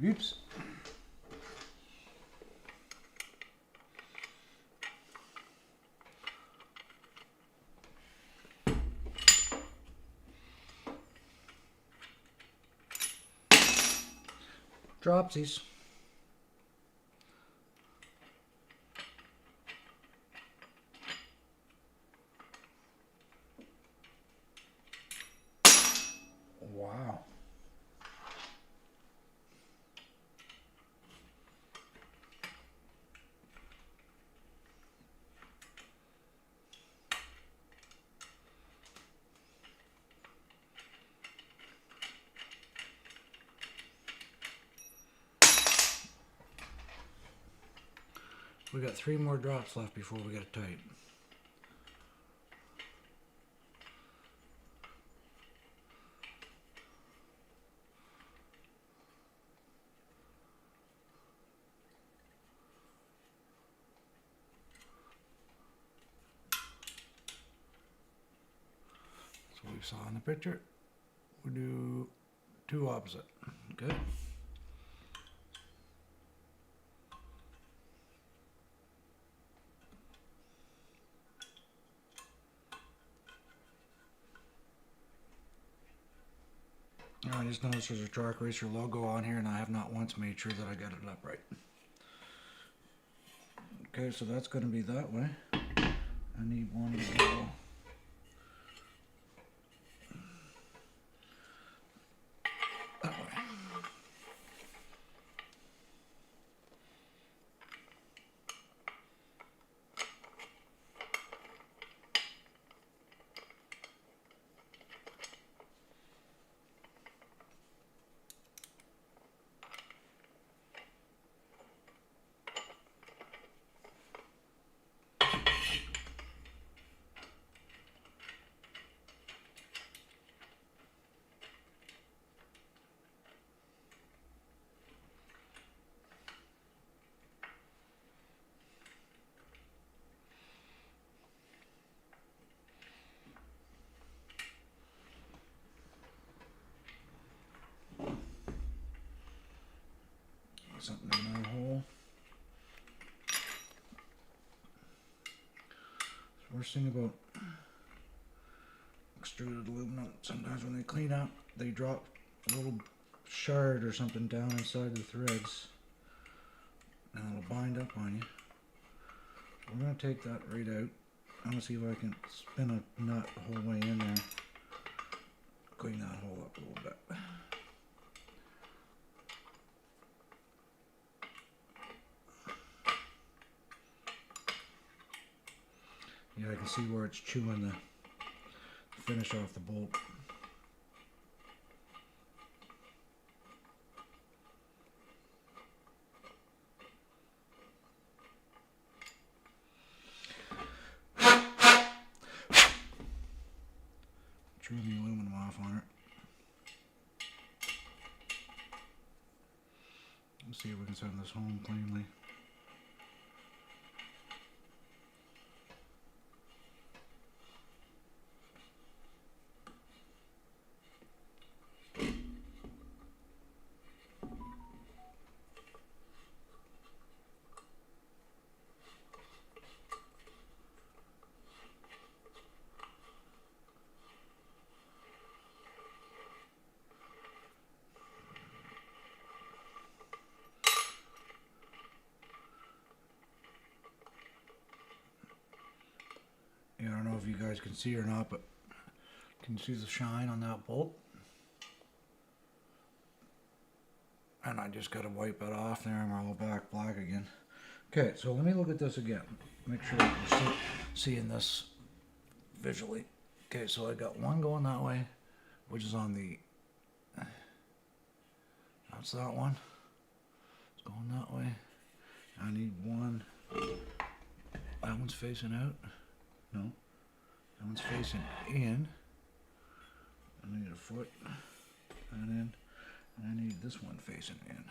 Oops. Dropsies. Wow. We got 3 more drops left before we get it tight. That's what we saw in the picture. We do 2 opposite. Okay. I just noticed there's a Trak Racer logo on here, and I have not once made sure that I got it up right. Okay, so that's going to be that way. I need one to go that way. Something in that hole. The worst thing about extruded aluminum, sometimes when they clean up, they drop a little shard or something down inside the threads, and it'll bind up on you. So we're going to take that right out. I'm going to see if I can spin a nut the whole way in there. Clean that hole up a little bit. Yeah, I can see where it's chewing the finish off the bolt. Trim the aluminum off on it. Let's see if we can send this home cleanly. Yeah, I don't know if you guys can see or not, but Can you see the shine on that bolt? And I just got to wipe it off there and we're all back black again. Okay, so let me look at this again. Make sure you're seeing this visually. Okay, so I got one going that way, which is on the, that's that one. It's going that way. I need one. That one's facing out. No. That one's facing in. I need a foot. And in. And I need this one facing in.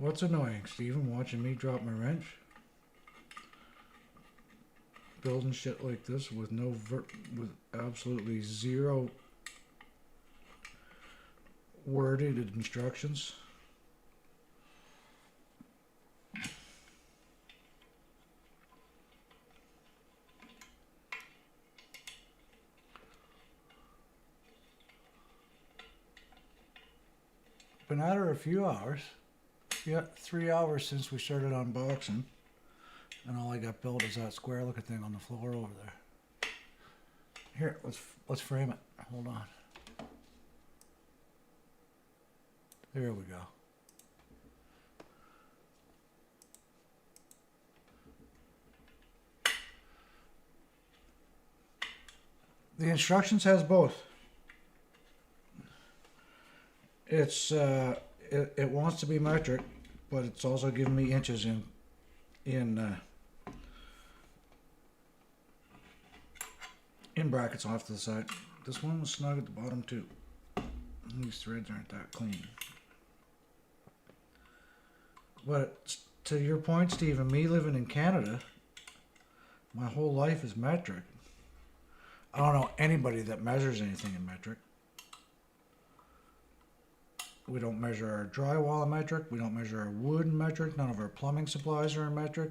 What's annoying, Stephen, watching me drop my wrench? Building shit like this with with absolutely zero worded instructions. Been at her a few hours. Yeah, 3 hours since we started unboxing, and all I got built is that square looking thing on the floor over there. Here, let's frame it. Hold on. There we go. The instructions has both. It wants to be metric, but it's also giving me inches in brackets off to the side. This one was snug at the bottom too. These threads aren't that clean. But to your point, Stephen, me living in Canada, my whole life is metric. I don't know anybody that measures anything in metric. We don't measure our drywall in metric. We don't measure our wood in metric. None of our plumbing supplies are in metric.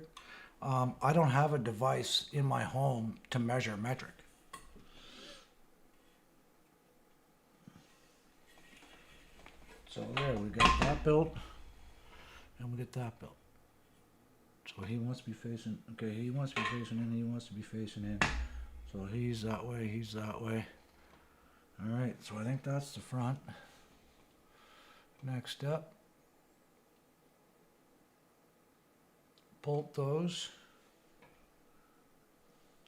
I don't have a device in my home to measure metric. So there, we got that built, and we get that built. So he wants to be facing, okay, he wants to be facing in, he wants to be facing in. So he's that way, he's that way. All right, so I think that's the front. Next up, bolt those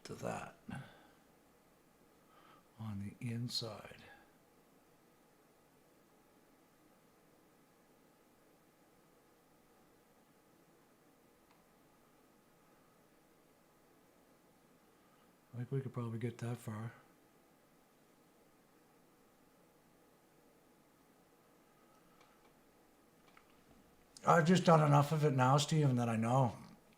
to that on the inside. I think we could probably get that far. I've just done enough of it now, Stephen, that I know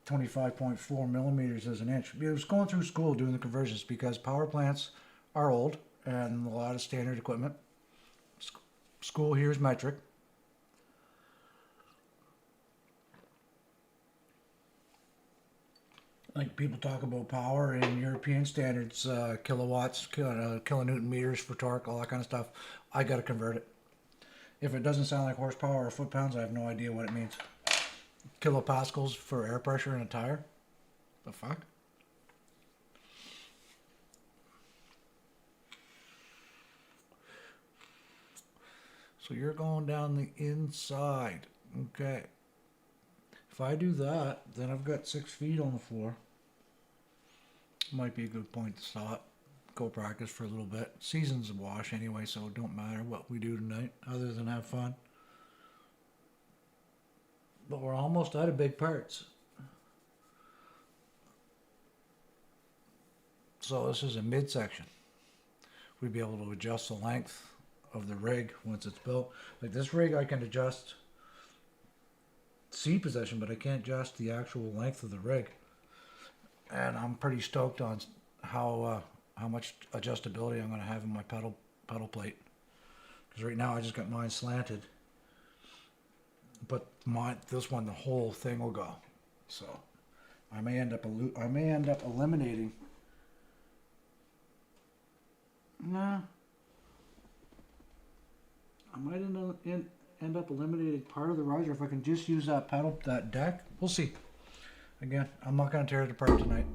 25.4 millimeters is an inch. I was going through school doing the conversions because power plants are old and a lot of standard equipment. School here is metric. Like people talk about power in European standards, kilowatts, kilonewton meters for torque, all that kind of stuff. I got to convert it. If it doesn't sound like horsepower or foot-pounds, I have no idea what it means. Kilopascals for air pressure in a tire? The fuck? So you're going down the inside. Okay. If I do that, then I've got 6 feet on the floor. Might be a good point to stop. Go practice for a little bit. Season's a wash anyway, so it don't matter what we do tonight other than have fun. But we're almost out of big parts. So this is a midsection. We'd be able to adjust the length of the rig once it's built. Like this rig I can adjust seat position, but I can't adjust the actual length of the rig. and I'm pretty stoked on how much adjustability I'm going to have in my pedal plate. Because right now I just got mine slanted, but this one, the whole thing will go. So I may end up eliminating. Nah, I might end up eliminating part of the riser if I can just use that deck. We'll see. Again, I'm not going to tear it apart tonight.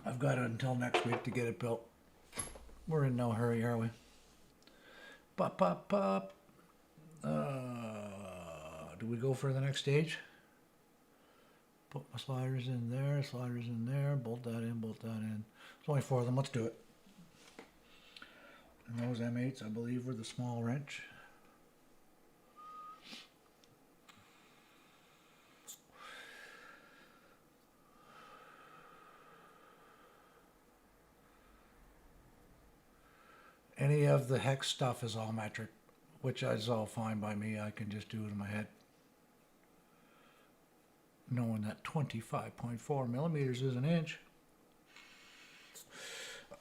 I've got until next week to get it built. We're in no hurry, are we? Pop, pop, pop. Do we go for the next stage? Put my sliders in there, bolt that in. There's only 4 of them, let's do it. And those M8s, I believe, were the small wrench. Any of the hex stuff is all metric, which is all fine by me. I can just do it in my head. Knowing that 25.4 millimeters is an inch.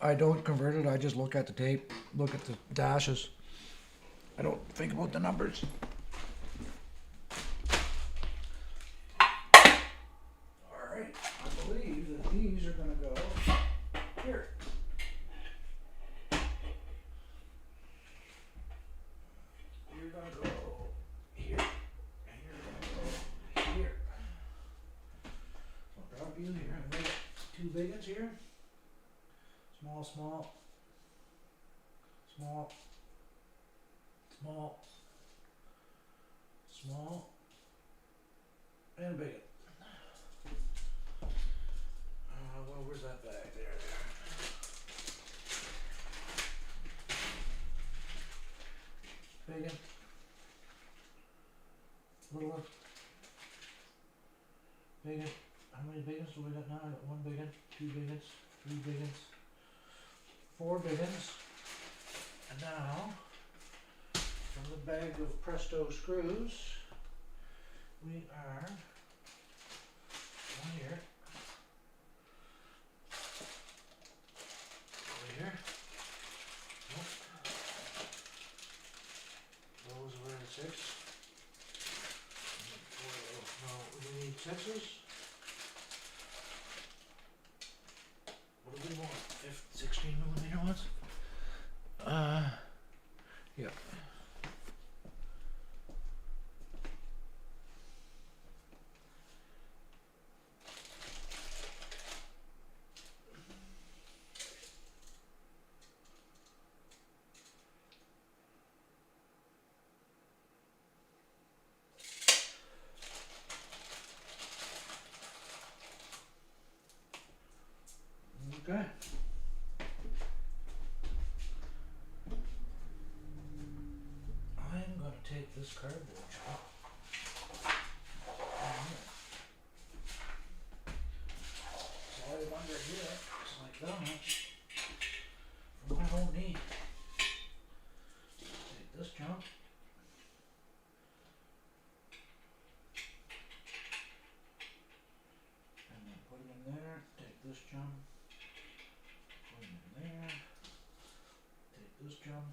I don't convert it, I just look at the tape, look at the dashes. I don't think about the numbers. Alright, I believe that these are going to go here. You're going to go here, and you're going to go here. So I'll drop you here. I've got 2 big ones here. Small, small, small, small, small, and big. Well, where's that bag? There. Big one. Little one. Big one. How many big ones do we got now? I got 1 big one, 2 big ones, 3 big ones, 4 big ones. And now, from the bag of Presto screws, we are 1 here, over here. Nope. Those were in 6. No, we need 6s. What do we want? 16 millimeter ones? Yeah. Okay. I'm going to take this cardboard off. Slide it under here, just like that. For my own need. Take this junk. And then put it in there. Take this junk. Put it in there. Take this junk.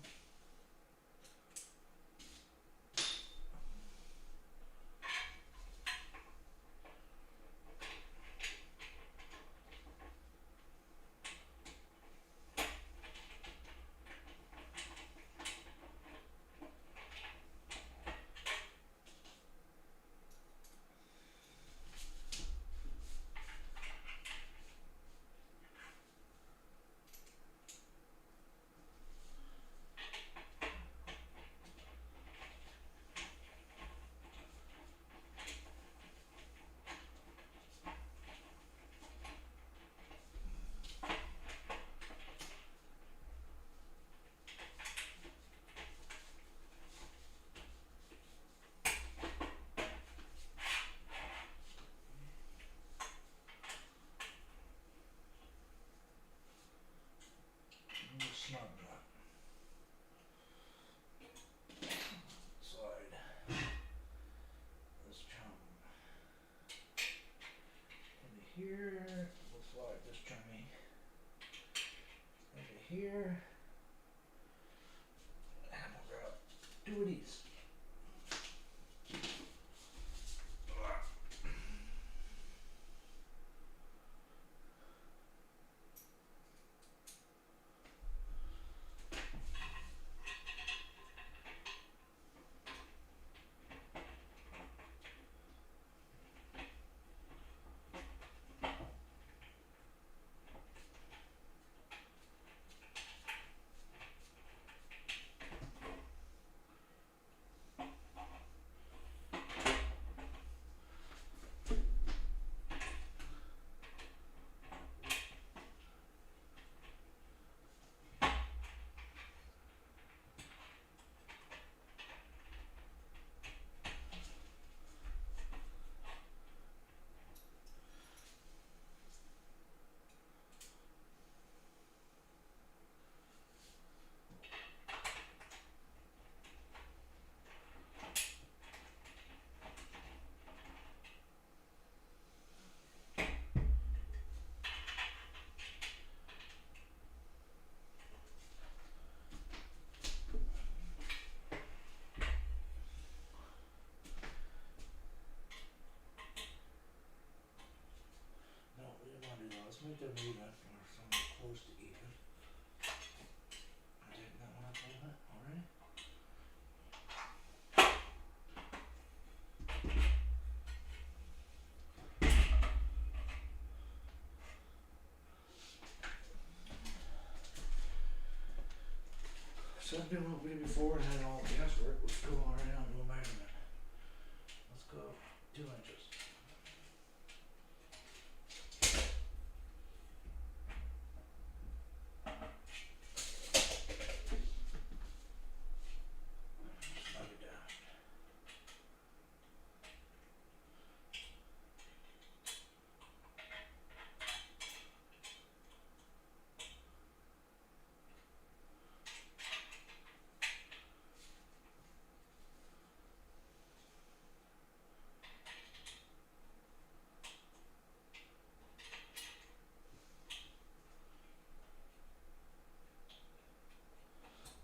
need that for something close to even. I did that one up a little bit already. So I've been what we did before and had all the guesswork. Let's go right now and do a measurement. Let's go 2 inches. Snug it down.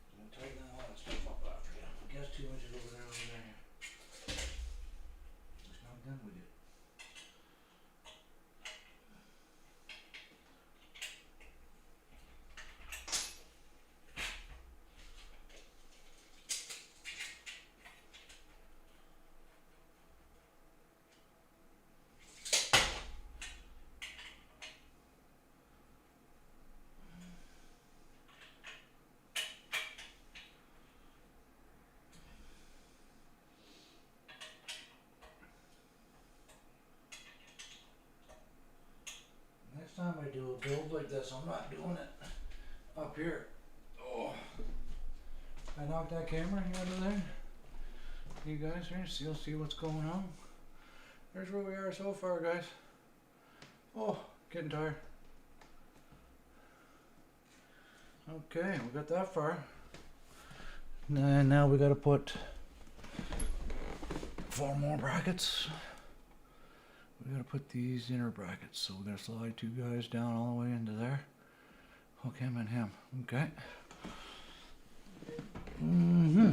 I'm gonna tighten all that stuff up after you. I guess 2 inches over there, over there. It's not done with it. Next time I do a build like this, I'm not doing it up here. Oh, I knocked that camera out of there. You guys here, you'll see what's going on. There's where we are so far, guys. Oh, getting tired. Okay, we got that far. And now we got to put 4 more brackets. We got to put these inner brackets. So we're going to slide 2 guys down all the way into there. Hook him and him. Okay. Mm-hmm.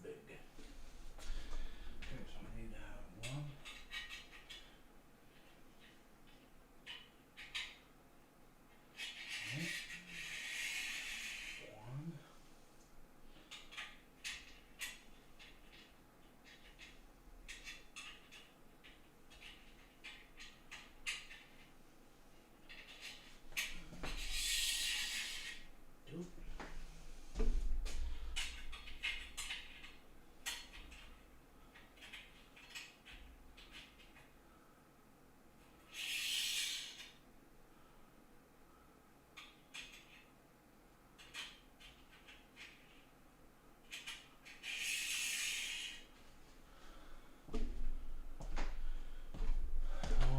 Big. Okay, so I need to have 1. Okay. 1.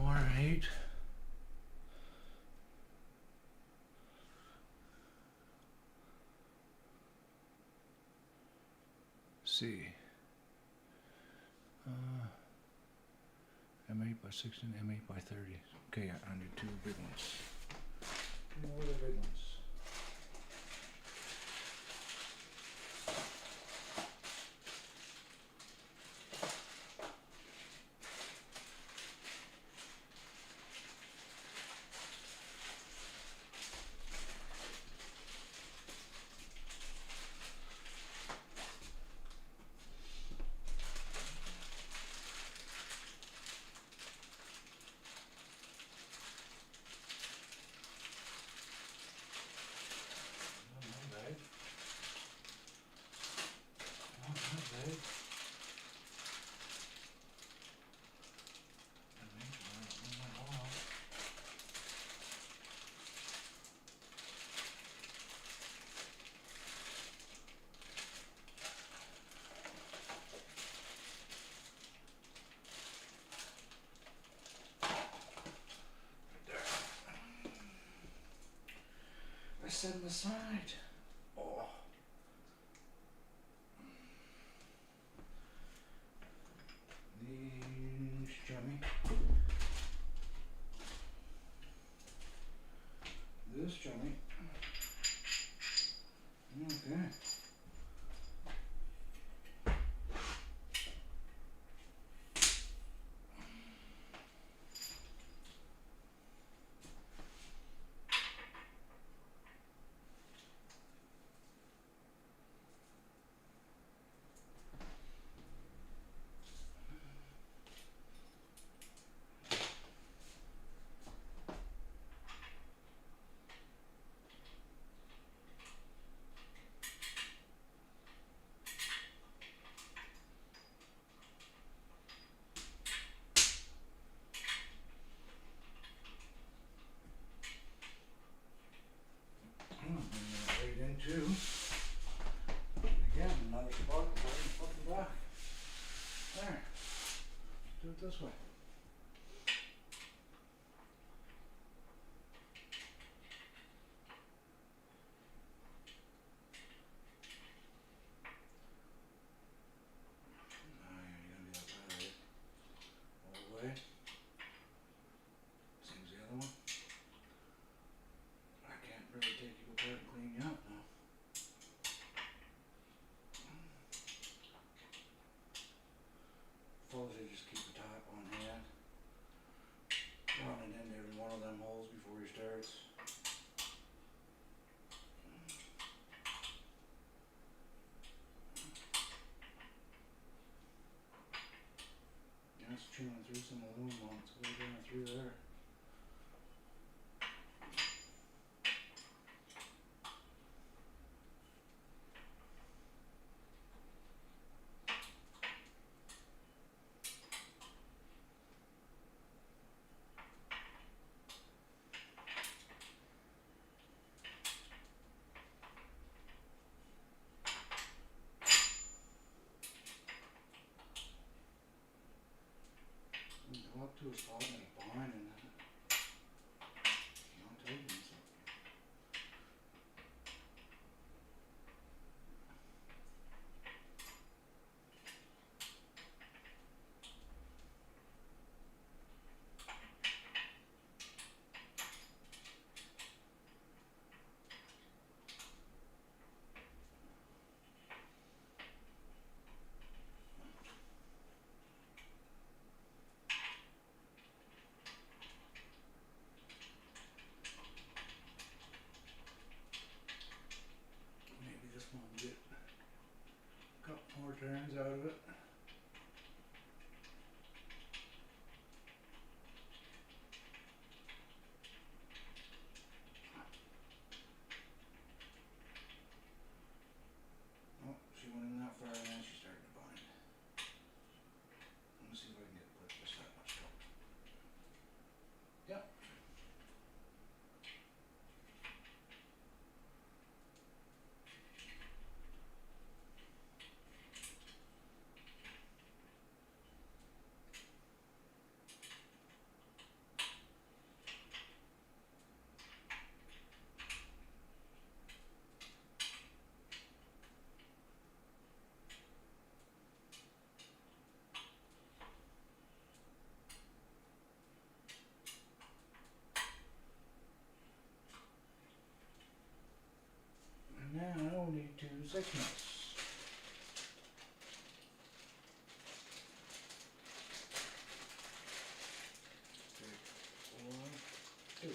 Alright. See. M8 by 16, M8 by 30. Okay, I need 2 big ones. 2 more of the big ones. I set them aside. Oh. this joint. Okay. Bring that right into, again, another spot right in the fucking back. There. Do it this way. Now you're gonna be outside all the way. Same as the other one. I can't really take you apart and clean you up now. Suppose you just keep the top on hand. Run it into every one of them holes before he starts. Yeah, it's chewing through some aluminum. It's way down through there. You go up to a spot and a bind and then not taking something. Maybe this one will get a couple more turns out of it. Oh, she went in that far and then she's starting to bind. Let me see if I can get put just that much up. Yep. And now I need 2 6-nuts. Take 1, 2.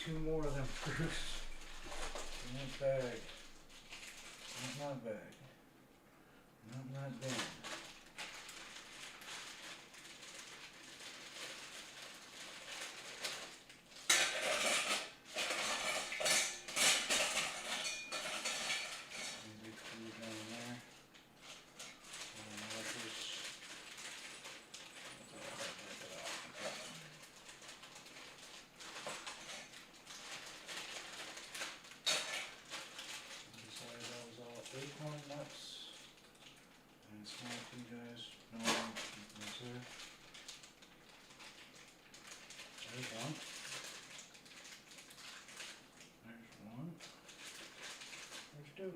2 more of them screws in that bag. Not my bag. Not Ben. Big screws down there. Markers. That's all I have to get off. Decided that was all acorn nuts. And small for you guys. No, that's there. There's one. There's one. There's two.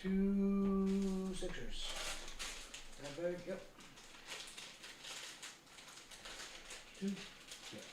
Two sixers. That bag? Yep. Two. Yep.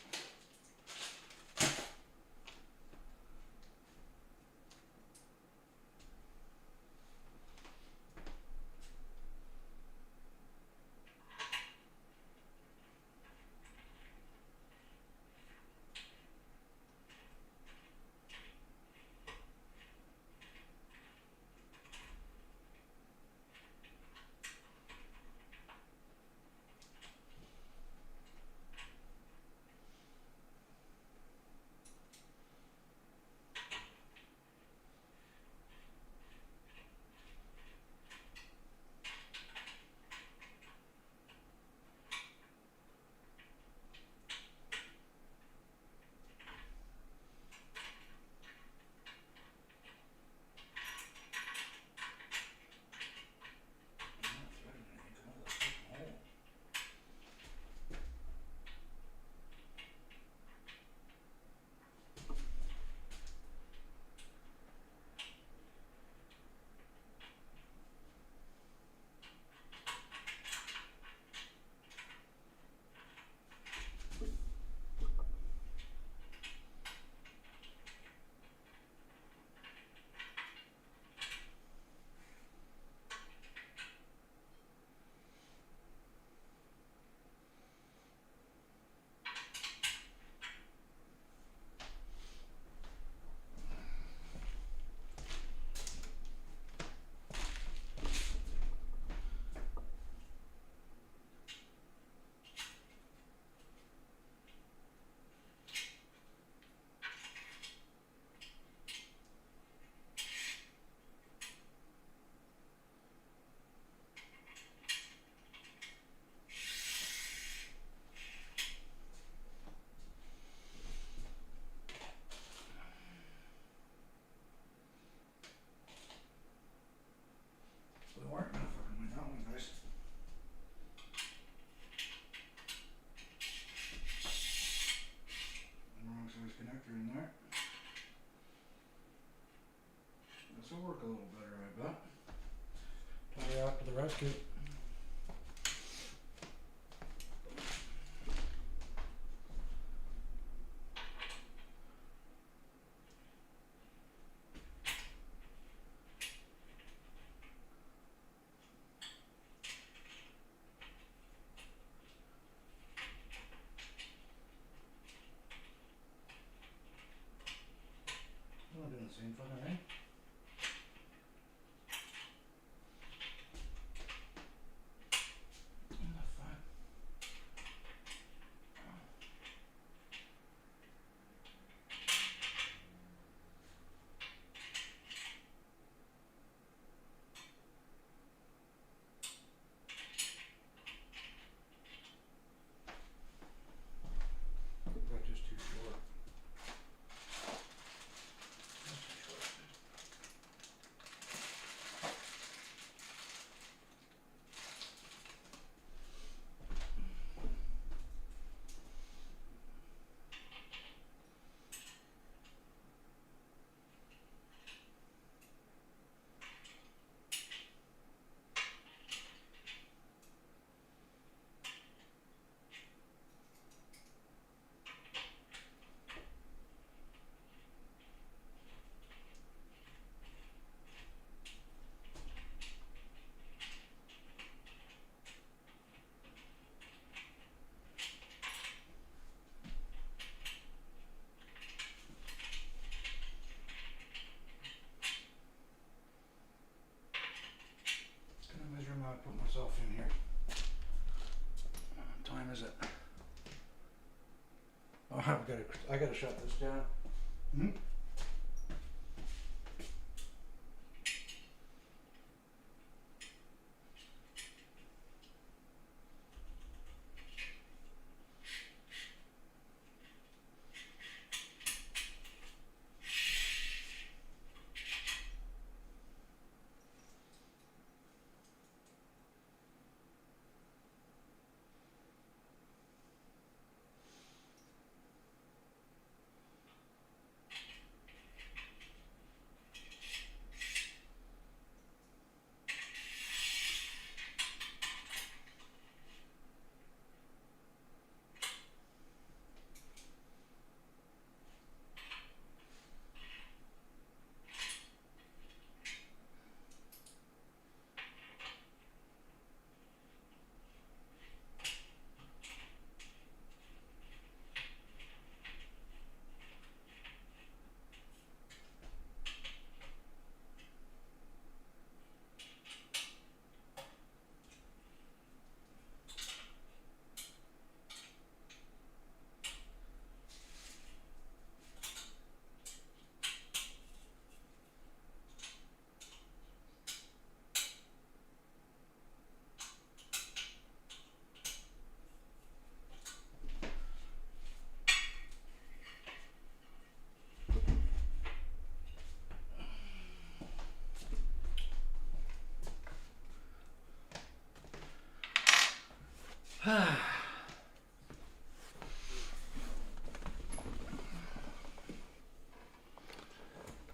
to. I'm not doing the same fucking thing. Fine. That's just too short. That's too short. Gonna measure my, put myself in here. What time is it? Oh, I gotta shut this down. Hmm?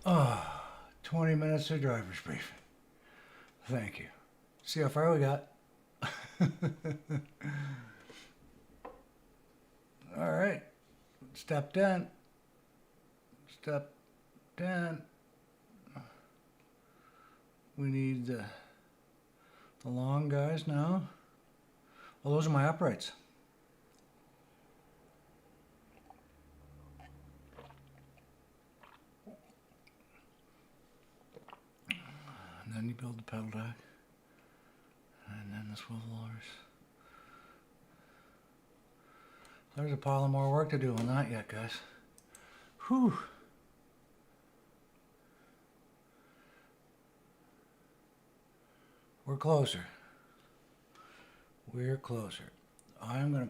Oh, 20 minutes of driver's briefing. Thank you. See how far we got. All right. Step 10. Step 10. We need the long guys now. Well, those are my uprights. And then you build the pedal deck. And then the swivel arms. There's a pile of more work to do on that yet, guys. Whew. We're closer. We're closer. I'm gonna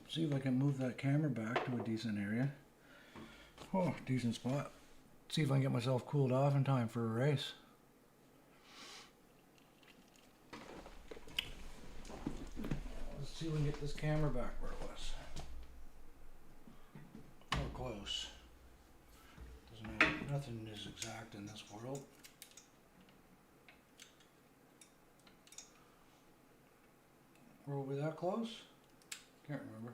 see if I can move that camera back to a decent area. Oh, decent spot. See if I can get myself cooled off in time for a race. Let's see if we can get this camera back where it was. Or close. Doesn't matter. Nothing is exact in this world. Were we that close? Can't remember.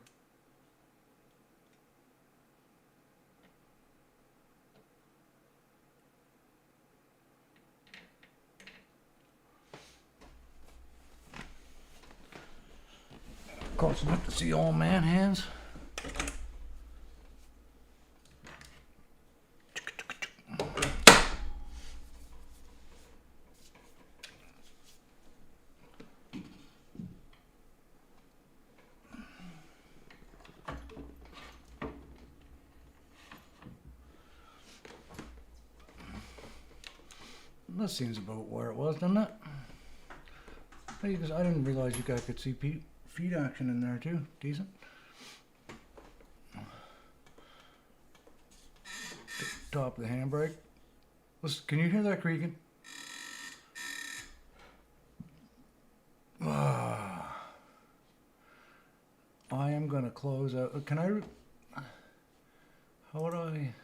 Close enough to see old man hands. That seems about where it was, doesn't it? Because I didn't realize you guys could see feet action in there too. Decent. Top of the handbrake. Listen, can you hear that creaking? Ah. I am gonna close out. Can I? How would I?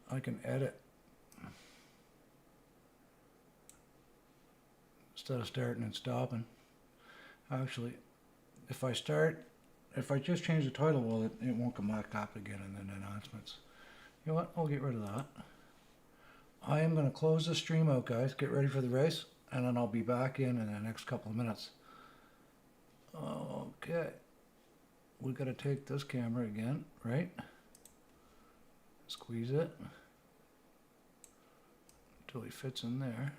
I can edit instead of starting and stopping. Actually, if I just change the title, well, it won't come back up again in the announcements. You know what? I'll get rid of that. I am going to close the stream out, guys. Get ready for the race, and then I'll be back in the next couple of minutes. Okay. We got to take this camera again, right? Squeeze it until he fits in there.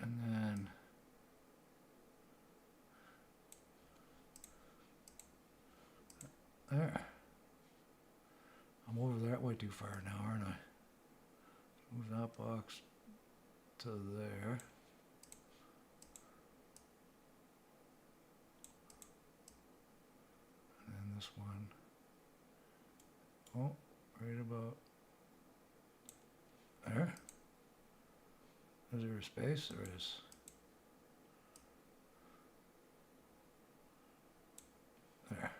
And then there. I'm over that way too far now, aren't I? Move that box to there. And then this one. Oh, right about there. Is there a space? There is. There.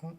Oh.